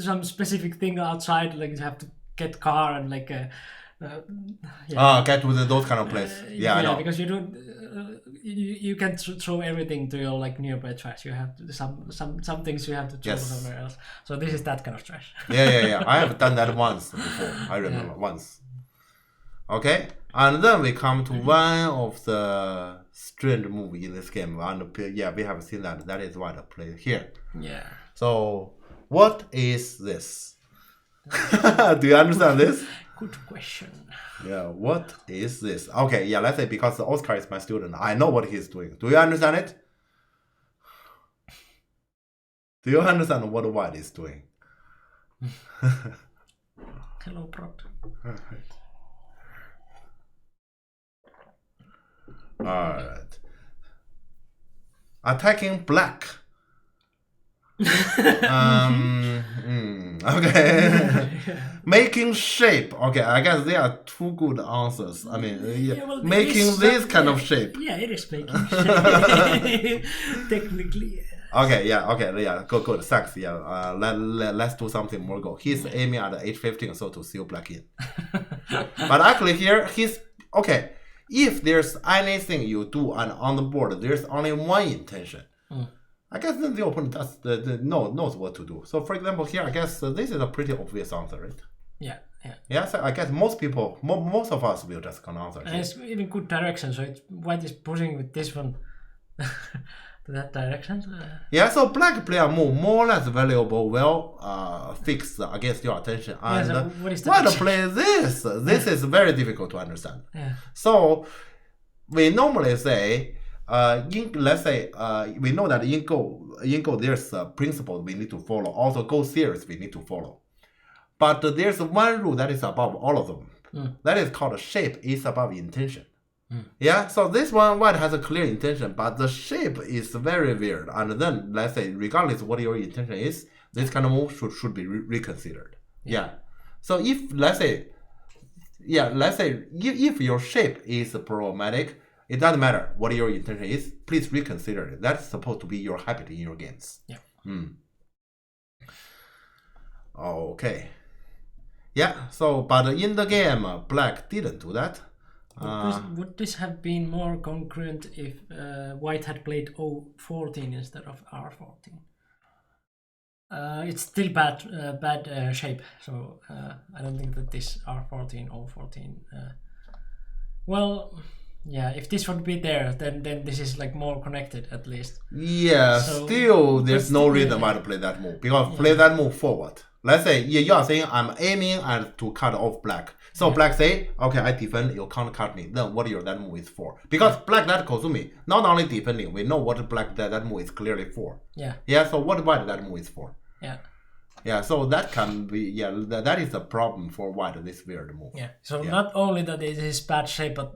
some specific thing outside, like you have to get car and like. Get to those kind of places. I know. Because you don't, you can't throw everything to your like nearby trash. You have to some things you have to throw somewhere else. So this is that kind of trash. Yeah. I have done that once before. I remember once. Okay, and then we come to one of the strange moves in this game, and we have seen that. That is what I play here. Yeah. So what is this? Do you understand this? Good question. Yeah, what is this? Okay, let's say because Oscar is my student, I know what he's doing. Do you understand it? Do you understand what white is doing? Hello, Prot. Alright. Attacking black. Okay. Making shape. Okay, I guess there are two good answers. I mean, making this kind of shape. Yeah, it is making shape. Technically. Okay, good. Thanks. Let's do something more. Go. He's aiming at H15, so to seal black in. But actually, here he's okay. If there's anything you do and on the board, there's only one intention. I guess then the opponent knows what to do. So, for example, here I guess this is a pretty obvious answer, right? Yeah, yeah. Yeah, so I guess most people, most of us will just gonna answer. And it's even good direction, so white is pushing with this one to that direction. Yeah, so black player move more or less valuable, well fixed against your attention. And so what is that white action? play this. This is very difficult to understand. Yeah. So we normally say, let's say we know that in Go there's a principle we need to follow. Also Go series we need to follow. But there's one rule that is above all of them. That is called shape is above intention. Yeah, so this one white has a clear intention, but the shape is very weird. And then let's say, regardless what your intention is, this kind of move should be reconsidered. Yeah. So if let's say if your shape is problematic, it doesn't matter what your intention is. Please reconsider it. That's supposed to be your habit in your games. Yeah. Okay. Yeah. So, but in the game, black didn't do that. Would this have been more congruent if white had played O14 instead of R14? It's still bad shape, so I don't think that this R14, O14. Well, yeah, if this would be there, then this is like more connected at least. Yeah, So, still there's no still, reason why to play that move, because play that move forward. Let's say you are saying I'm aiming and to cut off black. So black say, okay, I defend, you can't cut me. Then what your that move is for? Because black that Kozumi, not only defending, we know what black that move is clearly for. Yeah. Yeah, so what white that move is for? Yeah. Yeah, so that can be, that is a problem for white, this weird move. Yeah. So not only that it is bad shape, but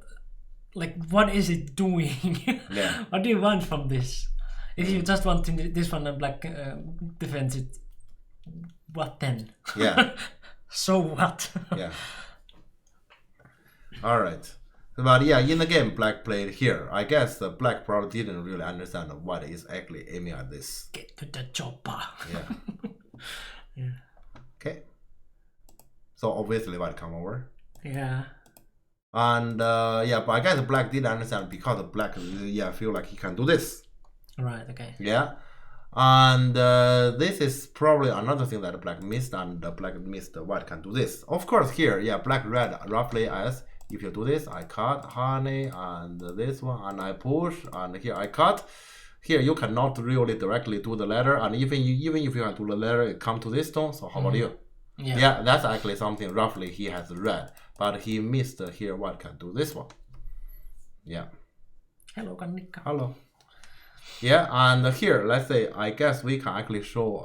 like what is it doing? Yeah. What do you want from this? If you just want this one and black defends it, what then? Yeah. So what? Yeah. All right. But yeah, in the game, black played here. I guess the black probably didn't really understand what is actually aiming at this. Get to the chopper. Yeah. Yeah. Okay. So obviously white come over. Yeah. And but I guess black did understand because black feel like he can do this. Right. Okay. Yeah. And this is probably another thing that black missed, and black missed white can do this. Of course here, black read roughly as if you do this, I cut honey and this one and I push, and here I cut. Here you cannot really directly do the letter, and even if you can do the letter, it come to this tone. So how about you? Yeah, that's actually something roughly he has read, but he missed here. White can do this one. Yeah. Hello, Kanika. Hello. Yeah, and here let's say I guess we can actually show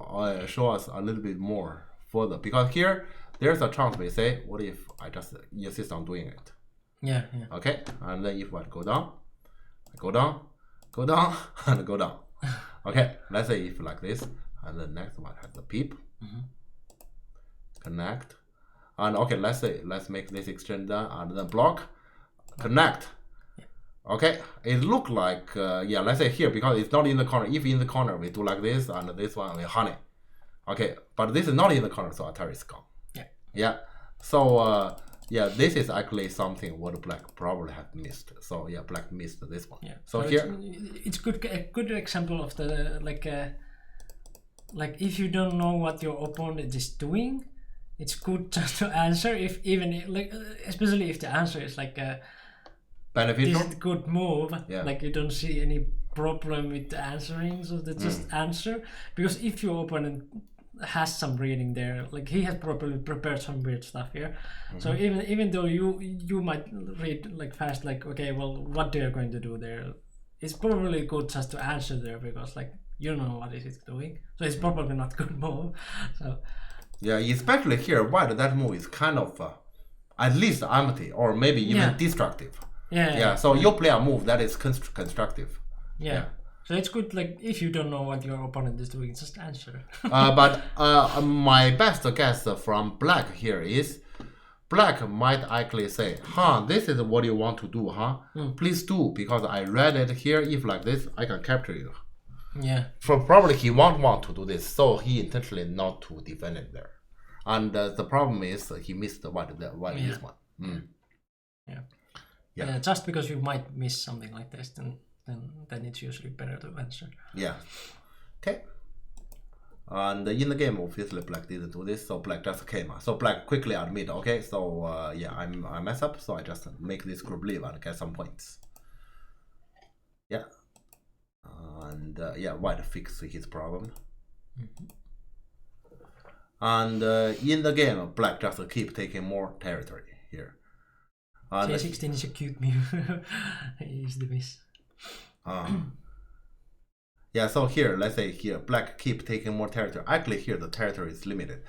us a little bit more further, because here there's a chance we say, what if I just insist on doing it? Yeah. Okay, and then if I go down, go down, and go down. Okay, let's say if like this, and the next one has the peep, connect, and okay, let's make this exchange down and then block, connect. Okay, it look like let's say here, because it's not in the corner. If in the corner we do like this, and this one we honey. Okay, but this is not in the corner, so Atari is gone. Yeah. So this is actually something what black probably have missed. So black missed this one. Yeah. So here it's a good example of the like if you don't know what your opponent is doing, it's good just to answer. Especially if the answer is like a beneficial. This is a good move. Yeah. Like you don't see any problem with answering, so they just answer. Because if your opponent has some reading there, like he has probably prepared some weird stuff here. So even though you might read like fast, like okay, well, what they are going to do there, it's probably good just to answer there, because like you don't know what is it doing. So it's probably not good move. So especially here, white that move is kind of at least empty or maybe even destructive. So you play a move that is constructive. Yeah. So it's good, like if you don't know what your opponent is doing, just answer. But my best guess from black here is, black might actually say, this is what you want to do, Please do, because I read it here. If like this, I can capture you. Yeah. So probably he won't want to do this, so he intentionally not to defend it there. And the problem is he missed this one. Yeah. Just because you might miss something like this, then it's usually better to answer. Yeah. Okay. And in the game, obviously, black didn't do this, so black just came. So black quickly admit, okay, so yeah, I mess up, so I just make this group leave and get some points. Yeah. And yeah, white fixed his problem. And in the game, black just keep taking more territory here. And J16 is a cute move. He's the miss. Yeah, so here, let's say here, black keep taking more territory. Actually, here the territory is limited.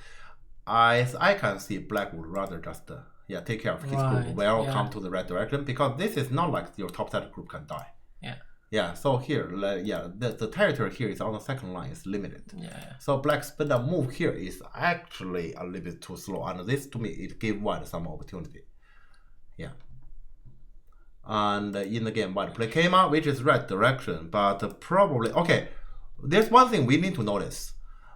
As I can see, black would rather just yeah, take care of his group, well, come to the right direction, because this is not like your top side group can die. Yeah. Yeah, so here, yeah, the territory here is on the second line is limited. Yeah. So black spin up move here is actually a little bit too slow, and this to me it gave white some opportunity. Yeah. And in the game, white play Keima, which is right direction, but probably okay. There's one thing we need to notice: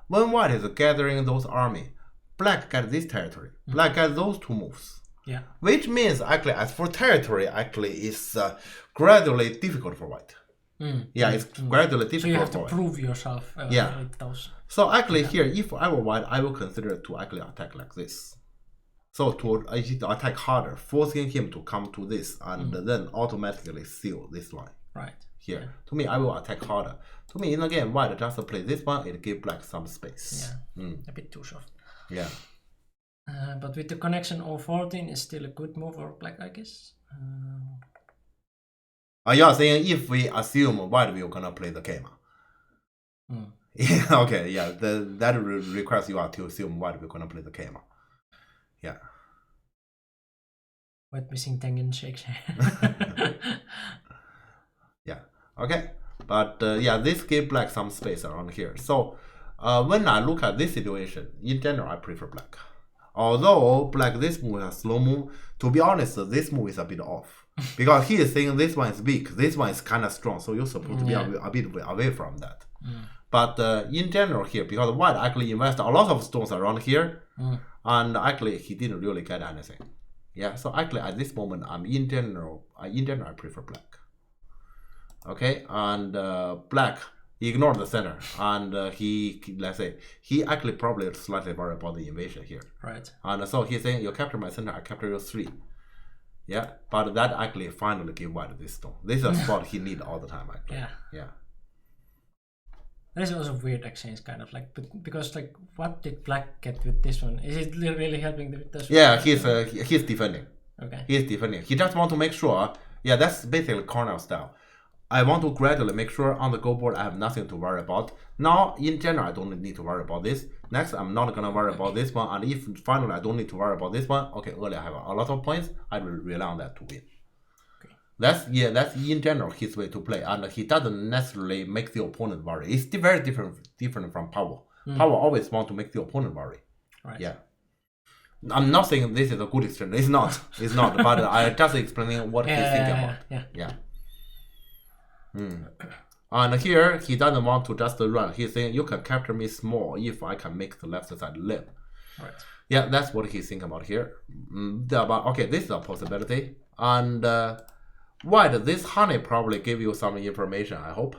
when white is gathering those army, black gets this territory. Black gets those two moves. Yeah. Which means actually, as for territory, actually is gradually difficult for white. Yeah, it's gradually difficult. So you have to for prove yourself. Yeah. With those. So actually here, if I were white, I will consider to actually attack like this. So to attack harder, forcing him to come to this and then automatically seal this line. Right. Here. Yeah. To me, I will attack harder. To me, in the game, white just play this one, it gives black some space. Yeah. A bit too soft. Yeah. But with the connection 014 is still a good move for black, I guess. You are saying if we assume white will gonna play the Keima. Yeah, okay, yeah, that requires you are to assume white will gonna play the Keima. Yeah. White missing Tengen shakes. Yeah. Okay. But yeah, this gives black some space around here. So when I look at this situation, in general, I prefer black. Although black this move is a slow move, to be honest, this move is a bit off. Because he is saying this one is weak, this one is kind of strong, so you're supposed to be a bit away from that. But in general here, because white actually invested a lot of stones around here, and actually he didn't really get anything. Yeah, so actually at this moment, in general, I prefer black. Okay, and black ignore the center, and let's say he actually probably slightly worried about the invasion here. Right. And so he's saying, you capture my center, I capture your 3. Yeah, but that actually finally gave white this stone. This is a spot he need all the time actually. Yeah. There's also weird exchange kind of like, because like, what did black get with this one? Is it really helping with this one? Yeah, he's defending. Okay. He's defending. He just want to make sure. Yeah, that's basically Cornell style. I want to gradually make sure on the go board I have nothing to worry about. Now, in general, I don't need to worry about this. Next, I'm not gonna worry about this one. And if finally I don't need to worry about this one, okay, earlier I have a lot of points, I will rely on that to win. Okay. That's in general his way to play, and he doesn't necessarily make the opponent worry. It's very different from Power. Power always want to make the opponent worry. Right. Yeah. I'm not saying this is a good extent. It's not. It's not. But I just explaining what he's thinking about. Yeah. And here he doesn't want to just run. He's saying you can capture me small if I can make the left side live. Right. Yeah, that's what he's thinking about here. Okay, this is a possibility. And white, this honey probably give you some information, I hope.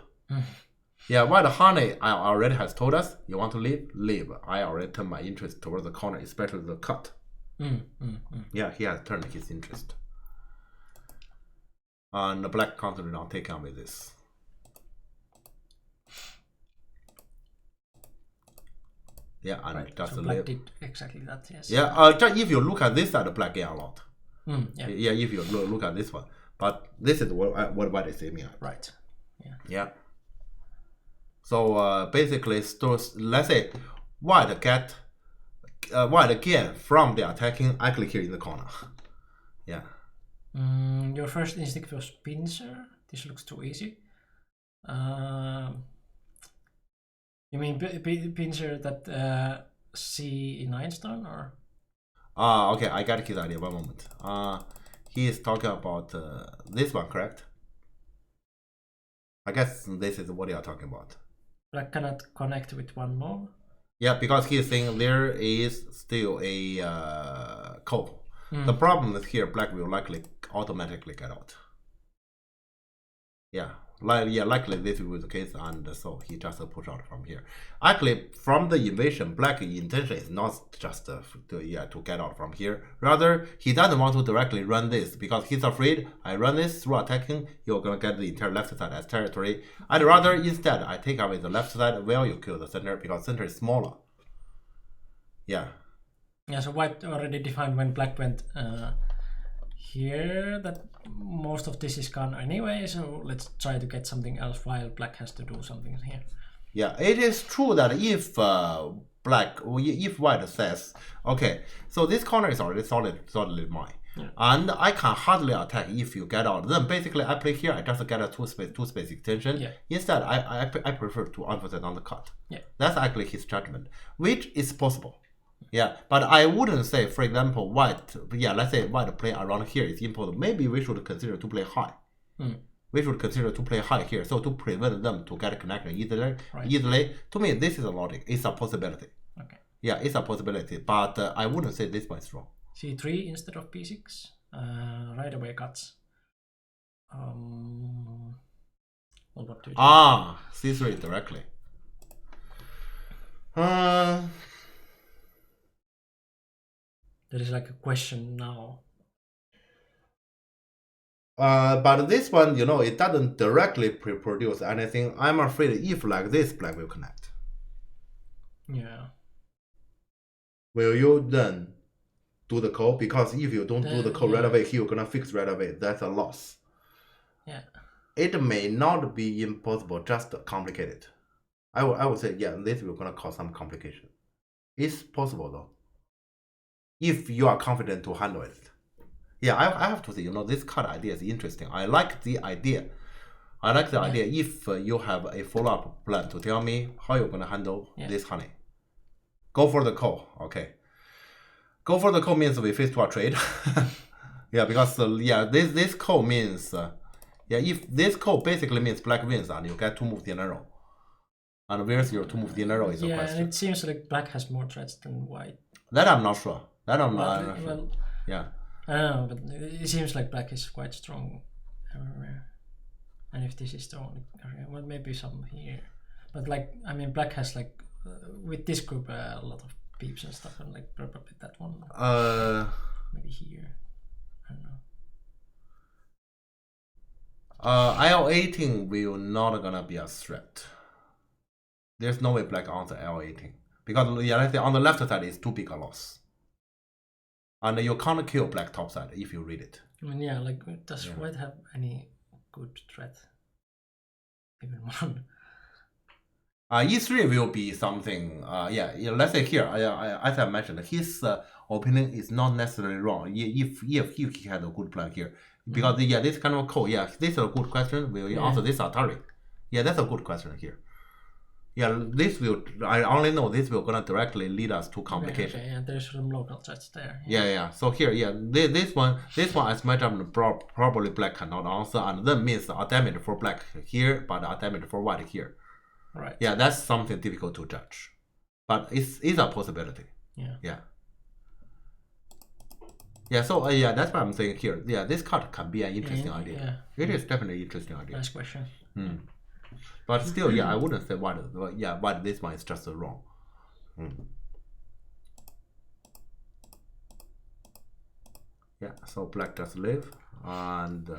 Yeah, white honey already has told us, you want to leave? Leave. I already turned my interest towards the corner, especially the cut. Yeah, he has turned his interest. And the black constantly not taking on with this. Yeah, and right. just so black did exactly that, yes. Yeah, if you look at this side, black gain a lot. Yeah, if you look at this one. But this is what white is aiming at. Right. Yeah. So basically, let's say white again from the attacking actually here in the corner. Yeah. Your first instinct was pincer. This looks too easy. You mean pincer that C9 stone or? Okay, I got his idea. One moment. He is talking about this one, correct? I guess this is what you are talking about. Black cannot connect with one more. Yeah, because he is saying there is still a code. The problem is here, black will likely automatically get out. Yeah, likely this will be the case, and so he just push out from here. Actually, from the invasion, black intention is not just to get out from here. Rather, he doesn't want to directly run this because he's afraid I run this through attacking, you're gonna get the entire left side as territory. I'd rather instead I take away the left side while you kill the center because center is smaller. Yeah. Yeah, so white already defined when black went here that most of this is gone anyway, so let's try to get something else while black has to do something here. Yeah, it is true that if white says, okay, so this corner is already solidly mine, and I can hardly attack if you get out. Then basically I play here, I just get a two space extension. Yeah. Instead, I prefer to emphasize on the cut. Yeah. That's actually his judgment, which is possible. Yeah, but I wouldn't say, for example, white. Yeah, let's say white play around here is important. Maybe we should consider to play high. We should consider to play high here, so to prevent them to get connected easily. Right. Easily, to me, this is a logic. It's a possibility. Okay. Yeah, it's a possibility, but I wouldn't say this one is wrong. C3 instead of B6. Right away cuts. Well, what do you do? C3 directly. There is like a question now. But this one, it doesn't directly produce anything. I'm afraid if like this, black will connect. Yeah. Will you then do the call? Because if you don't do the call right away, he's gonna fix right away. That's a loss. Yeah. It may not be impossible, just complicated. I would say, yeah, this will gonna cause some complication. It's possible though, if you are confident to handle it. Yeah, I have to say, this card idea is interesting. I like the idea. If you have a follow-up plan to tell me how you're gonna handle this honey. Go for the call, okay. Go for the call means we face to a trade. Yeah, because this call means if this call basically means black wins and you get to move the arrow. And where's your to move the arrow is a question. And it seems like black has more threats than white. That I'm not sure. I'm not sure. Well, yeah. I don't know, but it seems like black is quite strong everywhere. And if this is the only area, well, maybe some here. But black has with this group a lot of peeps and stuff, and probably that one. Maybe here. I don't know. L18 will not gonna be a threat. There's no way black answer L18 because let's say on the left side is too big a loss. And you can't kill black top side if you read it. I mean, does white have any good threat? Even one. E3 will be something. Let's say here, as I mentioned, his opinion is not necessarily wrong. If he had a good plan here, because this kind of call, this is a good question. Will you answer this Atari? Yeah, that's a good question here. Yeah, I only know this will gonna directly lead us to complication. Okay, there's some local threats there. Yeah. So here, this one as my judgment probably black cannot answer, and that means a damage for black here, but a damage for white here. Right. Yeah, that's something difficult to judge, but it's a possibility. Yeah. Yeah. So that's what I'm saying here. Yeah, this card can be an interesting idea. Yeah. It is definitely an interesting idea. Nice question. But still, I wouldn't say why this one is just wrong. Yeah, so black just live, and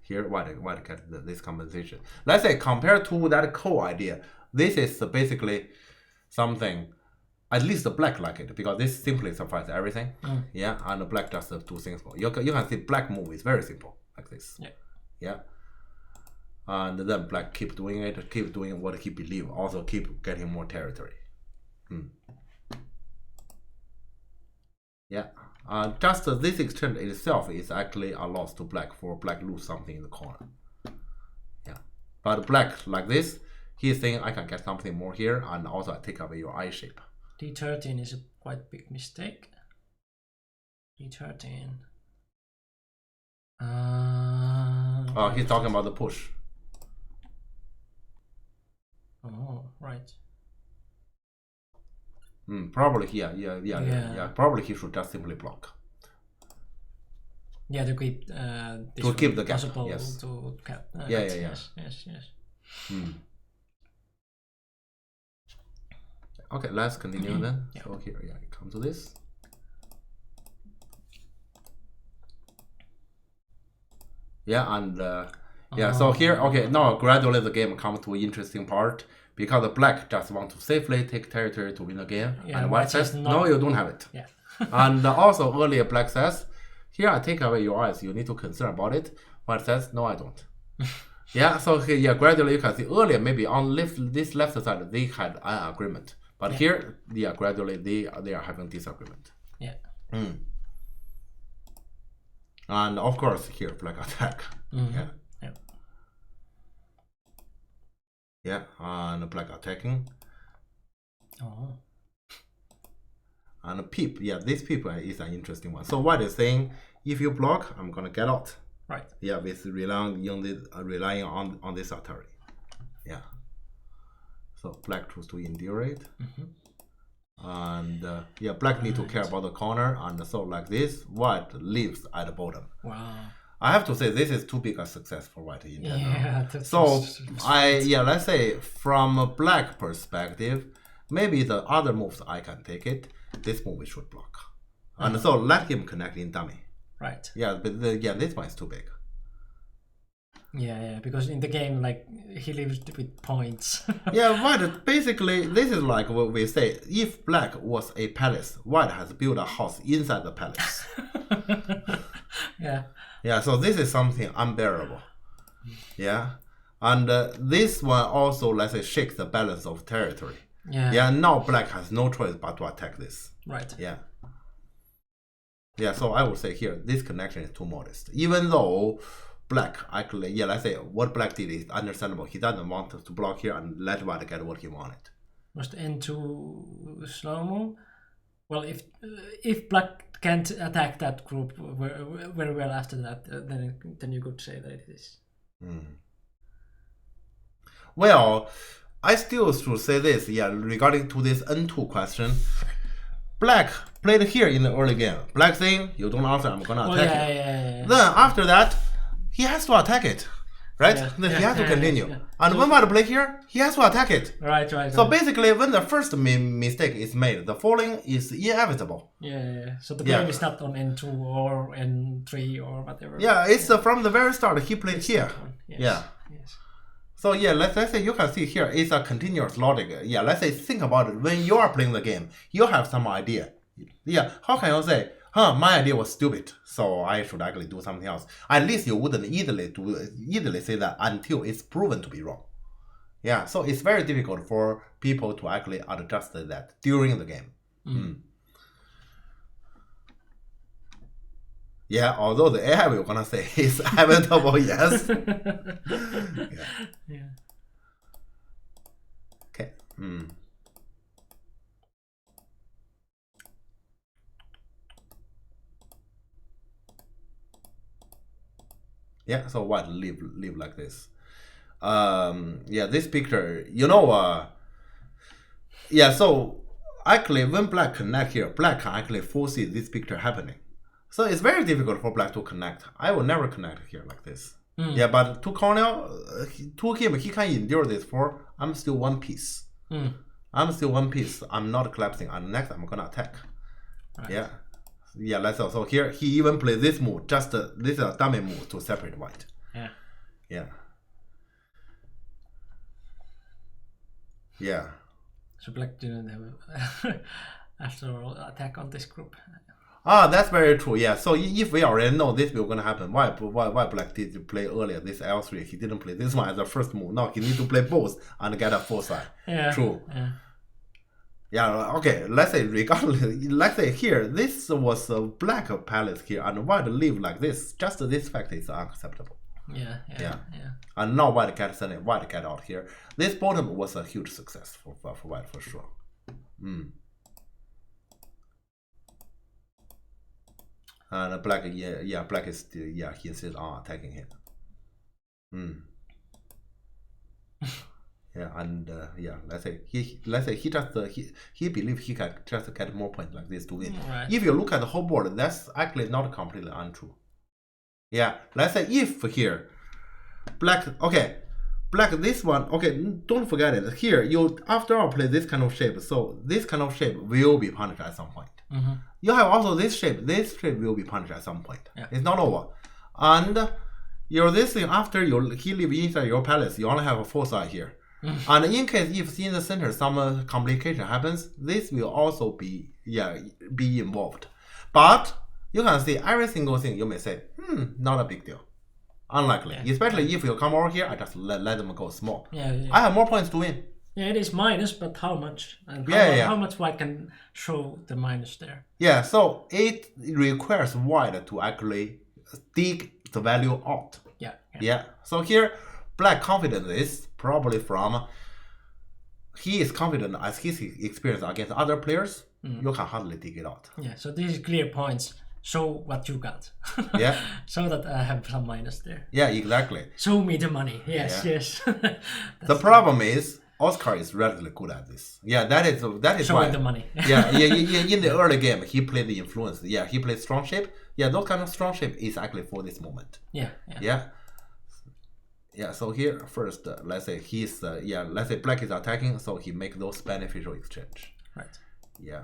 here white get this compensation. Let's say compared to that core idea, this is basically something. At least the black like it because this simply suffices everything. Yeah, and the black just do things for you. You can see black move is very simple like this. Yeah. And then black keep doing what he believe, also keep getting more territory. Yeah, just this exchange itself is actually a loss to black for black lose something in the corner. Yeah, but black like this, he's saying I can get something more here, and also I take away your eye shape. D13 is a quite big mistake. D13. He's talking about the push. Oh, right. Probably, yeah. Probably he should just simply block. Yeah, to keep this To keep the gap, possible yes. to cap. Yeah. Yes. Okay, let's continue then. Yeah. So here, come to this. Yeah, and so here, okay, now gradually the game comes to an interesting part because the black just want to safely take territory to win the game, and white says, no, you don't have it. Yeah. And also earlier black says, here I take away your eyes, you need to concern about it. White says, no, I don't. Yeah, so here, gradually you can see earlier maybe on this left side they had an agreement, but here, gradually they are having disagreement. Yeah. And of course here black attack. Yeah, and black attacking. Oh. And peep, this peep is an interesting one. So white is saying, if you block, I'm gonna get out. Right. Yeah, with relying on this artillery. Yeah. So black choose to endure it. And black need to care about the corner, and so like this, white lives at the bottom. Wow. I have to say this is too big a success for white in general. Yeah. So let's say from a black perspective, maybe the other moves I can take it. This move we should block, and so let him connect in dummy. Right. Yeah, but this one is too big. Yeah, because in the game, like, he lives with points. Yeah, white, basically, this is like what we say, if black was a palace, white has built a house inside the palace. Yeah. Yeah, so this is something unbearable. Yeah. And this one also, let's say, shakes the balance of territory. Yeah. Yeah, now black has no choice but to attack this. Right. Yeah. Yeah, so I would say here, this connection is too modest. Even though black actually, let's say what black did is understandable. He doesn't want to block here and let white get what he wanted. Was the end too slow? Well, if black can't attack that group very well after that, then you could say that it is. Well, I still should say this, regarding to this N2 question. Black played here in the early game. Black saying, you don't answer, I'm gonna attack you. Yeah. Then after that, he has to attack it. Right? Then he has to continue. And when white play here, he has to attack it. Right. So basically, when the first mistake is made, the falling is inevitable. Yeah. So the game is not on N2 or N3 or whatever. Yeah, it's from the very start he played here. Yes. Yeah. Yes. So let's say you can see here it's a continuous logic. Yeah, let's say think about it. When you are playing the game, you have some idea. Yeah, how can you say, my idea was stupid, so I should actually do something else? At least you wouldn't easily say that until it's proven to be wrong. Yeah, so it's very difficult for people to actually adjust that during the game. Yeah, although the AI we're gonna say is inevitable, yes. Yeah. Okay. Yeah, so white live like this. This picture, so actually when black connect here, black can actually foresee this picture happening. So it's very difficult for black to connect. I will never connect here like this. Yeah, but to Cornell, to him, he can endure this for, I'm still one piece. I'm still one piece. I'm not collapsing. And next, I'm gonna attack. Right. Yeah, let's so here he even plays this move. Just this is a dummy move to separate white. Yeah. So black didn't have after all attack on this group. That's very true. Yeah. So if we already know this will gonna happen, why black did play earlier this L3? He didn't play this one as the first move. Now he need to play both and get a full side. Yeah. True. Yeah. Yeah, okay, let's say regardless, let's say here, this was a black palace here, and white live like this. Just this fact is unacceptable. Yeah. And now white get out here. This bottom was a huge success for white for sure. And black, black is still, he insists on attacking him. Yeah, and let's say he just he believes he can just get more points like this to win. Right. If you look at the whole board, that's actually not completely untrue. Yeah, let's say if here, black, okay, black this one, okay, don't forget it. Here, you after all play this kind of shape, so this kind of shape will be punished at some point. You have also this shape will be punished at some point. Yeah. It's not over. And your this thing after he live inside your palace, you only have a 4 side here. And in case if in the center some complication happens, this will also be involved. But you can see every single thing you may say, not a big deal. Unlikely. Especially if you come over here, I just let them go small. I have more points to win. Yeah, it is minus, but how much? And how much white can show the minus there? Yeah, so it requires white to actually dig the value out. Yeah. So here, black confidence is probably from he is confident as his experience against other players. You can hardly dig it out. Yeah. So these are clear points. Show what you got. Yeah. So that I have some minus there. Yeah, exactly. Show me the money. Yes. The problem is Oscar is relatively good at this. Yeah, that is showing why the money. yeah. In the early game, he played the influence. Yeah, he played strong shape. Yeah, those kind of strong shape is actually for this moment. Yeah. So here first, let's say let's say black is attacking, so he make those beneficial exchange. Right. Yeah.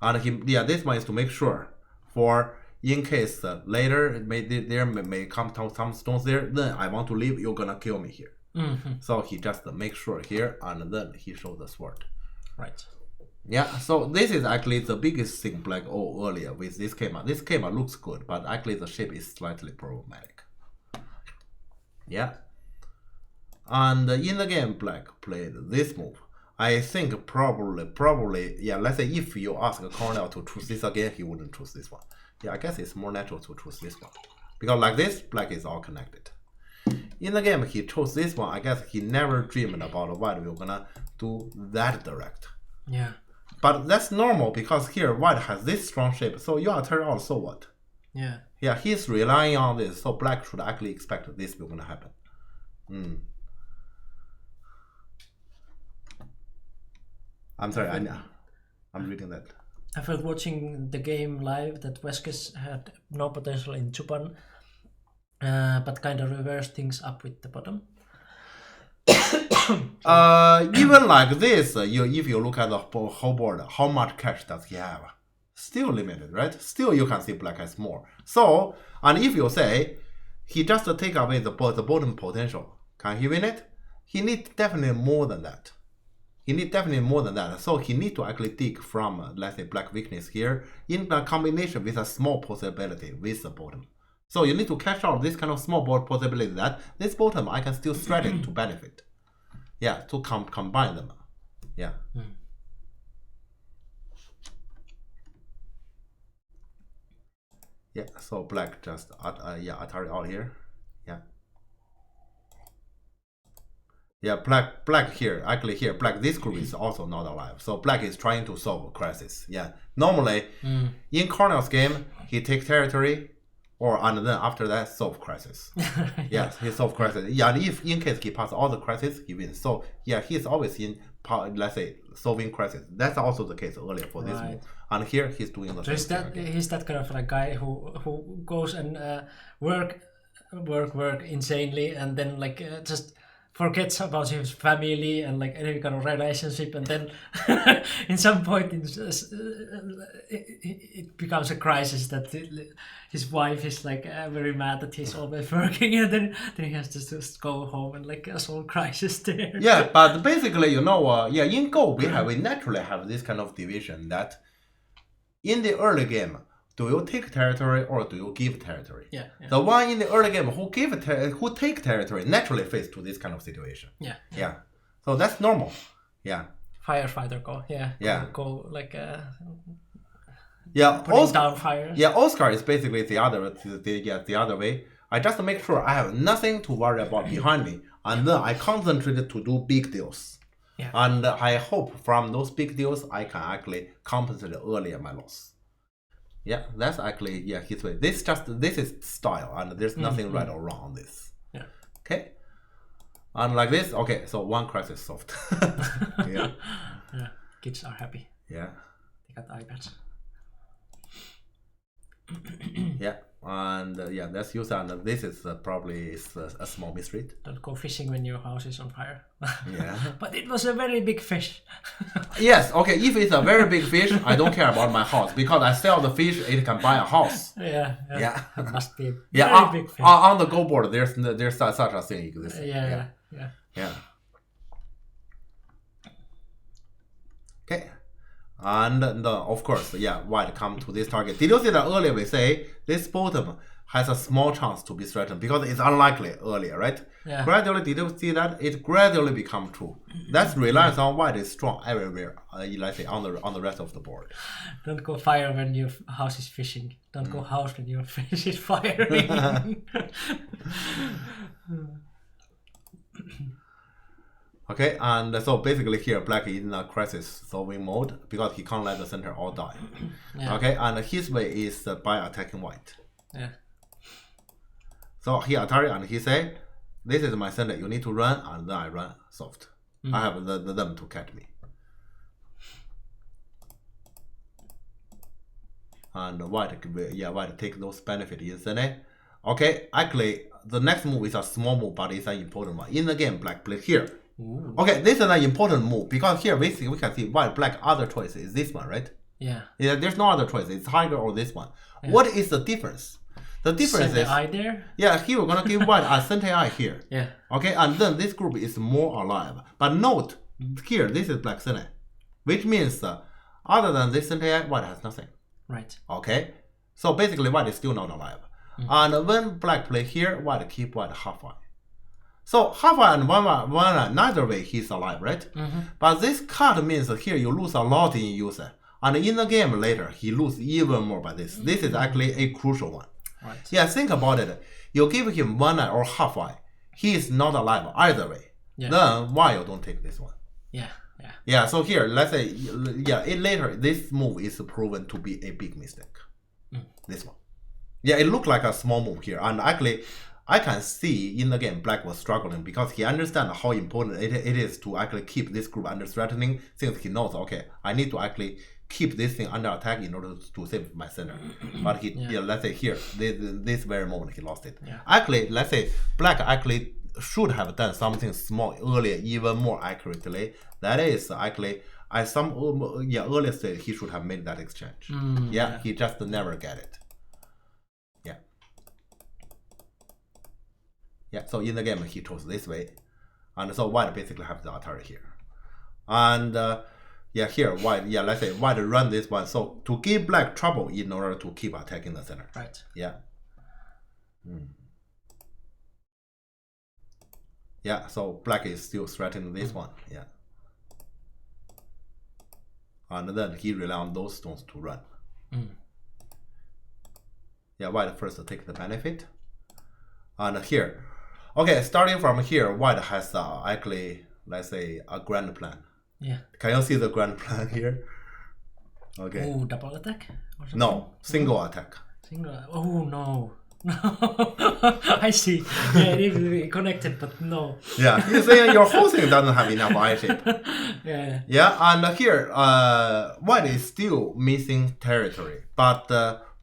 And this one is to make sure for in case later there may come some stones there, then I want to leave, you're gonna kill me here. So he just make sure here, and then he shows the sword. Right. Yeah, so this is actually the biggest thing black earlier with this Kema. This Kema looks good, but actually the shape is slightly problematic. Yeah. And in the game, black played this move. I think probably, let's say if you ask Cornell to choose this again, he wouldn't choose this one. Yeah, I guess it's more natural to choose this one. Because like this, black is all connected. In the game, he chose this one. I guess he never dreamed about white we're gonna do that direct. Yeah. But that's normal because here white has this strong shape. So you are turned out, so what? Yeah. Yeah, he's relying on this. So black should actually expect this will gonna happen. I'm sorry, I'm reading that. I felt watching the game live that Veskes had no potential in Chupan, but kind of reversed things up with the bottom. Even like this, if you look at the whole board, how much cash does he have? Still limited, right? Still you can see black has more. So, and if you say he just take away the bottom potential, can he win it? He needs definitely more than that. So he need to actually dig from, let's say, black weakness here in a combination with a small possibility with the bottom. So you need to catch out this kind of small board possibility that this bottom I can still stretch it to benefit. Yeah, to combine them. Yeah. Yeah, so black just Atari out here. Yeah, black here, actually here, black, this group is also not alive. So black is trying to solve a crisis. Yeah, normally in Cornell's game, he takes territory, and then after that, solve crisis. Yes, he solve crisis. Yeah, and if in case he passes all the crisis, he wins. So yeah, he's always in, let's say, solving crisis. That's also the case earlier for this move. And here he's doing the same thing. He's that kind of like guy who goes and work insanely, and then like just forgets about his family and like any kind of relationship, and then in some point it becomes a crisis that his wife is like very mad that he's always working, and then he has to just go home and like solve crisis there. Yeah, but basically, in Go we naturally have this kind of division that in the early game, do you take territory or do you give territory? Yeah. The one in the early game who take territory naturally face to this kind of situation. Yeah. So that's normal. Yeah. Firefighter go. Yeah. Go like. Putting down fire. Yeah, Oscar is basically the other way. I just make sure I have nothing to worry about behind me, and then I concentrate to do big deals. Yeah. And I hope from those big deals I can actually compensate earlier my loss. Yeah, that's actually his way. This is style, and there's nothing right or wrong on this. Yeah. Okay. And like this, okay. So one crisis solved. Yeah. Yeah. Kids are happy. Yeah. They got iPads. Yeah. And yeah, let's use that. And this is probably a small mystery. Don't go fishing when your house is on fire. Yeah. But it was a very big fish. Yes, okay, if it's a very big fish, I don't care about my house because I sell the fish, it can buy a house. Yeah. Yeah. It must be a Yeah, very big fish. on the go board, there's such a thing exists. Yeah. Yeah. Okay. And of course, yeah, white come to this target. Did you see that earlier we say this bottom has a small chance to be threatened because it's unlikely earlier, right? Yeah. Gradually, did you see that? It gradually become true. That's reliance on white is strong everywhere, let's say on the rest of the board. Don't go fire when your house is fishing. Don't go house when your fish is firing. Okay, and so basically here black is in a crisis solving mode because he can't let the center all die. Yeah. Okay, and his way is by attacking white. Yeah. So he attack and he say, this is my center, you need to run, and then I run soft. I have them to catch me. And white take those benefit instantly. Okay, actually the next move is a small move, but it's an important one. In the game, black play here. Ooh. Okay, this is an important move because here we can see white black other choice is this one, right? Yeah. Yeah, there's no other choice. It's tiger or this one. Yeah. What is the difference? The difference Send is the eye there. yeah, here we're gonna give white a center eye here. Yeah. Okay, and then this group is more alive. But note here, this is black center, which means other than this center eye, white has nothing. Right. Okay, so basically white is still not alive. And when black play here, white keep white half eye. So half eye and one eye, neither way he's alive, right? But this cut means here you lose a lot in user. And in the game later, he lose even more by this. This is actually a crucial one. Right. Yeah, think about it. You give him one eye or half eye, he is not alive either way. Yeah. Then why you don't take this one? Yeah. Yeah, so here, let's say, yeah, later, this move is proven to be a big mistake. This one. Yeah, it looked like a small move here. And actually, I can see in the game, black was struggling because he understands how important it is to actually keep this group under threatening, since he knows, okay, I need to actually keep this thing under attack in order to save my center. But he, let's say here, this very moment, he lost it. Yeah. Actually, let's say, black actually should have done something small earlier, even more accurately. That is actually, at some earlier stage, he should have made that exchange. Yeah, he just never get it. Yeah, so in the game he chose this way, and so white basically have the Atari here, and yeah, here white, yeah, let's say white run this one, so to give black trouble in order to keep attacking the center. Right. Yeah. Yeah, so black is still threatening this one. Yeah. And then he rely on those stones to run. Yeah, white first take the benefit, and here. Okay, starting from here, white has actually, let's say, a grand plan. Yeah. Can you see the grand plan here? Okay. Oh, double attack? Or something? No, single attack. Single. Oh no. No. I see. Yeah, it is connected, but no. Yeah, you see, your whole thing doesn't have enough eye shape. Yeah. Yeah, and here, white is still missing territory, but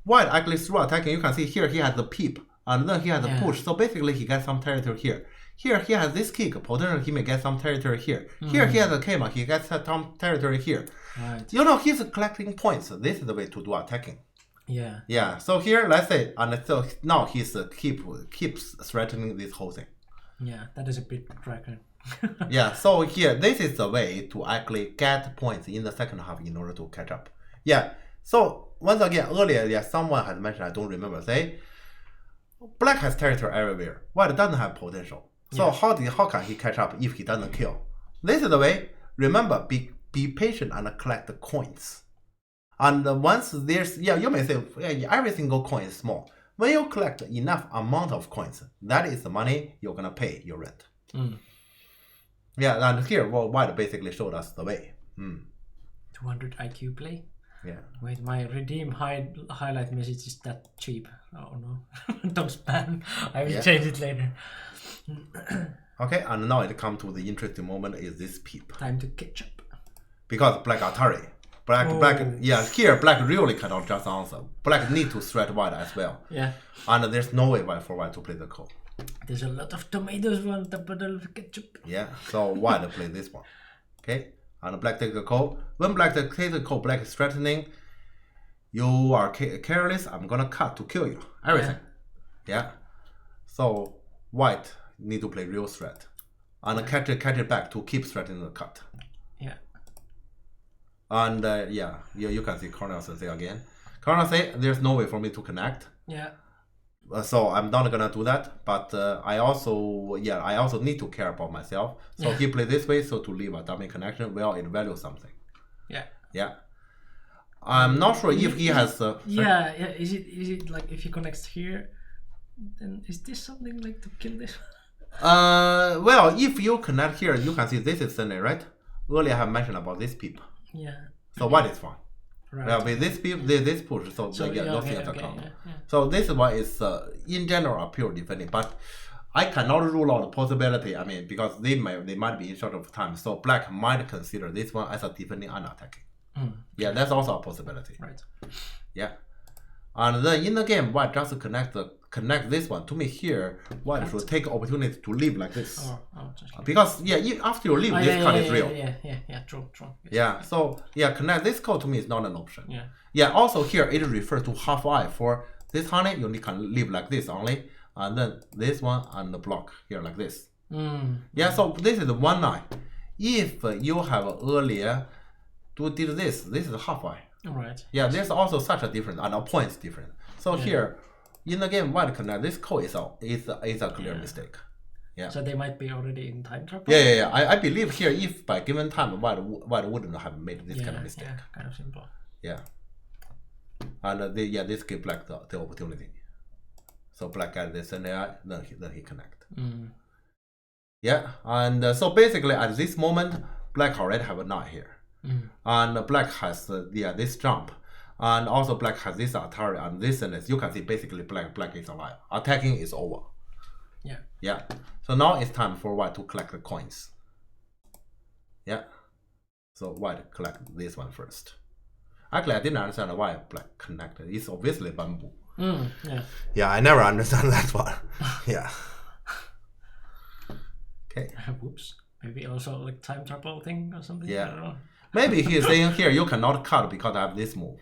white actually through attacking, you can see here he has the peep. And then he has a push, so basically he gets some territory here. Here he has this kick, potentially he may get some territory here. Here he has a Kema, he gets some territory here. Right. You know, he's collecting points. This is the way to do attacking. Yeah. Yeah, so here, let's say, and so now he's keeps threatening this whole thing. Yeah, that is a big dragon. Yeah, so here, this is the way to actually get points in the second half in order to catch up. Yeah, so once again, earlier, yeah, someone had mentioned, I don't remember, say, black has territory everywhere. White doesn't have potential. So how can he catch up if he doesn't kill? This is the way. Remember, be patient and collect the coins. And once there's, yeah, you may say, yeah, every single coin is small. When you collect enough amount of coins, that is the money you're gonna pay your rent. Yeah, and here, well, white basically showed us the way. 200 IQ play. Yeah. Wait, my redeem highlight message is that cheap. Oh no. Don't spam. I will change it later. Okay, and now it comes to the interesting moment is this peep. Time to catch up. Because black Atari. Black, yeah, here black really cannot just answer. Black need to threat white as well. Yeah. And there's no way for white to play the call. There's a lot of tomatoes on the bottle of ketchup. Yeah, so white play this one. Okay, and black take the call. When black takes the call, black is threatening. You are careless, I'm gonna cut to kill you. Everything. Yeah. So white need to play real threat. And catch it back to keep threatening the cut. Yeah. And yeah, you can see Cornell say again. Cornell say there's no way for me to connect. Yeah. So I'm not gonna do that. But I also need to care about myself. So he play this way, so to leave a dummy connection, well, it values something. Yeah. Yeah. I'm not sure if he has. Yeah. Is it like if he connects here, then is this something like to kill this? Well, if you connect here, you can see this is Sunday, right? Earlier I have mentioned about this peep. Yeah. So what is fine? Right. Well, with this peep, this push, so they get those things account. Yeah. So this one is in general a pure defending, but I cannot rule out the possibility. I mean, because they might be in short of time, so black might consider this one as a defending and attacking. Yeah, that's also a possibility. Right. Yeah. And then in the game, white just connect this one. To me here, white should take opportunity to leave like this. Because after you leave, this card is real. Yeah, true. Yes. Yeah, so connect this code to me is not an option. Yeah. Yeah, also here it refers to half eye. For this honey, you can leave like this only. And then this one and the block here like this. Yeah, so this is one eye. If you have earlier did this is half eye. Right. Yeah, there's also such a difference and a points difference. So here, in the game, white connect this code is a clear mistake. Yeah. So they might be already in time trouble. Yeah. I believe here, if by given time, white wouldn't have made this kind of mistake. Yeah, kind of simple. Yeah. And this gives black the opportunity. So black got this and then he connect. Yeah, and so basically at this moment, black already have a knot here. And black has this jump, and also black has this Atari and this, and as you can see, basically black is alive. Attacking is over. Yeah. So now it's time for white to collect the coins. Yeah. So white collect this one first. Actually, I didn't understand why black connected. It's obviously bamboo. Yeah, I never understand that one. Yeah. Okay. Whoops. Maybe also like time travel thing or something. Yeah. I don't know. Maybe he's saying here you cannot cut because I have this move.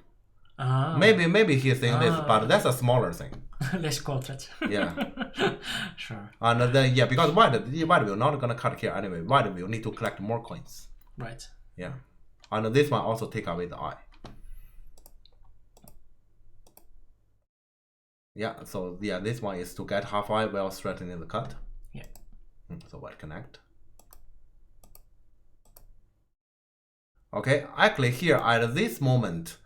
Maybe he's saying this, but that's a smaller thing. Less quadrat. Yeah. Sure. And then because white will not gonna cut here anyway. White will need to collect more coins. Right. Yeah. And this one also take away the eye. Yeah. So this one is to get half eye while threatening the cut. Yeah. So white connect. Okay, actually here at this moment,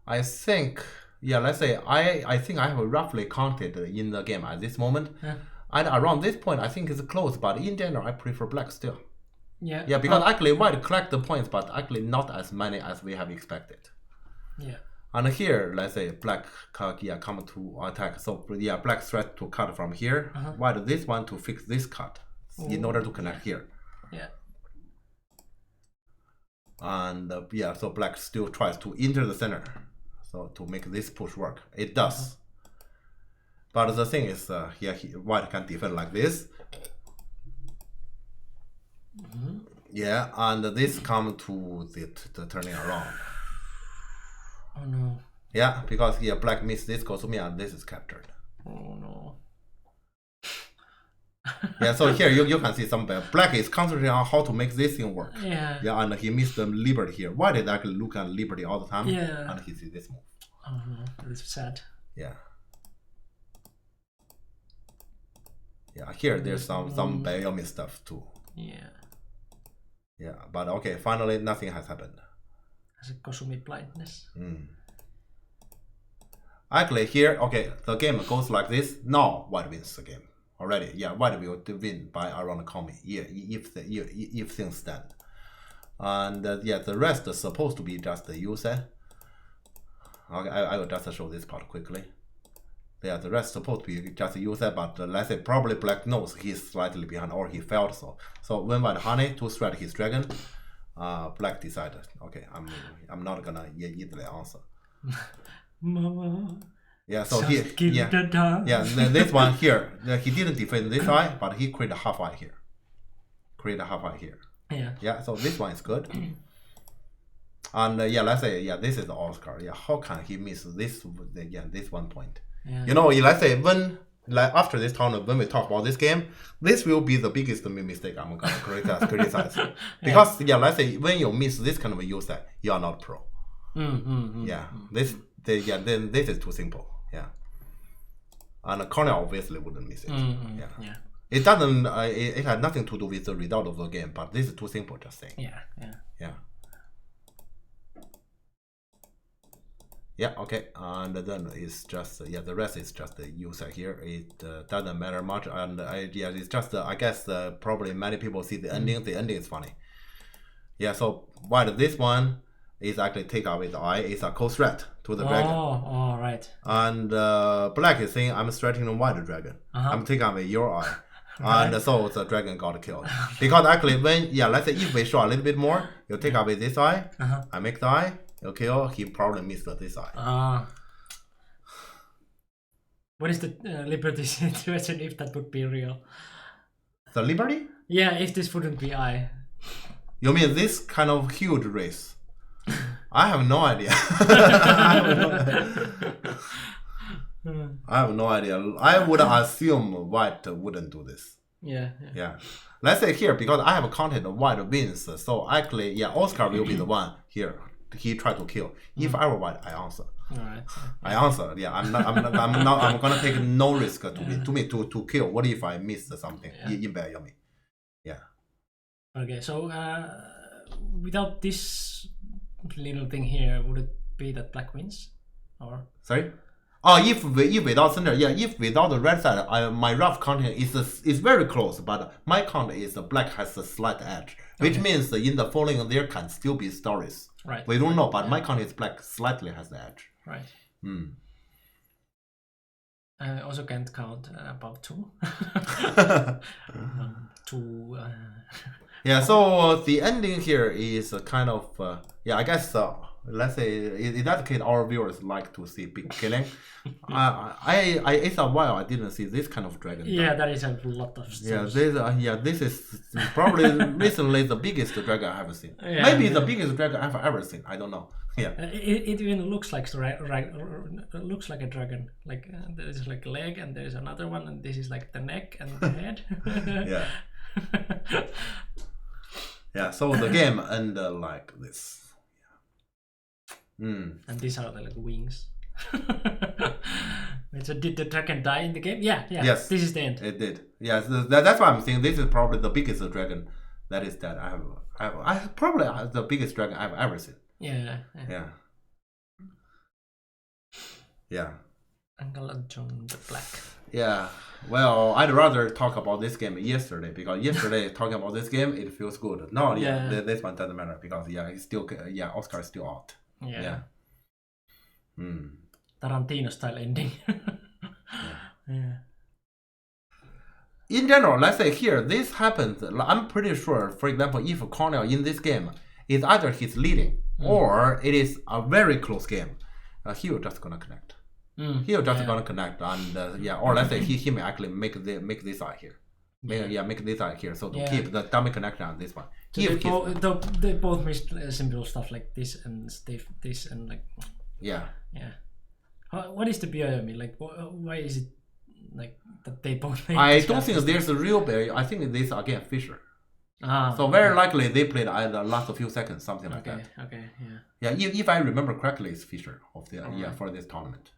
I think, let's say I think I have roughly counted in the game at this moment. Yeah. And around this point, I think it's close, but in general, I prefer black still. Yeah. Yeah, because actually white collect the points, but actually not as many as we have expected. Yeah. And here, let's say black come to attack. So black threat to cut from here. White this one to fix this cut in order to connect here. Yeah. And so black still tries to enter the center, so to make this push work. It does. But the thing is, white can defend like this. Yeah, and this come to the turning around. Oh no. Yeah, because black missed this goes to me and this is captured. Oh no. Yeah, so here you can see some black is concentrating on how to make this thing work. Yeah. Yeah, and he missed the liberty here. White is actually looking at liberty all the time. Yeah. And he sees this move. Oh no, that's sad. Yeah. Yeah, here there's some Bayomi stuff too. Yeah. Yeah, but okay, finally nothing has happened. Has a Kosumi blindness. Actually here, okay, the game goes like this. Now white wins the game already. Yeah, white will win by around Komi. Yeah, if things stand. And the rest is supposed to be just the user. Okay, I will just show this part quickly. Yeah, the rest supposed to be just a user, but let's say probably black knows he's slightly behind or he failed so. So when white honey to threat his dragon, Black decided, okay, I'm not gonna easily answer. Mama. Yeah, so Just kill yeah, the dog. yeah. Then this one here, he didn't defend this eye, but he created a half eye here. Create a half eye here. Yeah. Yeah, so this one is good. And yeah, let's say this is the Oscar. Yeah, how can he miss this? This 1 point. Yeah. You know, let's say when after this tournament, when we talk about this game, this will be the biggest mistake I'm gonna criticize. Because let's say when you miss this kind of a user, you are not pro. Then this is too simple. Yeah, and Cornell obviously wouldn't miss it. Yeah. It doesn't. It had nothing to do with the result of the game, but this is too simple. Just saying. Yeah. Okay. And then it's just the rest is just the user here. It doesn't matter much, and it's just I guess probably many people see the ending. The ending is funny. Yeah. So while this one is actually take away the eye, it's a cold threat to the dragon. Oh, right. And Black is saying, I'm threatening the white dragon. I'm taking away your eye. And so the dragon got killed. Because actually when, let's say if we show a little bit more, you take away this eye, I make the eye, you kill, he probably missed this eye. What is the Liberty situation if that would be real? The Liberty? Yeah, if this wouldn't be eye. You mean this kind of huge race? I have no idea. I have no idea. I would assume white wouldn't do this. Yeah. Let's say here, because I have counted white wins, so actually, Oscar will be the one here. He tried to kill. If I were white, I answer. Alright. I answer. Yeah, I'm gonna take no risk to kill. What if I miss something in Bayomi? Yeah. Okay, so without this little thing here, would it be that black wins? Or sorry? Oh, if without center, if without the red side, my rough counting is very close, but my count is black has a slight edge, which means in the following there can still be stories. Right. We don't know, but my count is black slightly has the edge. Right. I also can't count about 2. 2. Yeah, so the ending here is kind of I guess let's say in that case our viewers like to see big killing. It's a while I didn't see this kind of dragon. That is a lot of stuff. This is probably recently the biggest dragon I have seen. Maybe the biggest dragon I've ever seen. I don't know. It even looks like looks like a dragon. Like there is like a leg and there is another one, and this is like the neck and the head. So the game ended like this. And these are the like wings. So did the dragon die in the game? Yes. This is the end. It did. Yes, that's why I'm saying this is probably the biggest dragon that is dead. I have probably the biggest dragon I've ever seen. Yeah. Angalanchon the Black. Yeah. Well, I'd rather talk about this game yesterday, because yesterday talking about this game it feels good. No, this one doesn't matter because it's still Oscar is still out. Yeah. Tarantino style ending. In general, let's say here this happens. I'm pretty sure, for example, if Cornell in this game is either he's leading or it is a very close game, he will just gonna connect. He will just gonna connect, and or let's say he may actually make this eye here. Make this eye here, so to keep the dummy connection on this one. So they both missed simple stuff like this and this and like. What is the Biomi like? Why is it like that they both? I don't think there's a real Biomi. I think this again Fisher. So very likely they played at the last few seconds, something like that. Okay. If I remember correctly, it's Fisher of the for this tournament.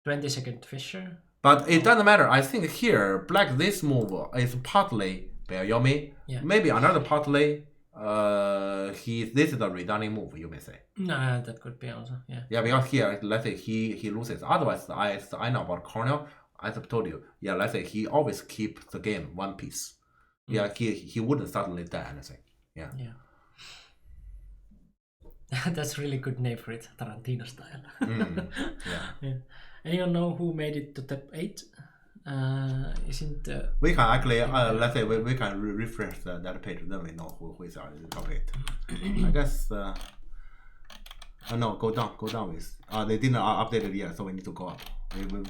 20-second Fisher. But it doesn't matter. I think here Black this move is partly Bayomi. Maybe another partly this is a redundant move, you may say. No, that could be also. Because here let's say he loses. Otherwise I know about Cornell. As I've told you, let's say he always keeps the game one piece. He wouldn't suddenly die anything. That's really good name for it, Tarantino style. Anyone know who made it to top 8 isn't We can actually, let's say we can refresh that page, then we know who is our top 8. I guess, no, go down with, they didn't update it yet, so we need to go up.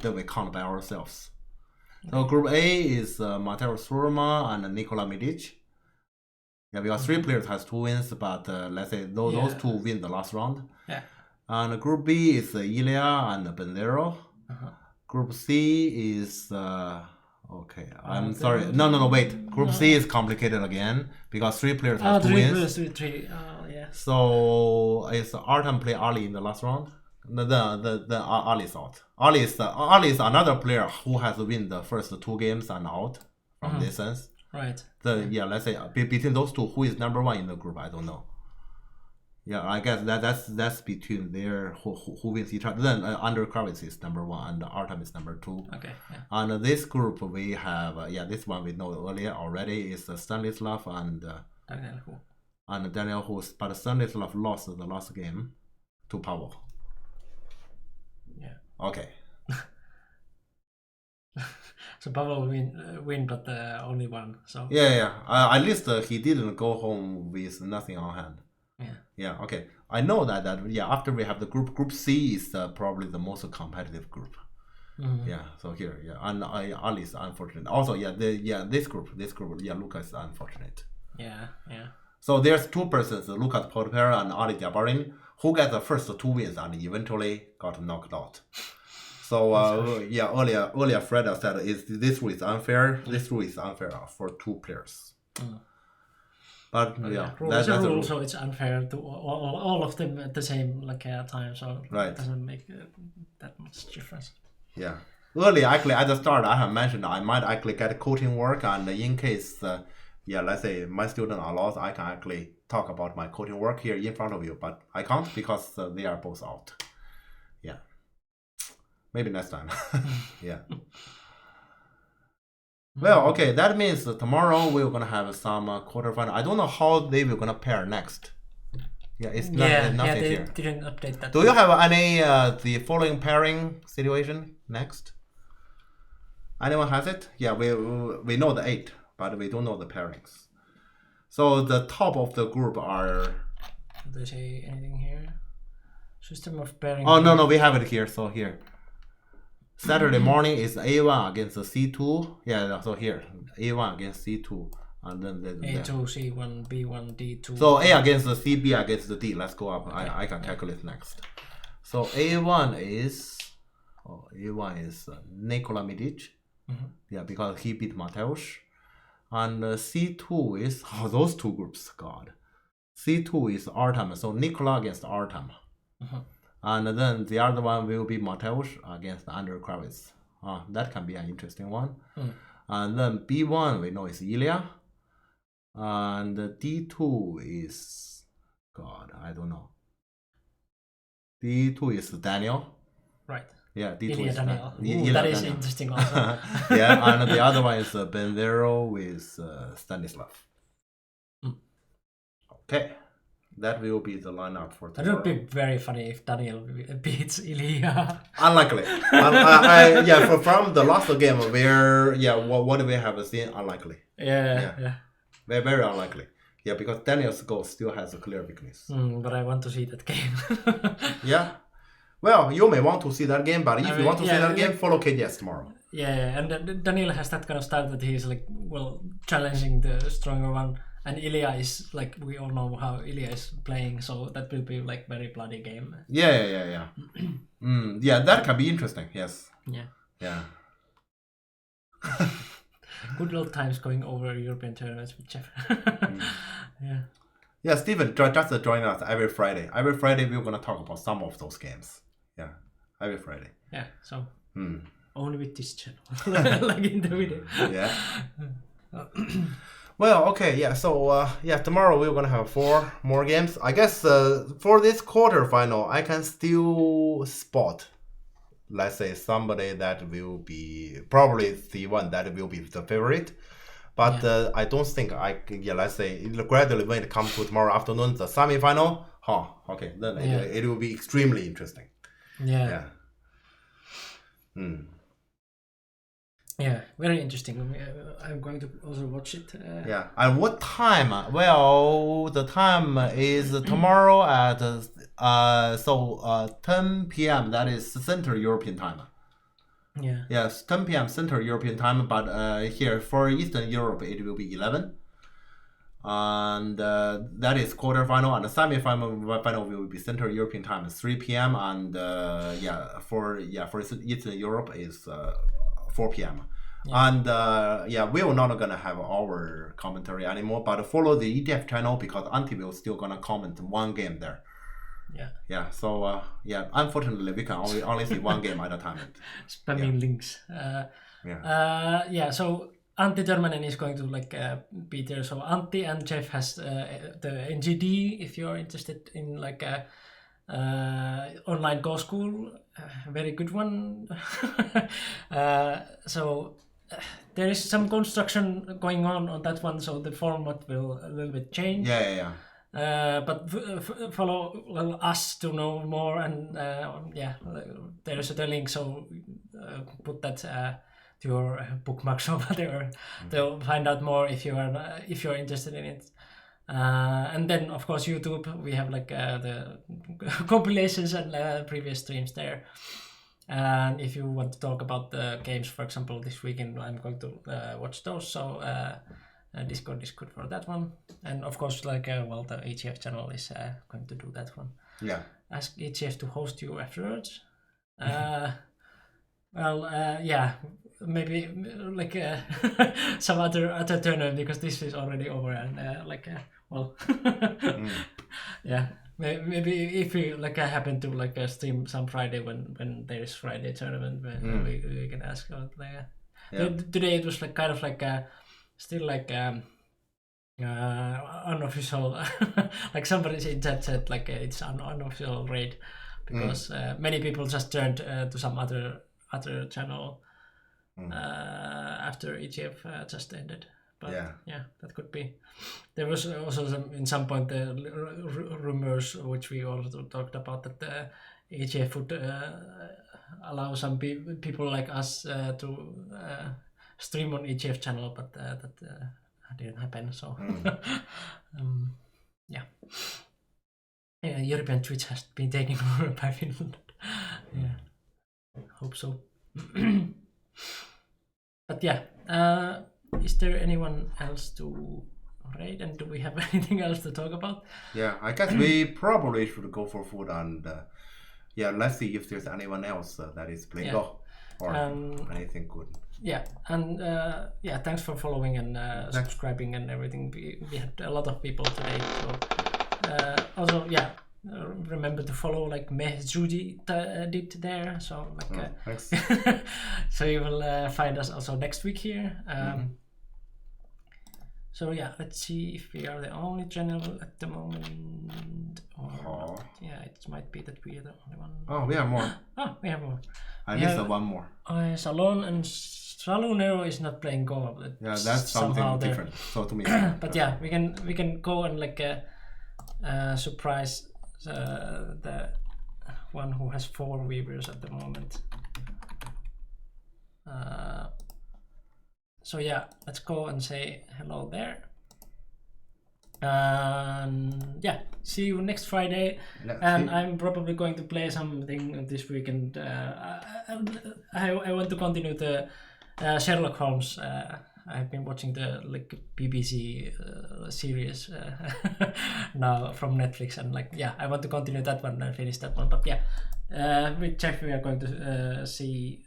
Then we count by ourselves. So Group A is Mateusz Surma and Nikola Mitic. Yeah, because 3 players has 2 wins, but let's say those 2 win the last round. Yeah. And Group B is Ilya and Bendero. Group C is okay. I'm sorry. No. Wait. Group C is complicated again because 3 players have 2 wins. 3. Yeah. So it's Artem play Ali in the last round. The Ali's out. Ali is another player who has win the first 2 games and out from this sense. Right. Let's say between those 2, who is number 1 in the group? I don't know. Yeah, I guess that's between their who wins each other. Then Andrei Kravitz is number 1 and Artem is number 2. Okay. Yeah. And this group we have this one we know earlier already is Stanislav and Daniel Hu. And Daniel Hu, but Stanislav lost the last game to Pavel. Yeah. Okay. So Pavel win, but only one. So yeah. At least he didn't go home with nothing on hand. Yeah. Okay. I know that after we have the group C is probably the most competitive group. Yeah. So here, and Ali is unfortunate. Also, this group, Luka is unfortunate. Yeah. So there's 2 persons, Lucas Potapera and Ali Jabarin, who got the first 2 wins and eventually got knocked out. So earlier Fred said this rule is unfair. This rule is unfair for 2 players. But that's a rule, so it's unfair to all of them at the same time. So it doesn't make that much difference. Yeah. Earlier, actually, at the start, I have mentioned I might actually get coaching work, and in case, let's say my student are lost, I can actually talk about my coaching work here in front of you, but I can't because they are both out. Yeah. Maybe next time. Yeah. Well, okay, that means tomorrow we're gonna have some quarterfinal. I don't know how they will gonna pair next. Yeah, it's nothing they here. Didn't update that. Do you have any the following pairing situation next? Anyone has it? Yeah, we know the 8, but we don't know the pairings. So the top of the group are. Do they say anything here? System of pairing. Oh no, we have it here. So here. Saturday morning is A1 against the C2. Yeah, so here A1 against C2, and then A2, C1, B1, D2. So A against the C, B against the D. Let's go up. Okay. I can calculate next. So A1 is Nikola Mitic. Yeah, because he beat Mateusz. And C2 is those 2 groups. God, C2 is Artem. So Nikola against Artem. And then the other one will be Mateusz against Andrei Kravitz. That can be an interesting one. And then B1 we know is Ilya. And D2 is I don't know. D2 is Daniel. Right. Yeah, D2 Ilya is Daniel. Ilya that Daniel. Is interesting also. Yeah, and the other one is Bendero with Stanislav. Okay. That will be the lineup for tomorrow. That would be very funny if Daniel beats Ilya. Unlikely. From the last game where, what do we have seen? Unlikely. Yeah. Very, very unlikely. Yeah, because Daniel's goal still has a clear weakness. But I want to see that game. Yeah. Well, you may want to see that game, but if you want to see that game, follow KDS tomorrow. Yeah, and Daniel has that kind of style that he's challenging the stronger one. And Ilya is we all know how Ilya is playing, so that will be very bloody game. Yeah. Yeah, that can be interesting. Yes. Yeah. Good old times going over European tournaments with Jeff. Yeah. Yeah, Steven, just join us every Friday. Every Friday we're gonna talk about some of those games. Yeah, every Friday. Yeah. So. Only with this channel, in the video. Yeah. Well, okay, yeah. So, tomorrow we're gonna have 4 more games. I guess for this quarterfinal, I can still spot, let's say, somebody that will be probably the one that will be the favorite. But I don't think let's say, gradually when it comes to tomorrow afternoon, the semifinal, okay, then it will be extremely interesting. Yeah. Yeah, very interesting. I'm going to also watch it. Yeah. And what time? Well, the time is tomorrow at 10 p.m. That is Central European time. Yeah. Yes, 10 p.m. Central European time, but here for Eastern Europe it will be 11. And that is quarterfinal, and the semi-final will be Central European time 3 p.m. and for Eastern Europe is 4 p.m. Yeah. And we are not gonna have our commentary anymore, but follow the ETF channel because Auntie will still gonna comment one game there. Yeah. Yeah. So unfortunately we can only see one game at a time. Spamming links. So Antti Törmänen is going to be there. So Antti and Jeff has the NGD if you're interested in online Go school, very good one. There is some construction going on that one, so the format will a little bit change. Yeah. But follow us to know more, and there is a link, so put that to your bookmarks or whatever to find out more if you're interested in it. And then of course YouTube, we have the compilations and previous streams there. And if you want to talk about the games, for example, this weekend, I'm going to watch those. So Discord is good for that one. And of course, the HF channel is going to do that one. Yeah. Ask HF to host you afterwards. Maybe some other tournament, because this is already over and yeah. Maybe if we happen to stream some Friday when there is Friday tournament, we can ask about Today it was still unofficial. Somebody in chat said it's an unofficial raid because many people just turned to some other channel after EGF just ended. But that could be. There was also in some point the rumors, which we also talked about, that the EGF would allow some people like us to stream on EGF channel, but that didn't happen. So European Twitch has been taken over by Finland. Hope so. But is there anyone else to raid, and do we have anything else to talk about? Yeah, I guess we probably should go for food, and let's see if there's anyone else that is playing Go or anything good. Yeah, and thanks for following and subscribing and everything. We had a lot of people today, so also remember to follow Mehjudi did there, so thanks. so you will find us also next week here. So let's see if we are the only channel at the moment, or it might be that we are the only one. Oh, we have more. We have more. I missed one more. Salon and Salunero is not playing Go. That's something different. So to me, but we can go and surprise the one who has 4 viewers at the moment. So let's go and say hello there. And see you next Friday. I'm probably going to play something this weekend. I want to continue the Sherlock Holmes. I've been watching the BBC series now from Netflix, and I want to continue that one and finish that one. But with Jeff we are going to see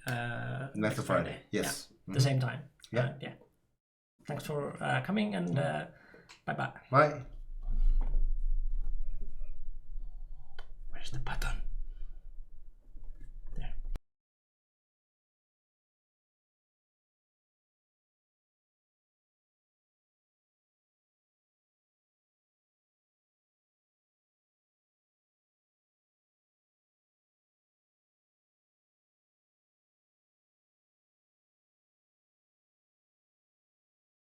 next Friday. Yes, the same time. Yeah. Thanks for coming, and bye. Bye. Where's the button?